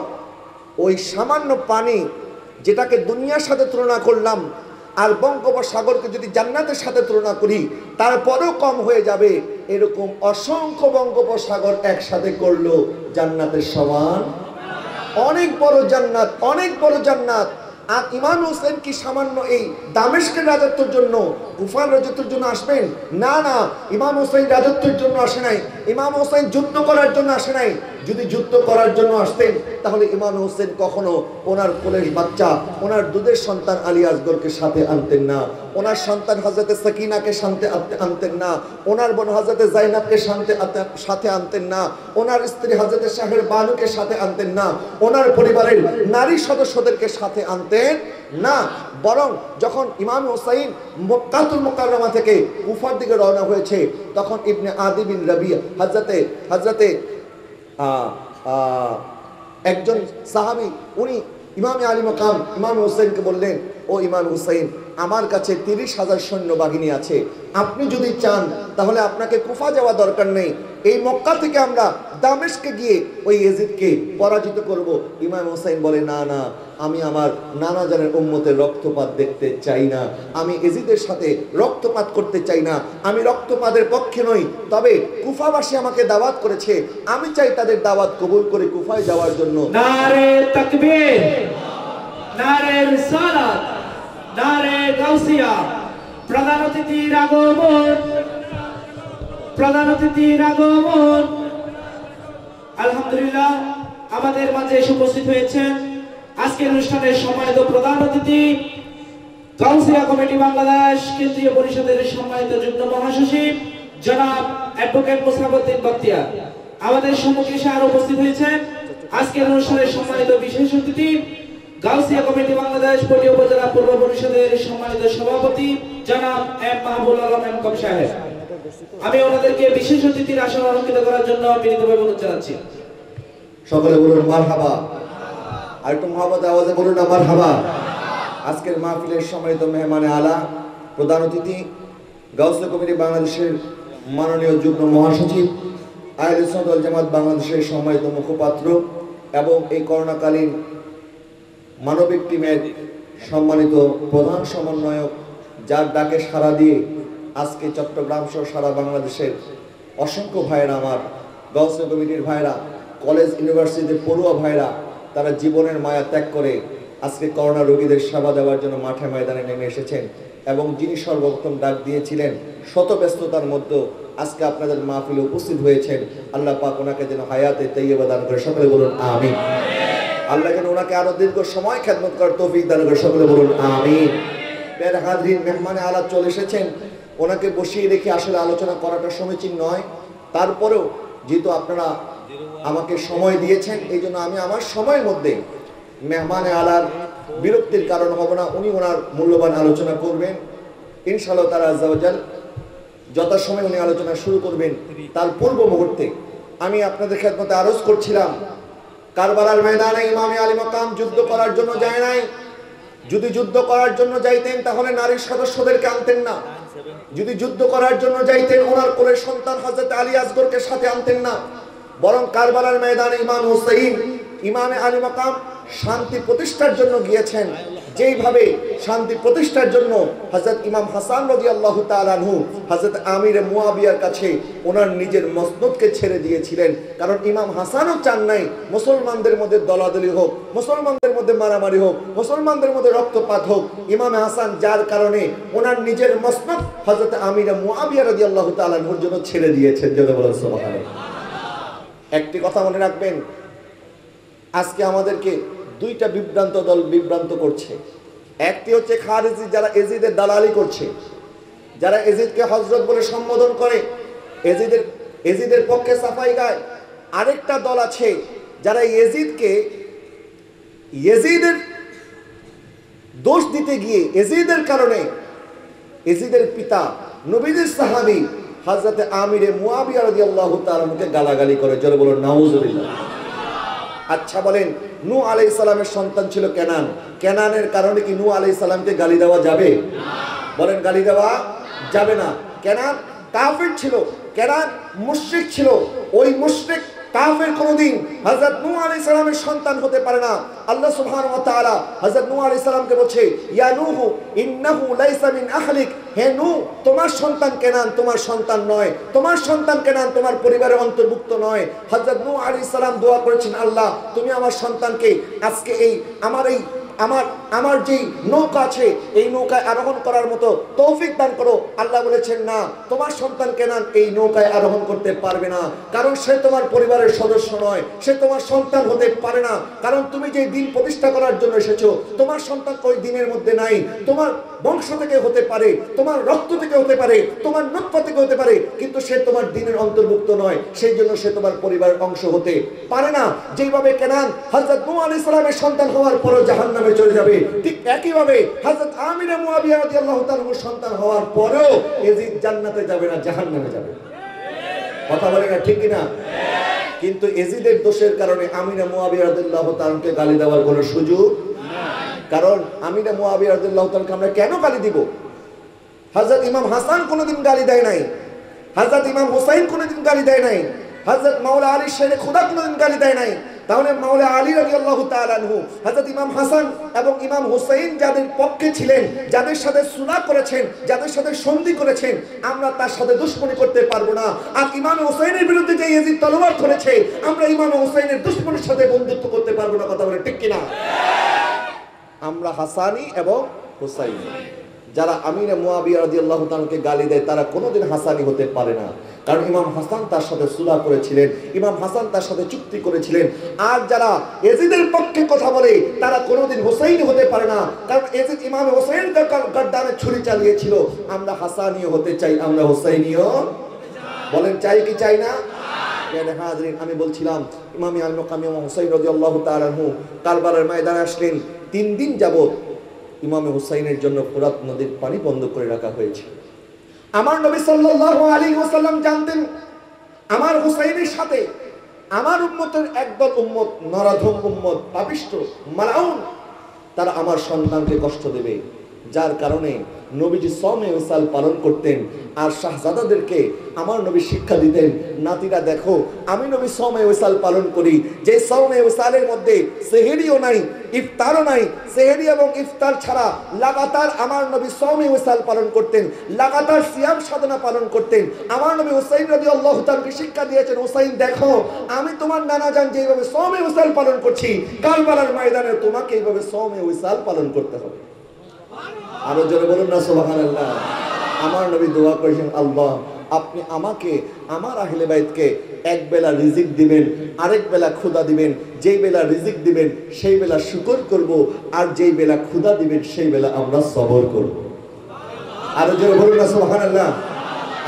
ওই সামান্য পানি যেটাকে দুনিয়ার সাথে তুলনা করলাম, আর বঙ্গোপসাগরকে যদি জান্নাতের সাথে তুলনা করি, তারপরেও কম হয়ে যাবে। এরকম অসংখ্য বঙ্গোপসাগর একসাথে করলো জান্নাতের সমান। অনেক বড় জান্নাত, অনেক বড় জান্নাত। আর ইমাম হোসেন কি সামান্য এই দামেস্কের রাজত্বের জন্য, কুফার রাজত্বের জন্য আসবেন? না না, ইমাম হোসেন রাজত্বের জন্য আসে নাই, ইমাম হোসেন যুদ্ধ করার জন্য আসে নাই। যদি যুদ্ধ করার জন্য আসতেন, তাহলে ইমাম হোসেন কখনো ওনার কোলের বাচ্চা, ওনার দুধের সন্তান আলী আসগরকে সাথে আনতেন না, ওনার সন্তান হযরতে সাকিনাকে সাথে আনতেন না, ওনার বোন হযরতে জাইনাবকে সাথে আনতেন না, ওনার স্ত্রী হযরতে শাহের বানুকে সাথে আনতেন না, ওনার পরিবারের নারী সদস্যদেরকে সাথে আনতেন না। বরং যখন ইমাম হোসেন মক্কাতুল মুকাররমা থেকে কুফার দিকে রওনা হয়েছে, তখন ইবনে আদি বিন রাবিয়া হযরতে একজন সাহাবী, উনি ইমামে আলী মাকাম ইমাম হোসেনকে বললেন, ও ইমাম হোসেন, আমার কাছে 30,000 সৈন্যবাহিনী আছে, আপনি যদি চান তাহলে আপনাকে কুফা যাওয়া দরকার নেই, এই মক্কা থেকে আমরা দামেস্কে গিয়ে ওই এজিদকে পরাজিত করব। ইমাম হোসেন বলে, না না, আমি আমার নানা জানের উম্মতের রক্তপাত দেখতে চাই না, আমি এজিদের সাথে রক্তপাত করতে চাই না, আমি রক্তপাতের পক্ষে নই। তবে কুফাবাসী আমাকে দাওয়াত করেছে, আমি চাই তাদের দাওয়াত কবুল করে কুফায় যাওয়ার জন্য। নারে তাকবীর, নারে রিসালাত, নারে গাউসিয়া। প্রধান অতিথির আগমন, প্রধান অতিথির আগমন। আলহামদুলিল্লাহ, আমাদের মাঝে উপস্থিত হয়েছেন আজকের অনুষ্ঠানের সম্মানিত প্রধান অতিথি, গাউসিয়া কমিটি বাংলাদেশ কেন্দ্রীয় পরিষদের সম্মানিত যুগ্ম মহাসচিব জনাব অ্যাডভোকেট মুসাফরউদ্দিন বখতিয়ার। আমাদের সম্মুখে এসে আরো উপস্থিত হয়েছেন আজকের অনুষ্ঠানের সম্মানিত বিশেষ অতিথি, গাউসিয়া কমিটি বাংলাদেশ পল্লী উপজেলা পূর্ব পরিষদের সম্মানিত সভাপতি জনাব এম মাহবুবুল আলম এম কম সাহেব। আমি ওনাদেরকে বিশেষ অতিথির আসন অলঙ্কৃত করার জন্য বিনীতভাবে অনুরোধ জানাচ্ছি। সকলে বলুন মারহাবা। আর একটু মহব্বত আওয়াজে বলুন না মারহাবা। আজকের মাহফিলের সম্মানিত মেহমানে আলা, প্রধান অতিথি, গাউসিয়া কমিটি বাংলাদেশের মাননীয় যুগ্ম মহাসচিব, আহলে সুন্নাত ওয়াল জামাত বাংলাদেশের সম্মানিত মুখপাত্র এবং এই করোনাকালীন মানবিক টিমের সম্মানিত প্রধান সমন্বয়ক, যার ডাকে সাড়া দিয়ে আজকে চট্টগ্রাম সহ সারা বাংলাদেশের অসংখ্য ভাইয়েরা, আমার গাউসিয়া কমিটির ভাইয়েরা, কলেজ ইউনিভার্সিটির পড়ুয়া ভাইয়েরা, তারা জীবনের মায়া ত্যাগ করে আজকে করোনা রোগীদের সেবা দেওয়ার জন্য মাঠে ময়দানে নেমে এসেছেন। এবং যিনি সর্বপ্রথম ডাক দিয়েছিলেন, শত ব্যস্ততার মধ্যে আজকে আপনাদের মাহফিলে উপস্থিত হয়েছেন, আল্লাহ পাক ওনাকে যেন হায়াতে তাইয়্যিবা দান করে, সকলে বলুন আমিন। আল্লাহ যেন ওনাকে আরো দীর্ঘ সময় খেদমত করার তৌফিক দান করে, সকলে বলুন আমিন। প্রিয় হাজরিন, মেহমানে আলা চলে এসেছেন, ওনাকে বসিয়ে রেখে আসলে আলোচনা করাটা সমীচীন নয়। তারপরেও যেহেতু আপনারা আমাকে সময় দিয়েছেন, এই জন্য আমি আমার সময়ের মধ্যে মেহমানে আলার বিরক্তির কারণ হব না, উনি ওনার মূল্যবান আলোচনা করবেন ইনশাআল্লাহ তাআলা আযজা ওয়া জাল। যথাসময়ে উনি আলোচনা শুরু করবেন, তার পূর্ব মুহূর্তে আমি আপনাদের খেদমতে আরজ করছিলাম, কারবালার ময়দানে ইমামে আলী মাকাম যুদ্ধ করার জন্য যায় নাই। যদি যুদ্ধ করার জন্য যাইতেন তাহলে নারী সদস্যদেরকে আনতেন না। যদি যুদ্ধ করার জন্য যাইতেন, ওনার কোলের সন্তান হযরত আলী আসগরকে সাথে আনতেন না। বরং কারবালার ময়দানে ইমাম হুসাইন, ইমামে আলী মাকাম শান্তি প্রতিষ্ঠার জন্য গিয়েছেন, যেইভাবে শান্তি প্রতিষ্ঠার জন্য হযরত ইমাম হাসান রাদিয়াল্লাহু তাআলা আনহু হযরত আমির মুয়াবিয়ার কাছে ওনার নিজের মসনদকে ছেড়ে দিয়েছিলেন। কারণ ইমাম হাসানও চান নাই মুসলমানদের মধ্যে দলাদলি হোক, মুসলমানদের মধ্যে মারামারি হোক, মুসলমানদের মধ্যে রক্তপাত হোক। ইমাম হাসান যার কারণে ওনার নিজের মসনদ হযরত আমির মুয়াবিয়া রাদিয়াল্লাহু তাআলা আনহুর জন্য ছেড়ে দিয়েছেন। জোরে বলুন সুবহানাল্লাহ। একটি কথা মনে রাখবেন, আজকে আমাদেরকে দুইটা বিভ্রান্ত দল বিভ্রান্ত করছে। একটি হচ্ছে খারিজি, যারা এজিদের দালালি করছে, যারা এজিদকে হযরত বলে সম্বোধন করে, এজিদের পক্ষে সাফাই গায়। আরেকটা দল আছে যারা এজিদের দোষ দিতে গিয়ে এজিদের কারণে এজিদের পিতা নবীদের সাহাবী হযরত আমির মুয়াবিয়া রাদিয়াল্লাহু তাআলা মুখে গালাগালি করে। জোরে বলুন নাউজুবিল্লাহ। আচ্ছা বলেন, নূহ আলাইহিস সালামের সন্তান ছিল কেনান, কেনানের কারণে কি নূহ আলাইহিস সালামকে গালি দেওয়া যাবে? বলেন গালি দেওয়া যাবে না। কেনান কাফির ছিল, কেনান মুশরিক ছিল। ওই মুশরিক কাফির কোনদিন হযরত নূহ আলাইহিস সালামের সন্তান হতে পারে না। আল্লাহ সুবহানাহু ওয়া তাআলা হযরত নূহ আলাইহিস সালামকে বলছে, ইয়া নূহ ইন্নাহু লাইসা মিন আহলিক, হে নূহ তোমার সন্তান কেনান তোমার সন্তান নয়, তোমার সন্তান কেনান তোমার পরিবারের অন্তর্ভুক্ত নয়। হযরত নূহ আলাইহিস সালাম দোয়া করেছেন, আল্লাহ তুমি আমার সন্তানকে আজকে আমার যে নৌকা আছে এই নৌকায় আরোহণ করার মতো তৌফিক দান করো। আল্লাহ বলেছেন, না, তোমার সন্তান কেনান এই নৌকায় আরোহণ করতে পারবে না, কারণ সে তোমার পরিবারের সদস্য নয়, সে তোমার সন্তান হতে পারে না। কারণ তুমি যে দিন প্রতিষ্ঠা করার জন্য এসেছো, তোমার সন্তান ওই দিনের মধ্যে নাই। তোমার বংশ থেকে হতে পারে, তোমার রক্ত থেকে হতে পারে, তোমার নূতফা থেকে হতে পারে, কিন্তু সে তোমার দিনের অন্তর্ভুক্ত নয়, সেই জন্য সে তোমার পরিবারের অংশ হতে পারে না। যেইভাবে কেনান হযরত নূহ আলাইহিস সালামের সন্তান হওয়ার পরও জাহান্নামে চলে যাবে, ঠিক একইভাবে হযরত আমির মুয়াবিয়া রাদিয়াল্লাহু তাআলার সন্তান হওয়ার পরেও এজিদ জান্নাতে যাবে না, জাহান্নামে যাবে। কথা বলে না ঠিক কিনা? কিন্তু এজিদের দোষের কারণে আমির মুয়াবিয়া রাদিয়াল্লাহু তাআলাকে গালি দেওয়ার কোনো সুযোগ নাই। কারণ আমির মুয়াবিয়া রাদিয়াল্লাহু তাআলাকে আমরা কেন গালি দিব? হযরত ইমাম হাসান কোনোদিন গালি দেয় নাই, হযরত ইমাম হুসাইন কোনোদিন গালি দেয় নাই, হযরত মাওলা আলী শেরে খোদা কোনোদিন গালি দেয় নাই। তাহলে মাওলা আলী রাদিয়াল্লাহু তাআলা আনহু হযরত ইমাম হাসান এবং ইমাম হুসাইন যাদের পক্ষে ছিলেন, যাদের সাথে সুলহ করেছেন, যাদের সাথে সন্ধি করেছেন, আমরা তার সাথে দুশমনি করতে পারবো না। আর ইমাম হুসাইনের বিরুদ্ধে যে ইয়াজিদ তলোয়ার ধরেছে, আমরা ইমাম হুসাইনের দুশমনের সাথে বন্ধুত্ব করতে পারবো না। কথা বলে ঠিক কিনা? আমরা হাসানি এবং হুসাইনি। যারা আমির মুয়াবিয়া রাদিয়াল্লাহু তাআলাকে গালি দেয় তারা কোনোদিন হাসানি হতে পারে না, কারণ ইমাম হাসান তার সাথে সুলহ করেছিলেন, ইমাম হাসান তার সাথে চুক্তি করেছিলেন। আর যারা এজিদের পক্ষে কথা বলে তারা কোনোদিন হুসাইনি হতে পারে না, কারণ এজিদ ইমাম হুসাইনকে গর্দানে ছুরি চালিয়েছিল। আমরা হাসানিও হতে চাই, আমরা হুসাইনিও বলেন চাই কি চাই না? হাজরিন, আমি বলছিলাম ইমাম আল মুকামি হুসাইন রাদিয়াল্লাহু তাআলা আনহু কারবালার ময়দানে আসলেন। 3 দিন যাবত ইমাম হুসাইনের জন্য ফোরাত নদীর পানি বন্ধ করে রাখা হয়েছে। আমার নবী সাল্লাল্লাহু আলাইহি ওয়াসাল্লাম জানতেন আমার হুসাইনের সাথে আমার উম্মতের একদল উম্মত, নরাধম উম্মত, পাপিষ্ঠ মালাউন, তারা আমার সন্তানকে কষ্ট দেবে। যার কারণে নবীজি সওমে ওসাল পালন করতেন। আর শাহজাদাদেরকে আমার নবী শিক্ষা দিতেন, নাতিরা দেখো আমি নবী সওমে ওসাল পালন করি, যে সওমে ওসালের মধ্যে সেহরিও নাই, ইফতারও নাই। সেহরি এবং ইফতার ছাড়া লাগাতার আমার নবী সওমে ওসাল পালন করতেন, লাগাতার সিয়াম সাধনা পালন করতেন। আমার নবী হুসাইন রাদিয়াল্লাহু তাআলাকে শিক্ষা দিয়েছেন, হুসাইন দেখো আমি তোমার নানা জান যেভাবে সওমে ওসাল পালন করছি, কারবালার ময়দানে তোমাকে এইভাবে সওমে ওসাল পালন করতে হবে। আরো জোরে বলুন না সুবহানাল্লাহ। আমার নবী দোয়া করেছেন, আল্লাহ আপনি আমাকে আমার আহলে বাইতকে এক বেলা রিজিক দিবেন, আরেক বেলা ক্ষুধা দিবেন। যেই বেলা রিজিক দিবেন সেই বেলা শুকর করব, আর যেই বেলা ক্ষুধা দিবেন সেই বেলা আমরা সবর করব। আরো জোরে বলুন না সুবহানাল্লাহ।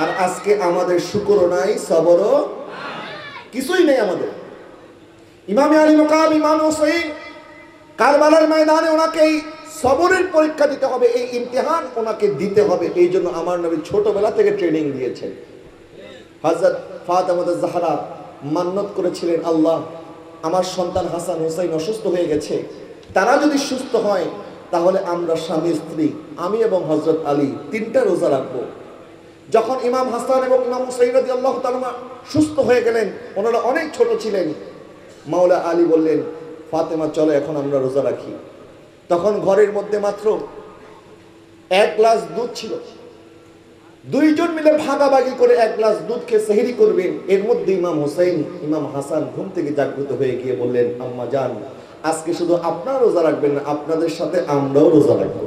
আর আজকে আমাদের শুকরও নাই, সবরও কিছুই নেই আমাদের। ইমাম আলী মুকাম ইমাম হুসাইন কারবালার ময়দানে ওনাকে সবরের পরীক্ষা দিতে হবে, এই ইমতিহান ওনাকে দিতে হবে। এই জন্য আমার নবী ছোটবেলা থেকে ট্রেনিং দিয়েছেন। হযরত ফাতেমা জাহরা মান্নত করেছিলেন, আল্লাহ আমার সন্তান হাসান হুসাইন অসুস্থ হয়ে গেছে, তারা যদি সুস্থ হয় তাহলে আমরা স্বামী স্ত্রী, আমি এবং হযরত আলী 3টা রোজা রাখবো। যখন ইমাম হাসান এবং ইমাম হুসাইন রাদিয়াল্লাহু তাআলা সুস্থ হয়ে গেলেন, ওনারা অনেক ছোট ছিলেন, মাওলা আলী বললেন ফাতেমা চলো এখন আমরা রোজা রাখি। তখন ঘরের মধ্যে মাত্র 1 গ্লাস দুধ ছিল। দুইজন মিলে ভাগাভাগি করে 1 গ্লাস দুধ খেয়ে সেহরি করবেন। এর মধ্যে ইমাম হোসেন ইমাম হাসান ঘুম থেকে জাগ্রত হয়ে গিয়ে বললেন, আম্মা জান, আজকে শুধু আপনারা রোজা রাখবেন না, আপনাদের সাথে আমরাও রোজা রাখবো।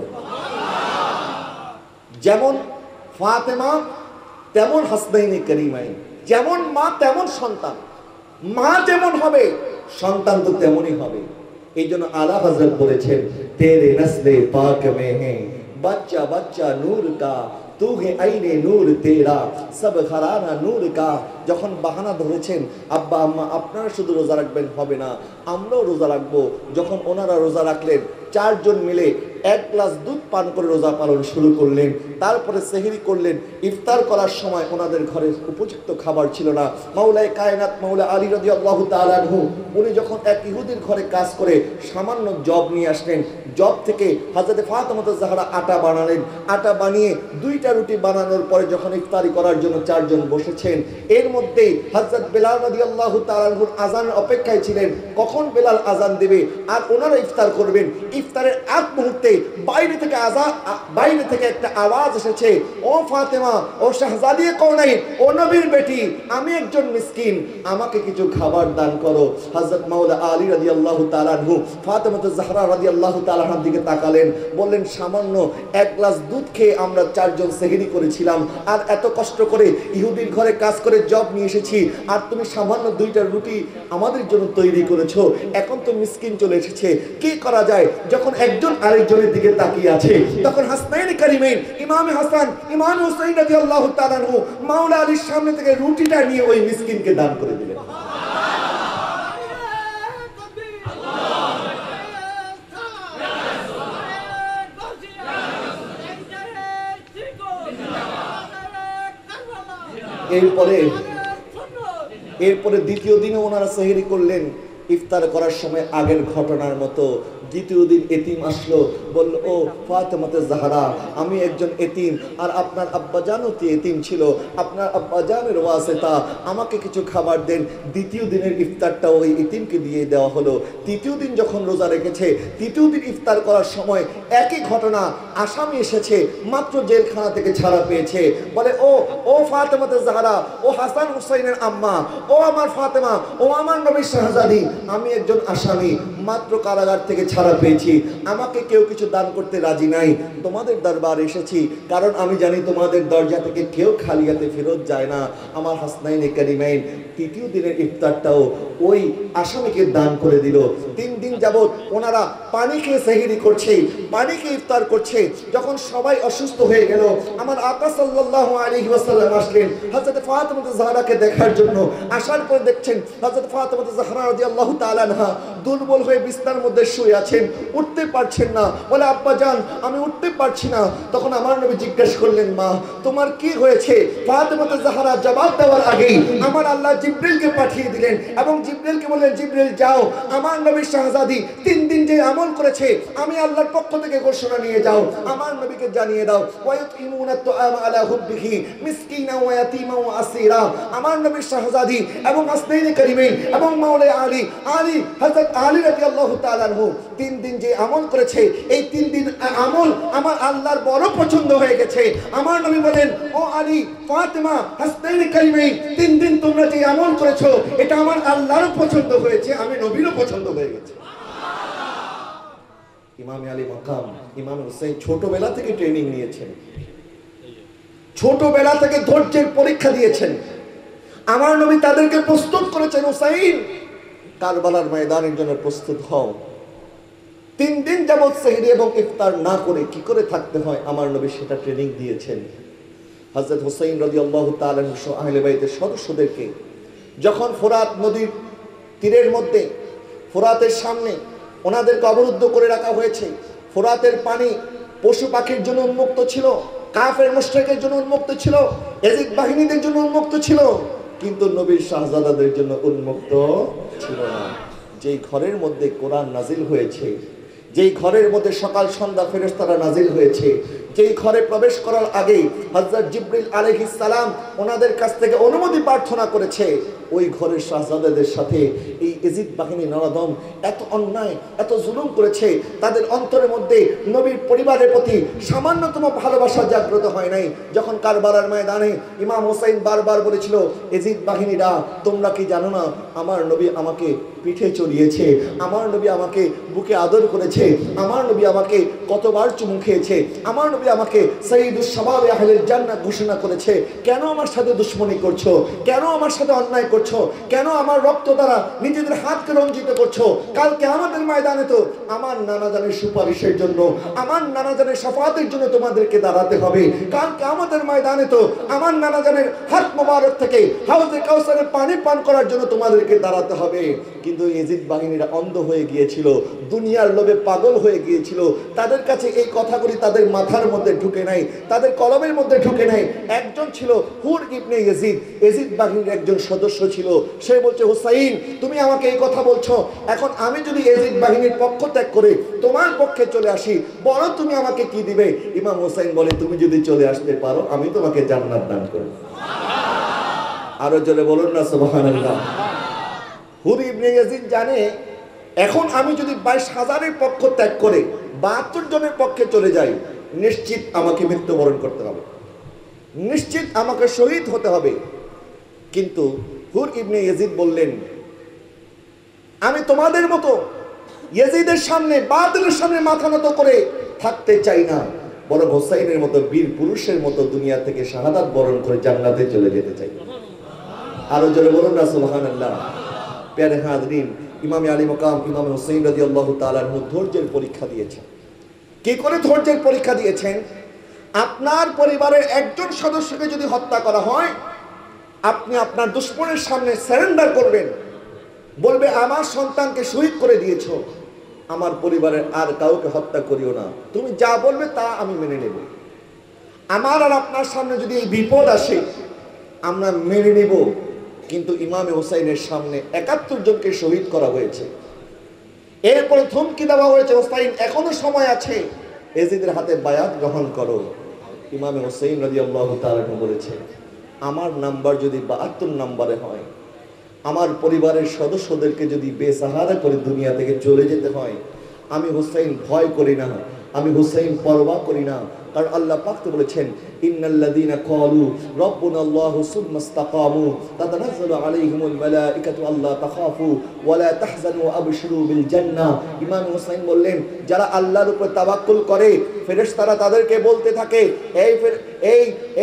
যেমন ফাতেমা তেমন হাসনাইনে কারিমাইন, যেমন মা তেমন সন্তান, মা যেমন হবে সন্তান তো তেমনই হবে। এই জন্য আলা হযরত বলেছেন, তেরে নসলে পাক মে হ্যাঁ বাচ্চা বাচ্চা নূর কা, তু হে আইনে নূর তেরা, সব ঘরানা নূর কা। যখন বাহানা ধরেছেন আব্বা আম্মা আপনারা শুধু রোজা রাখবেন হবে না, আমরাও রোজা রাখবো, যখন ওনারা রোজা রাখলেন 4 জন মিলে 1 গ্লাস দুধ পান করে রোজা পালন শুরু করলেন। তারপরে সেহরি করলেন। ইফতার করার সময় ওনাদের ঘরে উপযুক্ত খাবার ছিল না। মাওলায়ে কায়নাত মাওলা আলী রাদিয়াল্লাহু তাআলা আনহু উনি যখন এক ইহুদির ঘরে কাজ করে সামান্য জব নিয়ে আসলেন, জব থেকে হযরত ফাতেমা জাহরা আটা বানালেন। আটা বানিয়ে 2টা রুটি বানানোর পরে যখন ইফতারি করার জন্য 4 জন বসেছেন, এর মধ্যেই হযরত বেলাল রাদিয়াল্লাহু তাআলা আনহুর আযানের অপেক্ষায় ছিলেন, কখন বেলাল আযান দেবে আর ওনারা ইফতার করবেন। ইফতারের আগ মুহূর্তে বাইরে থেকে একটা আওয়াজ এসেছে, ও ফাতেমা, ও শাহজাদি কওনাইন, ও নবীর বেটি, আমি একজন মিসকিন, আমাকে কিছু খাবার দান করো। হযরত মাওলা আলী রাদিয়াল্লাহু তাআলা আনহু ফাতেমা জাহরা রাদিয়াল্লাহু তাআলা আনহার দিকে তাকালেন, বললেন, সামান্য 1 গ্লাস দুধ খেয়ে আমরা 4 জন সেহরি করেছিলাম, আর এত কষ্ট করে ইহুদির ঘরে কাজ করে জব নিয়ে এসেছি, আর তুমি সামান্য 2টা রুটি আমাদের জন্য তৈরি করেছো। এখন তো মিসকিন চলে এসেছে, কি করা যায়? যখন একজন আরেকজনের দিকে তাকিয়ে আছে, তখন হাসনাইন কারিমাইন ইমাম হাসান ইমাম হুসাইন রাদিয়াল্লাহু তাআলা আনহু মাওলা আলীর সামনে থেকে রুটিটা নিয়ে ওই মিসকিনকে দান করে দিলেন। এরপরে দ্বিতীয় দিনে ওনারা সেহরি করলেন। ইফতার করার সময় আগের ঘটনার মতো দ্বিতীয় দিন এতিম আসলো, বলল, ও ফাতেমা জাহরা, আমি একজন এতিম, আর আপনার আব্বাজানও তো এতিম ছিল, আপনার আব্বাজানের ওয়াসিতা আমাকে কিছু খাবার দেন। দ্বিতীয় দিনের ইফতারটা ওই এতিমকে দিয়ে দেওয়া হলো। তৃতীয় দিন যখন রোজা রেখেছে, তৃতীয় দিন ইফতার করার সময় একই ঘটনা, আসামি এসেছে, মাত্র জেলখানা থেকে ছাড়া পেয়েছে, বলে, ও ফাতেমা জাহরা, ও হাসান হুসাইনের আম্মা, ও আমার ফাতেমা, ও আমার নবীর শাহজাদি, আমি একজন আসামি, মাত্র কারাগার থেকে ছাড়া পেয়েছি, আমাকে কেউ কিছু দান করতে রাজি নাই, তোমাদের দরবারে এসেছি, কারণ আমি জানি তোমাদের দরজা থেকে কেউ খালি হাতে ফেরত যায় না। আমার হাসনাইনে কারিমাইন তৃতীয় দিনের ইফতারটাও ওই আসামিকে দান করে দিল। 3 দিন যাবত ওনারা পানি খেয়ে সেহরি করছে, পানি খেয়ে ইফতার করছে। যখন সবাই অসুস্থ হয়ে গেল, আমার আকা সাল্লাল্লাহু আলাইহি ওয়াসাল্লাম আসলেন হযরত ফাতেমা জাহরাকে দেখার জন্য। আসার পর দেখছেন হযরত ফাতেমা জাহরা রাদিয়াল্লাহু তাআলা আনহা দুর্বল হয়ে বিছানার মধ্যে শুয়ে আছেন, উঠতে পারছেন না। বলে, আব্বা জান, আমি উঠতে পারছি না। তখন আমার নবী জিজ্ঞেস করলেন, মা, তোমার কি হয়েছে? ফাতেমা জাহরা জবাব দেওয়ার আগেই আমার আল্লাহ জিবরিলকে পাঠিয়ে দিলেন এবং জিবরিলকে বললেন, জিবরিল যাও, আমার নবীর শাহজাদি 3 দিন যে আমল করেছে আমি আল্লাহর পক্ষ থেকে ঘোষণা নিয়ে যাও, আমার নবীকে জানিয়ে দাও। ওয়ায়ুতিমুনা তুআমা আলা হুববিহি মিসকিনা ওয়া ইয়াতীমা ওয়া আসীরা। আমার নবীর শাহজাদি এবং হাসনাইনে কারিমাইন এবং মাওলা আলী হযরত আলী রাদিয়াল্লাহু তাআলা আনহু 3 দিন যে আমল করেছে, এই 3 দিন আমল আমার আল্লাহর বড় পছন্দ হয়ে গেছে। আমার নবী বলেন, ও আলী, ফাতেমা, হাসনাইনে কারিমাইন, 3 দিন তোমরা যে আমল করেছো এটা আমার আল্লাহরও পছন্দ হয়েছে, আমি নবীরও পছন্দ হয়ে গেছে। ইমাম আলী মাকাম ইমাম হুসাইন ছোটবেলা থেকে ট্রেনিং নিয়েছেন, ছোটবেলা থেকে ধৈর্যের পরীক্ষা দিয়েছেন। আমার নবী তাদেরকে প্রস্তুত করেছেন, হুসাইন, কারবালার ময়দানের জন্য প্রস্তুত হও। 3 দিন যাবত সেহরি এবং ইফতার না করে কি করে থাকতে হয় আমার নবী সেটা ট্রেনিং দিয়েছেন। হযরত হুসাইন রাদিয়াল্লাহু তাআলা সহ আহলে বাইতের সদস্যদেরকে যখন ফোরাত নদীর তীরের মধ্যে, ফোরাতের সামনে ওনাদেরকে অবরুদ্ধ করে রাখা হয়েছে, ফোরাতের পানি পশু পাখির জন্য উন্মুক্ত ছিল, কাফের মুশরিকের জন্য উন্মুক্ত ছিল, এজিদ বাহিনীদের জন্য উন্মুক্ত ছিল, কিন্তু নবীর শাহজাদাদের জন্য উন্মুক্ত ছিল না। যেই ঘরের মধ্যে কোরআন নাজিল হয়েছে, যেই ঘরের মধ্যে সকাল সন্ধ্যা ফেরেশতারা নাজিল হয়েছে, যেই ঘরে প্রবেশ করার আগে হযরত জিবরিল আলাইহিস সালাম ওনাদের কাছ থেকে অনুমতি প্রার্থনা করেছে, ওই ঘরের শাহজাদাদের সাথে এই ইয়াজিদ বাহিনী নরদম এত অন্যায়, এত জুলুম করেছে, তাদের অন্তরের মধ্যে নবীর পরিবারের প্রতি সামান্যতম ভালোবাসা জাগ্রত হয় নাই। যখন কারবালার ময়দানে ইমাম হোসেন বারবার বলেছিল, ইয়াজিদ বাহিনীরা তোমরা কি জানো না আমার নবী আমাকে পিঠে চড়িয়েছে, আমার নবী আমাকে বুকে আদর করেছে, আমার নবী আমাকে কতবার চুমু খেয়েছে, আমার নবী আমাকে সাইয়্যিদুশ শাবাব আহলিল জান্নাহ ঘোষণা করেছে, কেন আমার সাথে দুশমনি করছো, কেন আমার সাথে অন্যায় করছো, কেন আমার রক্ত দ্বারা নিজেদের হাতকে রঞ্জিত করছো? কাল কিয়ামতের ময়দানে তো আমার নানা জানের সুপারিশের জন্য, আমার নানা জানের শাফাআতের জন্য তোমাদেরকে দাঁড়াতে হবে। কাল কিয়ামতের ময়দানে তো আমার নানা জানের হাত মোবারক থেকে হাউজে কাউসারের পানি পান করার জন্য তোমাদেরকে দাঁড়াতে হবে। কিন্তু ইয়াজিদ বাহিনীরা অন্ধ হয়ে গিয়েছিল, দুনিয়ার লোভে পাগল হয়ে গিয়েছিল, তাদের কাছে এই কথাগুলি তাদের মাথার মধ্যে ঢুকে নাই, তাদের কলমের মধ্যে ঢুকে নাই। একজন ছিল হুর ইবনে ইয়াজিদ, ইয়াজিদ বাহিনীর একজন সদস্য ছিল, সে বলছে, হুসাইন তুমি আমাকে এই কথা বলছো, এখন আমি যদি ইয়াজিদ বাহিনীর পক্ষ ত্যাগ করে তোমার পক্ষে চলে আসি, বলো তুমি আমাকে কি দিবে? ইমাম হুসাইন বলে, তুমি যদি চলে আসতে পারো আমি তোমাকে জান্নাত দান করব। আরো জোরে বলুন না সুবহানাল্লাহ। হুর ইবনে ইয়াজিদ জানে, এখন আমি যদি 22,000-এর পক্ষ ত্যাগ করে 72 জনের পক্ষে চলে যাই, নিশ্চিত আমাকে মৃত্যুবরণ করতে হবে, নিশ্চিত আমাকে শহীদ হতে হবে। কিন্তু হুর ইবনে ইয়াজিদ বললেন, আমি তোমাদের মতো ইয়াজিদের সামনে, বাতিলের সামনে মাথা নত করে থাকতে চাই না, বরং হোসাইনের মতো বীর পুরুষের মতো দুনিয়া থেকে শাহাদাত বরণ করে জান্নাতে চলে যেতে চাই। আরো জোরে বলুন না সুবহানাল্লাহ। প্যারে হাজরিন, ইমাম আলী মাকাম ইমাম হুসাইন রাদিয়াল্লাহু তাআলা আনহু ধৈর্যের পরীক্ষা দিয়েছেন। কি করে ধৈর্যের পরীক্ষা দিয়েছেন? আপনার পরিবারের একজন সদস্যকে যদি হত্যা করা হয়, আপনি আপনার দুশমনের সামনে সারেন্ডার করবেন, বলবে আমার সন্তানকে শহীদ করে দিয়েছো, আমার পরিবারের আর কাউকে হত্যা করিও না, তুমি যা বলবে তা আমি মেনে নেব। আমার আর আপনার সামনে যদি এই বিপদ আসে আমরা মেনে নেব, কিন্তু ইমামে হোসাইনের সামনে 71 জনকে শহীদ করা হয়েছে। এরপরে ধমকি দেওয়া হয়েছে, হোসাইন এখনো সময় আছে, ইয়াজিদের হাতে বায়াত গ্রহণ করো। ইমামে হোসাইন রাদিয়াল্লাহু তাআলা বলেছে, আমার নাম্বার যদি 72 নম্বরে হয়, আমার পরিবারের সদস্যদেরকে যদি বেসাহারা করে দুনিয়া থেকে চলে যেতে হয়, আমি হোসাইন ভয় করি না, আমি হোসাইন পরোয়া করি না। কারণ আল্লাহ পাক তো বলেছেন, ইন্নাল্লাযীনা ক্বালু রাব্বুনাল্লাহু সুম্মা ইসতাকামু তাতানাজ্জালু আলাইহিমুল মালাইকাতু আল্লা তাখাফু ওয়া লা তাহজানু আবশিরু বিল জান্নাহ। ইমাম হোসাইন বললেন, যারা আল্লাহর উপর তাওয়াক্কুল করে ফেরেশতারা তাদেরকে বলতে থাকে,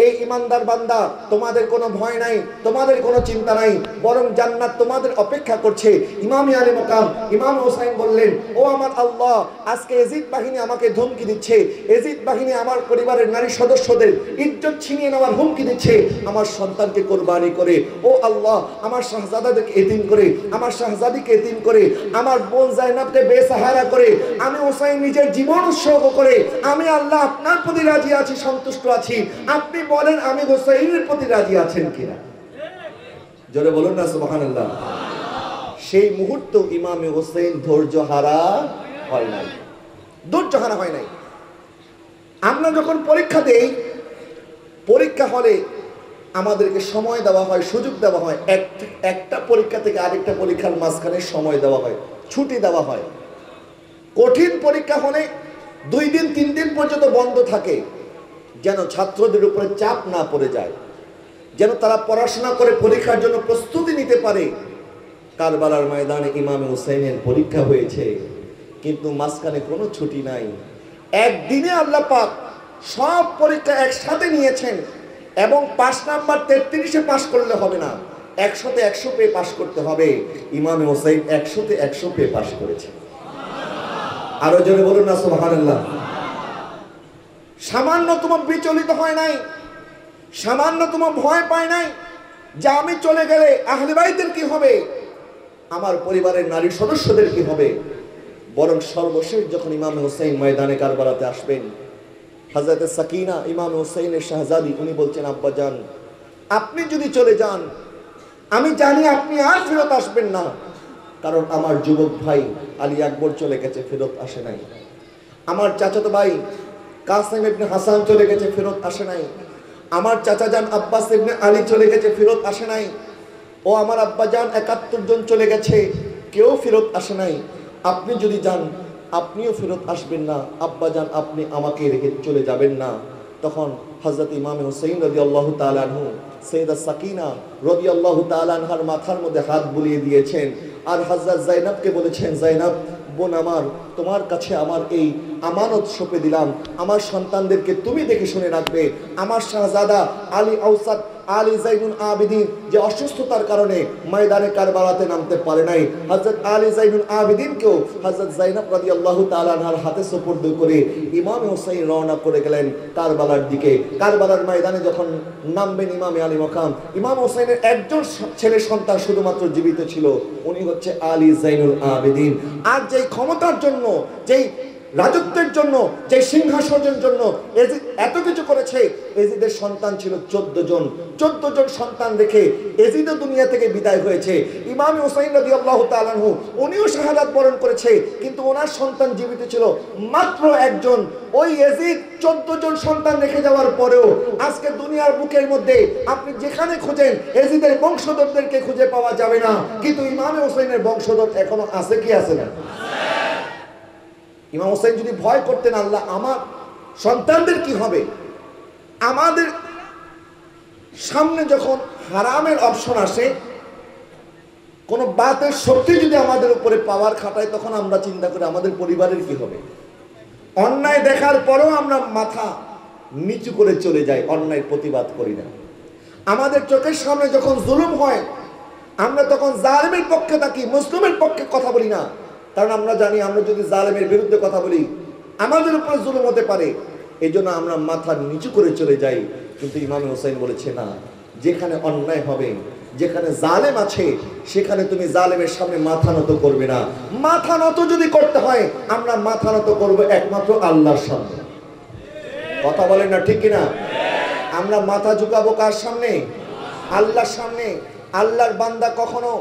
এই ইমানদার বান্দা, তোমাদের কোনো ভয় নাই, তোমাদের কোনো চিন্তা নাই, বরং জান্নাত তোমাদের অপেক্ষা করছে। ইমাম আলী মাকাম ইমাম হোসাইন বললেন, ও আমার আল্লাহ, আজকে ইয়াজিদ বাহিনী আমাকে ধমকি দিচ্ছে, ইয়াজিদ বাহিনী আমার পরিবারের নারী সদস্যদের ইজ্জত ছিনিয়ে নেওয়ার হুমকি দিচ্ছে, আমার সন্তানকে কোরবানি করে, ও আল্লাহ আমার শাহজাদাকে এতিম করে, আমার শাহজাদিকে এতিম করে, আমার বোন জাইনাবকে বেসাহারা করে, আমি হোসাইন নিজের জীবন উৎসর্গ করে, আমি আল্লাহ আপনার প্রতি রাজি আছি, সন্তুষ্ট আছি, আপনি বলেন আমি হোসাইনের প্রতি রাজি আছেন কিনা? জোরে বলুন না সুবহানাল্লাহ। সেই মুহূর্ত ইমামে হোসেন ধৈর্য হারা হয় নাই, ধৈর্য হারা হয় নাই। আমরা যখন পরীক্ষা দেই, পরীক্ষা হলে আমাদেরকে সময় দেওয়া হয়, সুযোগ দেওয়া হয়, একটা পরীক্ষা থেকে আরেকটা পরীক্ষার মাঝখানে সময় দেওয়া হয়, ছুটি দেওয়া হয়। কঠিন পরীক্ষা হলে 2 দিন 3 দিন পর্যন্ত বন্ধ থাকে, যেন ছাত্রদের উপরে চাপ না পড়ে যায়, যেন তারা পড়াশোনা করে পরীক্ষার জন্য প্রস্তুতি নিতে পারে। কারবালার ময়দানে ইমামে হোসেনের পরীক্ষা হয়েছে, কিন্তু মাঝখানে কোনো ছুটি নাই। একদিনে আল্লাহ পাক সব পরীক্ষা একসাথে নিয়েছেন, এবং 5 নাম্বার 33-এ পাস করলে হবে না, 100-তে 100 পেয়ে পাস করতে হবে। ইমামে হোসেন 100-তে 100 পেয়ে পাস করেছে। আরো জোরে বলুন না সুবহানাল্লাহ। সামান্যতম বিচলিত হয় নাই, সামান্যতম ভয় পায় নাই যে আমি চলে গেলে আহলে বাইতের কি হবে, আমার পরিবারের নারী সদস্যদের কি হবে। বরং সর্বশেষ যখন ইমাম হোসেন ময়দানে কারবালাতে আসবেন, হযরতে সাকিনা ইমাম হোসেনের শাহজাদি, উনি বলছেন, আব্বাজান আপনি যদি চলে যান, আমি জানি আপনি আর ফেরত আসবেন না, কারণ আমার যুবক ভাই আলী আকবর চলে গেছে, ফেরত আসে নাই। আমার চাচাতো ভাই কাসেম ইবনে হাসান চলে গেছে, ফেরত আসে নাই। আমার চাচা যান আব্বাস ইবনে আলী চলে গেছে, ফেরত আসে নাই। ও আমার আব্বা যান ৭১ জন চলে গেছে, কেউ ফেরত আসে নাই। আপনি যদি যান আপনিও ফেরত আসবেন না, আব্বা যান আপনি আমাকে রেখে চলে যাবেন না। তখন হযরত ইমাম হুসাইন রাদিয়াল্লাহু তাআলা আনহু সাইয়্যিদা সাকিনা রাদিয়াল্লাহু তাআলা আনহার মাথার মধ্যে হাত বুলিয়ে দিয়েছেন, আর হযরত যায়েনবকে বলেছেন, যায়েনব বোন আমার, তোমার কাছে আমার এই আমানত সঁপে দিলাম, আমার সন্তানদেরকে তুমি দেখে শুনে রাখবে। আমার শাহজাদা আলী আওসাদ আলী জাইনুল আবিদিন যে অসুস্থতার কারণে ময়দানে কারবালাতে নামতে পারে নাই, হযরত আলী জাইনুল আবিদিনকেও হযরত যায়েনব রাদিয়াল্লাহু তাআলা আনহার হাতে সুপুর্দ করে ইমাম হুসাইন রওনা করে গেলেন কারবালার দিকে। কারবালার ময়দানে যখন নামবেন ইমামে আলী মাকাম, ইমাম হুসাইনের একজন ছেলে সন্তান শুধুমাত্র জীবিত ছিল, উনি হচ্ছে আলী জাইনুল আবিদিন। আর যেই ক্ষমতার জন্য, যেই রাজত্বের জন্য, যে সিংহাসনের জন্য এজিদ এত কিছু করেছে, এজিদের সন্তান ছিল 14 জন। 14 জন সন্তান রেখে এজিদও দুনিয়া থেকে বিদায় হয়েছে। ইমাম হুসাইন রাদিয়াল্লাহু তাআলা আনহু উনিও শাহাদাত বরণ করেছে, কিন্তু ওনার সন্তান জীবিত ছিল মাত্র একজন। ওই এজিদ 14 জন সন্তান রেখে যাওয়ার পরেও আজকে দুনিয়ার বুকের মধ্যে আপনি যেখানে খোঁজেন এজিদের বংশধরদেরকে খুঁজে পাওয়া যাবে না, কিন্তু ইমাম হুসাইনের বংশধর এখনো আছে কি আছে না? ইমাম হুসাইন যদি ভয় করতেন, আল্লাহ আমার সন্তানদের কি হবে, আমাদের সামনে যখন হারামের অপশন আসে, কোন বাতের শক্তি যদি আমাদের উপরে পাওয়ার খাটায়, তখন আমরা চিন্তা করি আমাদের পরিবারের কি হবে। অন্যায় দেখার পরেও আমরা মাথা নিচু করে চলে যাই, অন্যায়ের প্রতিবাদ করি না। আমাদের চোখের সামনে যখন জুলুম হয়, আমরা তখন জালেমের পক্ষে থাকি, মুসলিমের পক্ষে কথা বলি না, কারণ আমরা জানি আমরা যদি জালেমের বিরুদ্ধে কথা বলি আমাদের উপরে জুলুম হতে পারে। এই জন্য আমরা মাথা নিচু করে চলে যাই। কিন্তু ইমাম হুসাইন বলেছে, না, যেখানে অন্যায় হবে, যেখানে জালেম আছে, সেখানে তুমি জালেমের সামনে মাথা নত করবে না। মাথা নত যদি করতে হয়, আমরা মাথা নত করবো একমাত্র আল্লাহর সামনে। কথা বলেন না ঠিক কিনা? আমরা মাথা ঝুঁকাবো কার সামনে? আল্লাহর সামনে। আল্লাহর বান্দা কখনো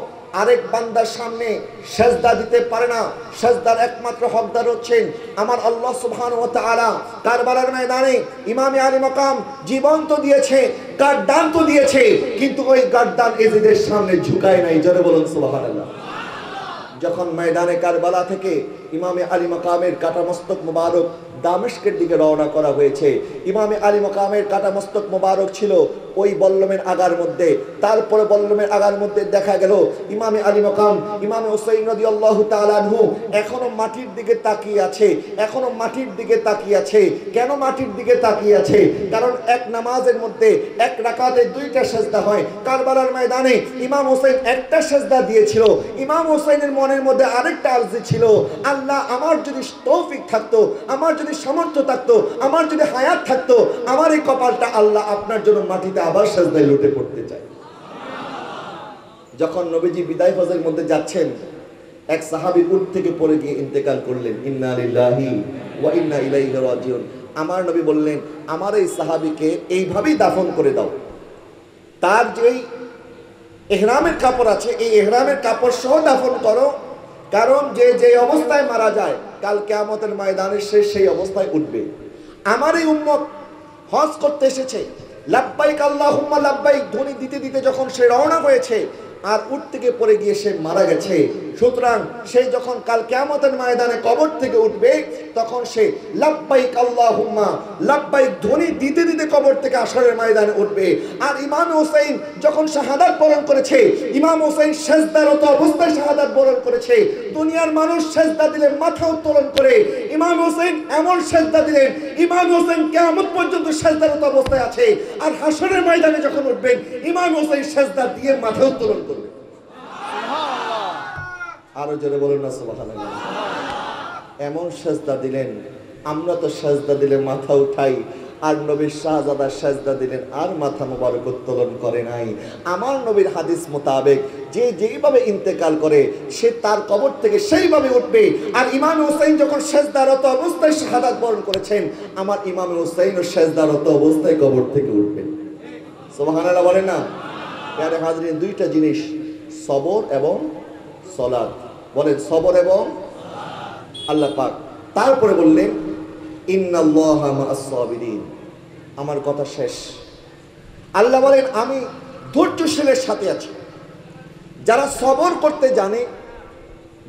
আরেক বান্দার সামনে সেজদা দিতে পারে না। সেজদার একমাত্র হকদার হচ্ছেন আমার আল্লাহ সুবহানাহু ওয়া তাআলা। কারবালার ময়দানে ইমামে আলী মাকাম জীবন তো দিয়েছে, গার্দান তো দিয়েছে, কিন্তু ওই গার্দান এজিদের সামনে ঝুঁকায় নাই। জোরে বলুন সুবহানাল্লাহ। যখন ময়দানে কারবালা থেকে ইমামে আলী মাকামের কাটা মস্তক মুবারক দামেস্কের দিকে রওনা করা হয়েছে, ইমামে আলী মাকামের কাটা মস্তক মুবারক ছিল ওই বল্লমের আগার মধ্যে। তারপরে বল্লমের আগার মধ্যে দেখা গেল ইমামে আলী মাকাম ইমামে হুসাইন রাদিয়াল্লাহু তাআলা আনহু এখনো মাটির দিকে তাকিয়ে আছে, এখনো মাটির দিকে তাকিয়ে আছে। কেন মাটির দিকে তাকিয়ে আছে? কারণ এক নামাজের মধ্যে এক রাকাতে 2টা সেজদা হয়। কারবালার ময়দানে ইমাম হুসাইন একটা সেজদা দিয়েছিল। ইমাম হুসাইনের মনের মধ্যে আরেকটা আরজি ছিল, আল্লাহ আমার যদি তৌফিক থাকতো, আমার যদি সামর্থ্য থাকতো, আমার যদি হায়াত থাকতো, আমার এই কপালটা আল্লাহ আপনার জন্য মাটিতে আবার সেজদায় লুটে পড়তে চাই। যখন নবীজি বিদায় হজের মধ্যে যাচ্ছেন, এক সাহাবী উট থেকে পড়ে গিয়ে ইন্তেকাল করলেন। ইন্না লিল্লাহি ওয়া ইন্না ইলাইহি রাজিউন। আমার নবী বললেন, আমার এই সাহাবীকে এইভাবেই দাফন করে দাও। তার যেই ইহরামের কাপড় আছে, এই ইহরামের কাপড় সহ দাফন করো, কারণ যে যে অবস্থায় মারা যায় কাল কিয়ামতের ময়দানে সে সেই অবস্থায় উঠবে। আমার এই উম্মত হজ করতে এসেছে, লাব্বাইক আল্লাহুম্মা লাব্বাইক ধ্বনি দিতে দিতে যখন সে রওনা হয়েছে আর উট থেকে পড়ে গিয়ে সে মারা গেছে, সুতরাং সে যখন কাল কিয়ামতের ময়দানে কবর থেকে উঠবে, তখন সে লাব্বাইক আল্লাহুম্মা লাব্বাইক ধ্বনি দিতে দিতে কবর থেকে আসরের ময়দানে উঠবে। আর ইমাম হুসাইন যখন শাহাদাত বরণ করেছে, ইমাম হুসাইন সেজদারত অবস্থায় শাহাদাত বরণ করেছে। দুনিয়ার মানুষ সেজদা দিলে মাথা উত্তোলন করে, ইমাম হুসাইন এমন সেজদা দিলেন, ইমাম হুসাইন কিয়ামত পর্যন্ত সেজদারত অবস্থায় আছে। আর হাসরের ময়দানে যখন উঠবেন, ইমাম হুসাইন সেজদা দিয়ে মাথা উত্তোলন করবে। আরো জোরে বলুন না সুবহানাল্লাহ। এমন সেজদা দিলেন, আমরা তো সেজদা দিলে মাথা উঠাই, আর নবীর শাহজাদা সেজদা দিলেন আর মাথা মোবারক উত্তোলন করে নাই। আমার নবীর হাদিস মোতাবেক যে যেইভাবে ইন্তেকাল করে সে তার কবর থেকে সেইভাবে উঠবে। আর ইমাম হুসাইন যখন সেজদারত অবস্থায় শাহাদাত বরণ করেছেন, আমার ইমাম হুসাইনও সেজদারত অবস্থায় কবর থেকে উঠবেন। সুবহানাল্লাহ বলেন না? প্যারে হাজরিন, 2টা জিনিস, সবর এবং সালাত। বলেন সবর এবং আল্লাহ পাক। তারপরে বললেন ইন্নাল্লাহা মা'আস সাবিরিন। আমার কথা শেষ। আল্লাহ বলেন আমি ধৈর্যশীলের সাথে আছি। যারা সবর করতে জানে,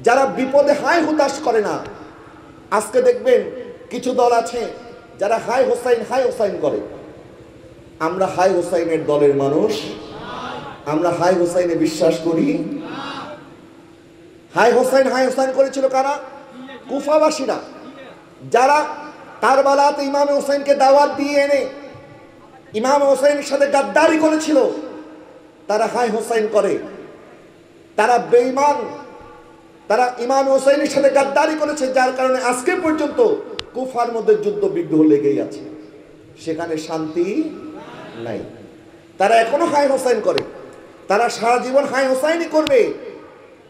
যারা বিপদে হায় হুতাশ করে না। আজকে দেখবেন কিছু দল আছে যারা হায় হোসাইন করে। আমরা হায় হোসাইনের দলের মানুষ, আমরা হায় হোসাইনে বিশ্বাস করি। হায় হোসাইন করেছিল কারা? কুফাবাসীরা, যারা কারবালাতে ইমাম হোসেনকে দাওয়াত দিয়ে এনে ইমাম হোসেনের সাথে গাদ্দারি করেছিল। তারা হায় হোসাইন করে, তারা বেঈমান, তারা ইমাম হোসেনের সাথে গাদ্দারি করেছে, যার কারণে আজকে পর্যন্ত কুফার মধ্যে যুদ্ধ বিগ্রহ লেগেই আছে, সেখানে শান্তি নাই। তারা এখনো হায় হোসাইন করে, তারা সারা জীবন হায় হোসাইনই করবে,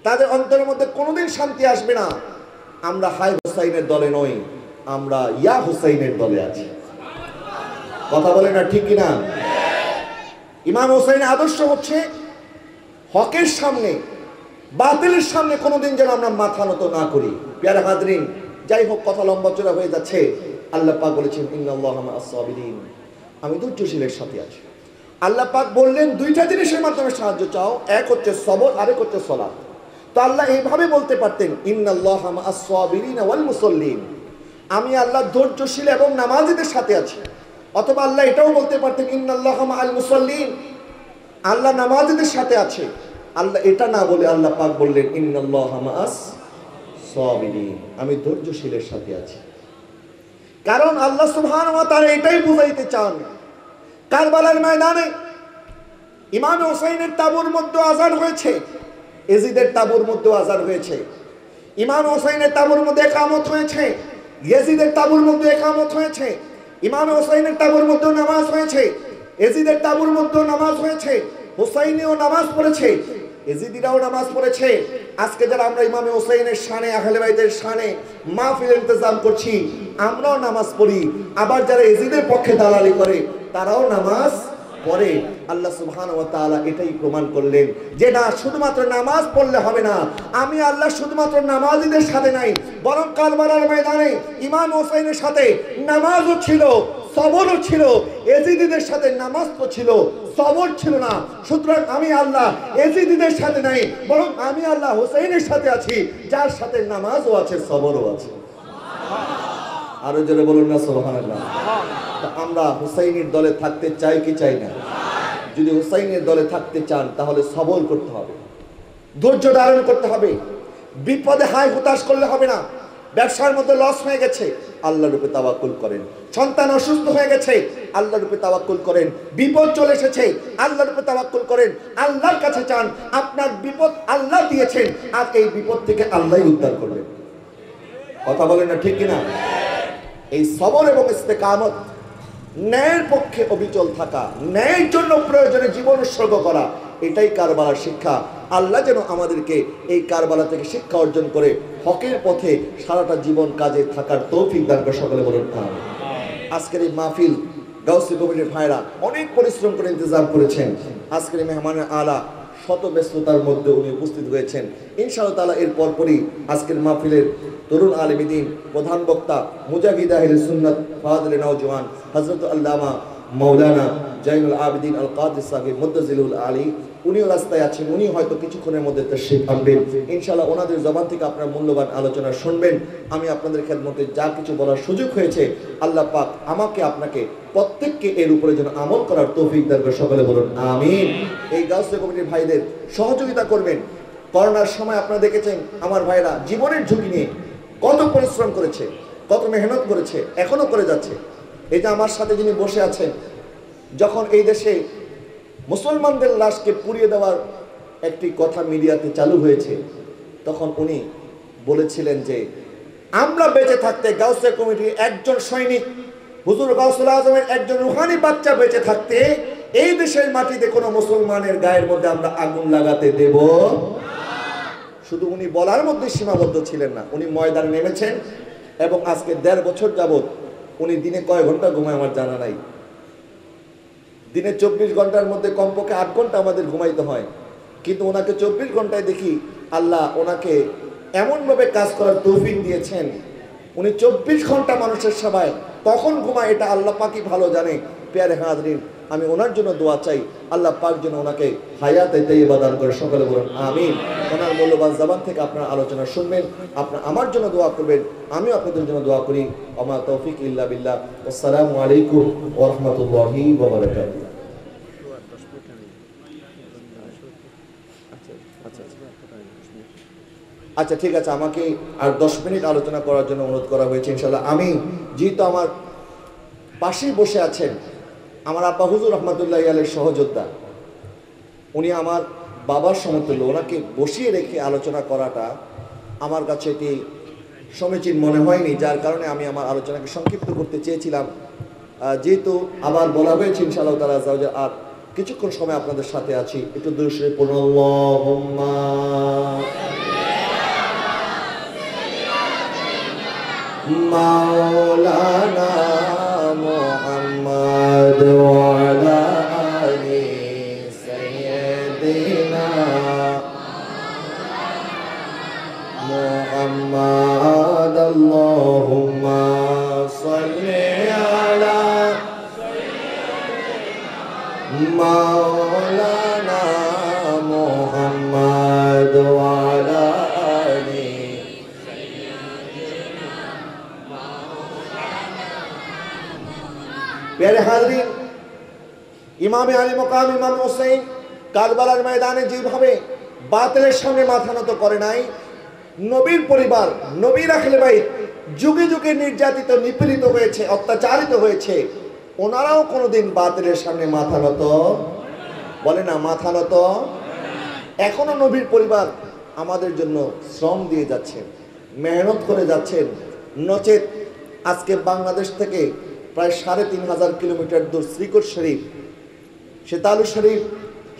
তাদের অন্তরের মধ্যে কোনোদিন শান্তি আসবে না। আমরা হায় হোসাইনের দলে নই, আমরা ইয়া হোসাইনের দলে আছি। কথা বলে না ঠিক কিনা? ইমাম হোসাইনের আদর্শ হচ্ছে হকের সামনে বাতিলের সামনে কোনোদিন যেন আমরা মাথা নত না করি। প্যারা হাজরিন, যাই হোক কথা লম্বা চড়া হয়ে যাচ্ছে। আল্লাহ পাক বলেছেন ইন্নাল্লাহা মা'আস সাবিরিন, আমি ধৈর্যশীলের সাথে আছি। আল্লাহ পাক বললেন দুইটা জিনিসের মাধ্যমে সাহায্য চাও, এক হচ্ছে সবর, আরেক হচ্ছে সালাত। তো আল্লাহ এইভাবে বলতে পারতেন ইন্নাল্লাহা মা'আস সাবিরিন ওয়াল মুসাল্লিন, আমি আল্লাহ ধৈর্যশীল এবং নামাজীদের সাথে আছি। অথবা আল্লাহ এটাও বলতে পারতেন ইন্নাল্লাহা মা'আল মুসাল্লিন, আল্লাহ নামাজীদের সাথে আছে। আল্লাহ এটা না বলে আল্লাহ পাক বললেন ইন্নাল্লাহা মা'আস সাবিরিন, আমি ধৈর্যশীলের সাথে আছি। কারণ আল্লাহ সুবহানাহু ওয়া তাআলা এটাই বুঝাইতে চান। কারবালার ময়দানে ইমাম হোসেনের তাবুর মধ্যে আযান হয়েছে, ইয়াজিদের তাবুর মধ্যে আযান হয়েছে, ইমাম হোসেনের তাবুর মধ্যে ইকামত হয়েছে, ইয়াজিদের তাবুর মধ্যে ইকামত হয়েছে, ইমাম হোসেনের তাবুর মধ্যে নামাজ হয়েছে, ইয়াজিদের তাবুর মধ্যে নামাজ হয়েছে, হোসাইনিও নামাজ পড়েছে, ইয়াজিদিরাও নামাজ পড়েছে। আজকে যারা আমরা ইমাম হোসেনের শানে, আহলে বাইতের শানে মাহফিল ইন্তজাম করছি, আমরাও নামাজ পড়ি। আবার যারা ইয়াজিদের পক্ষে দালালি করে তারাও নামাজ পড়ে। আল্লাহ সুবহানাহু ওয়া তাআলা এটাই প্রমাণ করলেন যে না, শুধুমাত্র নামাজ পড়লে হবে না, আমি আল্লাহ শুধুমাত্র নামাজীদের সাথে নাই, বরং কারবালার ময়দানে ইমাম হোসেনের সাথে নামাজও ছিল, সবরও ছিল। ইয়াজিদিদের সাথে নামাজ তো ছিল, সবর ছিল না। সুতরাং আমি আল্লাহ ইয়াজিদিদের সাথে নাই, বরং আমি আল্লাহ হোসেনের সাথে আছি, যার সাথে নামাজও আছে, সবরও আছে। আরো জোরে বলুন না সুবহানাল্লাহ। আমরা হুসাইনের দলে থাকতে চাই কি চাই না? যদি হুসাইনের দলে থাকতে চান তাহলে সবর করতে হবে, ধৈর্য ধারণ করতে হবে। বিপদে হায় হুতাশ করলে হবে না। ব্যবসার মধ্যে লস হয়ে গেছে, আল্লাহর উপরে তাওয়াক্কুল করেন। সন্তান অসুস্থ হয়ে গেছে, আল্লাহর উপরে তাওয়াক্কুল করেন। বিপদ চলে এসেছে, আল্লাহর উপরে তাওয়াক্কুল করেন। আল্লাহর কাছে চান, আপনার বিপদ আল্লাহ দিয়েছেন, আর এই বিপদ থেকে আল্লাহই উদ্ধার করবেন। কথা বলেন না ঠিক কিনা? এই সবর এবং ইস্তেকামত, ন্যায়ের পক্ষে অবিচল থাকা, ন্যায়ের জন্য প্রয়োজনে জীবন উৎসর্গ করা, এটাই কারবালার শিক্ষা। আল্লাহ যেন আমাদেরকে এই কারবালা থেকে শিক্ষা অর্জন করে হকের পথে সারাটা জীবন কাজে থাকার তৌফিক দান করে। সকলে বলুন আমিন। আজকের এই মাহফিল গাউসী কমিটির ভাইরা অনেক পরিশ্রম করে ইন্তজাম করেছেন। আজকের এই মেহমানের আলা শত ব্যস্ততার মধ্যে উনি উপস্থিত হয়েছেন। ইনশাআল্লাহ তাআলা এর পরপরই আজকের মাহফিলের তরুণ আলেম দ্বীন প্রধান বক্তা মুজাহিদ আহলে সুন্নাত ফাজিলে নওজওয়ান হযরত আল্লামা মাওলানা জাইনুল আবেদিন আল কাদরি সাহেব মুদ্দাজিলুল আলী, উনিও রাস্তায় আছেন। উনি হয়তো কিছুক্ষণের মধ্যে তাশরীফ আনবেন। ইনশাআল্লাহ ওনাদের জবান থেকে আপনারা মূল্যবান আলোচনা শুনবেন। আমি আপনাদের খেদমতে যা কিছু বলার সুযোগ হয়েছে, আল্লাহ পাক আমাকে আপনাকে প্রত্যেককে এর উপরে যেন আমল করার তৌফিক দান করে। সকলে বলুন আমিন। এই গাউসিয়া কমিটির ভাইদের সহযোগিতা করবেন। করোনার সময় আপনারা দেখেছেন আমার ভাইরা জীবনের ঝুঁকি নিয়ে কত পরিশ্রম করেছে, কত মেহনত করেছে, এখনো করে যাচ্ছে। এই যে আমার সাথে যিনি বসে আছেন, যখন এই দেশে মুসলমানদের লাশকে পুড়িয়ে দেওয়ার একটি কথা মিডিয়াতে চালু হয়েছে, তখন উনি বলেছিলেন যে আমরা বেঁচে থাকতে গাউসিয়া কমিটির একজন সৈনিক হুজুর গাউসুল আজমের একজন রুহানি বাচ্চা বেঁচে থাকতে এই দেশের মাটিতে কোনো মুসলমানের গায়ের মধ্যে আমরা আগুন লাগাতে দেব। শুধু উনি বলার মধ্যে সীমাবদ্ধ ছিলেন না, উনি ময়দানে নেমেছেন এবং আজকে 1.5 বছর যাবত উনি দিনে কয় ঘন্টা ঘুমায় আমার জানা নাই। দিনে 24 ঘন্টার মধ্যে কমপক্ষে 8 ঘন্টা আমাদের ঘুমাইতে হয়, কিন্তু ওনাকে 24 ঘন্টায় দেখি আল্লাহ ওনাকে এমনভাবে কাজ করার তৌফিক দিয়েছেন উনি 24 ঘন্টা মানুষের সেবায়, কখন ঘুমায় এটা আল্লাহ পাকই ভালো জানে। প্যারে হাজরিন, আমি ওনার জন্য দোয়া চাই, আল্লাহ পাক যেন ওনাকে হায়াতে তাইয়্যিবা দান করে, সকলে বলুন আমিন। ওনার মূল্যবান জবান থেকে আপনার আলোচনা শুনবেন, আপনার আমার জন্য দোয়া করবেন, আমিও আপনাদের জন্য দোয়া করি। আমা তৌফিক ইল্লা বিল্লাহ। আসসালামু আলাইকুম ওয়া রাহমাতুল্লাহি ওয়া বারাকাতুহু। আচ্ছা ঠিক আছে, আমাকে আর 10 মিনিট আলোচনা করার জন্য অনুরোধ করা হয়েছে ইনশাআল্লাহ। আমি যেহেতু আমার পাশেই বসে আছেন আমার আব্বা হুজুর রহমাতুল্লাহি আলাইহির সহযোদ্ধা, উনি আমার বাবার সমতুল্য, ওনাকে বসিয়ে রেখে আলোচনা করাটা আমার কাছে এটি সমীচীন মনে হয়নি, যার কারণে আমি আমার আলোচনাকে সংক্ষিপ্ত করতে চেয়েছিলাম। যেহেতু আবার বলা হয়েছে ইনশাআল্লাহ তাআলা আর কিছুক্ষণ সময় আপনাদের সাথে আছি, একটু দুরূদ শরীফ পড়ুন। আল্লাহুম্মা মাওলানা মুহাম্মদ ওয়া আলা আলি সাইয়্যিদিনা মুহাম্মদ। আল্লাহুম্মা সাল্লি আলা মাওলানা মুহাম্মদ ওয়া আলা আলি। প্যারে হাজরিন, ইমামে আলী মকাম ইমাম হুসাইন কারবালার ময়দানে যেভাবে বাতিলের সামনে মাথা নত করে নাই, নবীর পরিবার, নবীর আহলে বাইত যুগে যুগে নির্যাতিত, নিপীড়িত হয়েছে, অত্যাচারিত হয়েছে, ওনারাও কোনোদিন বাতিলের সামনে মাথা নত বলে না, মাথা নত। এখনো নবীর পরিবার আমাদের জন্য শ্রম দিয়ে যাচ্ছেন, মেহনত করে যাচ্ছেন। নচেত আজকে বাংলাদেশ থেকে প্রায় 3500 কিলোমিটার দূর শ্রীকোট শরীফ, শেতালু শরীফ,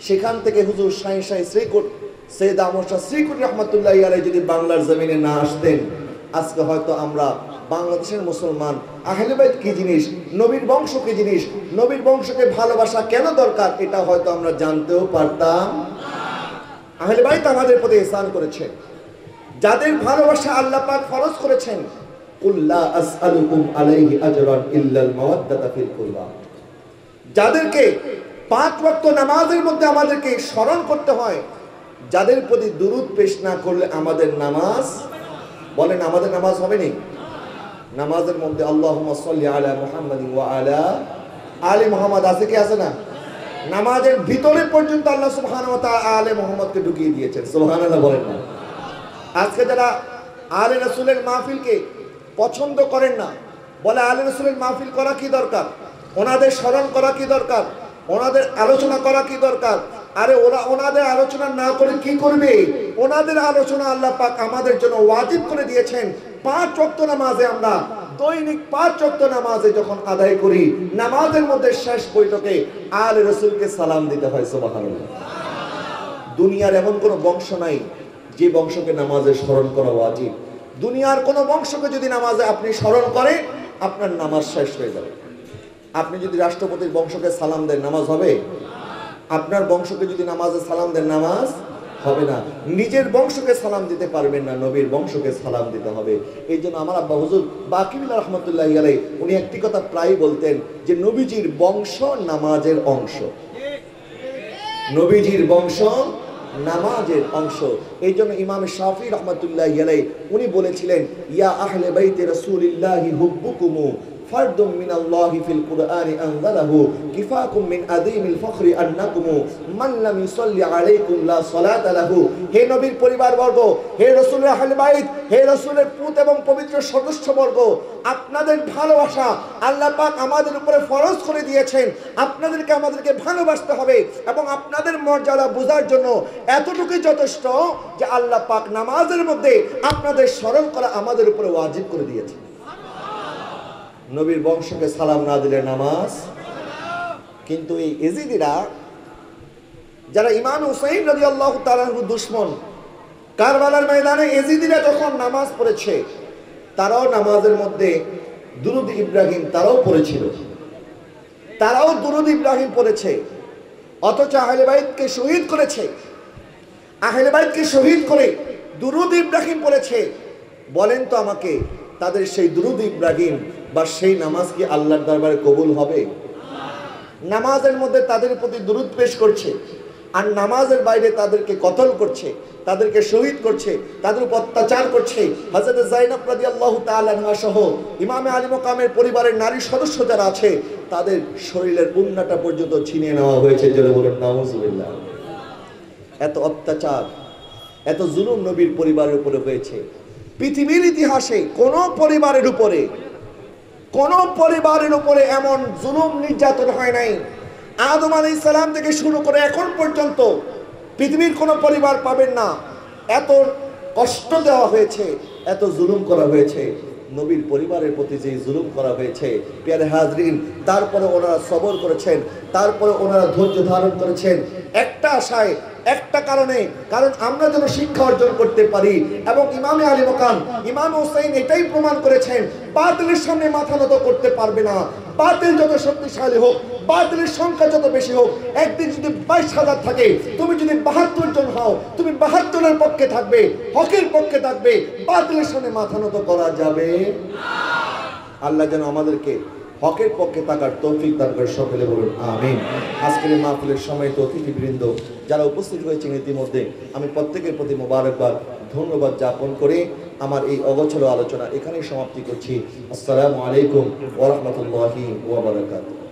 সেখান থেকে হুজুর শাহী শ্রীকোট সৈয়দ আহমদ শাহ শ্রীকোট রহমতুল্লাহি আলাইহি যদি বাংলার জমিনে না আসতেন, আজকে হয়তো আমরা বাংলাদেশের মুসলমান আহলে বাইত কি জিনিস, নবীর বংশ কি জিনিস, নবীর বংশকে ভালোবাসা কেন দরকার, এটা হয়তো আমরা জানতেও পারতাম। আহলে বাইত আমাদের প্রতি ইহসান করেছেন, যাদের ভালোবাসা আল্লাহ পাক ফরজ করেছেন। কুল্লা আসআলুকুম আলাইহি আজরান ইল্লাল মাওয়াদ্দাতা ফিল কুরবা, যাদেরকে 5 ওয়াক্ত নামাজের মধ্যে আমাদেরকে স্মরণ করতে হয়, যাদের প্রতি দুরূদ পেশ না করলে আমাদের নামাজ, বলেন আমাদের নামাজ হবে না। নামাজের মধ্যে আল্লাহুম্মা সাল্লি আলা মুহাম্মাদিন ওয়া আলা আলি মুহাম্মাদ আছে কি আছে না? নামাজের ভিতরে পর্যন্ত আল্লাহ সুবহানাহু ওয়া তাআলা আলে মুহাম্মদকে ঢুকিয়ে দিয়েছেন, সুবহানাল্লাহ বলেন না। আজকে যারা আলে রাসূলের মাহফিলকে পছন্দ করেন না, বলে আলে রাসূলের মাহফিল করা কি দরকার, ওনাদের স্মরণ করা কি দরকার, ওনাদের আলোচনা করা কি দরকার। আরে ওরা ওনাদের আলোচনা না করে কি করবে? ওনাদের আলোচনা আল্লাহ পাক আমাদের জন্য ওয়াজিব করে দিয়েছেন। 5 ওয়াক্ত নামাজে আমরা দৈনিক 5 ওয়াক্ত নামাজে যখন আদায় করি, নামাজের মধ্যে শেষ বৈঠকে আলে রাসূলকে সালাম দিতে হয়, সুবহানাল্লাহ। দুনিয়ার এমন কোনো বংশ নাই যে বংশকে নামাজে স্মরণ করা ওয়াজিব। দুনিয়ার কোনো বংশকে যদি নামাজে আপনি স্মরণ করেন, আপনার নামাজ শেষ হয়ে যাবে। আপনি যদি রাষ্ট্রপতির বংশকে সালাম দেন, নামাজ হবে? আপনার বংশকে যদি নামাজে সালাম দেন, নামাজ হবে না। নিজের বংশকে সালাম দিতে পারবেন না, নবীর বংশকে সালাম দিতে হবে। এই জন্য আমার আব্বা হুজুর বাকিবিল্লাহ রহমতুল্লাহি আলাইহি উনি একটি কথা প্রায় বলতেন যে নবীজির বংশ নামাজের অংশ, নবীজির বংশ নামাজের অংশ। এই জন্য ইমাম শাফি রহমতুল্লাহি আলাইহি উনি বলেছিলেন, ইয়া আহলে বাইতে রাসূলিল্লাহি হুব্বুকুমু ফারদুম মিনাল্লাহি ফিল কুরআনি আনজালাহু কিফাকুম মিন আযীমিল ফখরি আন্নাকুম মান লাম ইউসাল্লি আলাইকুম লা সালাতা লাহু। হে নবীর পরিবারবর্গ, হে রাসূলের আহলে বাইত, হে রাসূলের পুত এবং পবিত্র সদস্যবর্গ, আপনাদের ভালোবাসা আল্লাহ পাক আমাদের উপরে ফরজ করে দিয়েছেন। আপনাদেরকে আমাদেরকে ভালোবাসতে হবে এবং আপনাদের মর্যাদা বোঝার জন্য এতটুকুই যথেষ্ট যে আল্লাহ পাক নামাজের মধ্যে আপনাদের স্মরণ করা আমাদের উপরে ওয়াজিব করে দিয়েছেন। নবীর বংশকে সালাম না দিলে নামাজ। কিন্তু এই এজিদিরা, যারা ইমাম হুসাইন রাদিয়াল্লাহু তাআলা আনহু দুশমন, কারবালার ময়দানে এজিদিরা যখন নামাজ পড়েছে, তারাও নামাজের মধ্যে দুরূদ ইব্রাহিম তারাও পড়েছিল, তারাও দুরূদ ইব্রাহিম পড়েছে। অথচ আহলে বাইতকে শহীদ করেছে, আহলে বাইতকে শহীদ করে দুরূদ ইব্রাহিম পড়েছে। বলেন তো আমাকে, তাদের সেই দুরূদ ইব্রাহিম বা সেই নামাজ কি আল্লাহর দরবারে কবুল হবে? নামাজের মধ্যে তাদের প্রতি দুরূদ পেশ করছে, আর নামাজের বাইরে তাদেরকে কতল করছে, তাদেরকে শহীদ করছে, তাদের উপর অত্যাচার করছে। হযরত যায়েনব রাদিয়াল্লাহু তাআলা আনহা সহ ইমামে আলী মাকামের পরিবারের নারী সদস্য যারা আছে তাদের শরীরের উন্নাটা পর্যন্ত ছিনিয়ে নেওয়া হয়েছে। যারা বলেন নাউজুবিল্লাহ। এত অত্যাচার, এত জুলুম নবীর পরিবারের উপরে হয়েছে। পৃথিবীর ইতিহাসে কোন পরিবারের উপরে এমন জুলুম নির্যাতন হয় নাই। আদম আলাইহিস সালাম থেকে শুরু করে এখন পর্যন্ত পৃথিবীর কোনো পরিবার পাবেন না এত কষ্ট দেওয়া হয়েছে, এত জুলুম করা হয়েছে। নবীর পরিবারের প্রতি যে জুলুম করা হয়েছে প্রিয় হাজরিন, তারপরে ওনারা সবর করেছেন, তারপরে ওনারা ধৈর্য ধারণ করেছেন একটা আশায়, একটা কারণে, কারণ আমরা যেন শিক্ষা অর্জন করতে পারি। এবং ইমামে আলী মাকাম ইমাম হোসেন এটাই প্রমাণ করেছেন, বাতিলের সামনে মাথা নত করতে পারবে না। বাতিল যত শক্তিশালী হোক, বাতিলের সংখ্যা যত বেশি হোক, একদিন যদি 22,000 থাকে, তুমি যদি 72 জন হও, তুমি 72 জনের পক্ষে থাকবে, হকের পক্ষে থাকবে, বাতিলের সামনে মাথা নত করা যাবে না। আল্লাহ যেন আমাদেরকে হকের পক্ষে থাকার তৌফিক দান করে, সকলে বলুন আমিন। আজকের এই মাহফিলের সময় তো অতিথিবৃন্দ যারা উপস্থিত হয়েছেন ইতিমধ্যে, আমি প্রত্যেকের প্রতি মোবারকবাদ ধন্যবাদ জ্ঞাপন করে আমার এই অগোছল আলোচনা এখানেই সমাপ্তি করছি। আসসালামু আলাইকুম ওয়া রাহমাতুল্লাহি ওয়া বারাকাতুহু।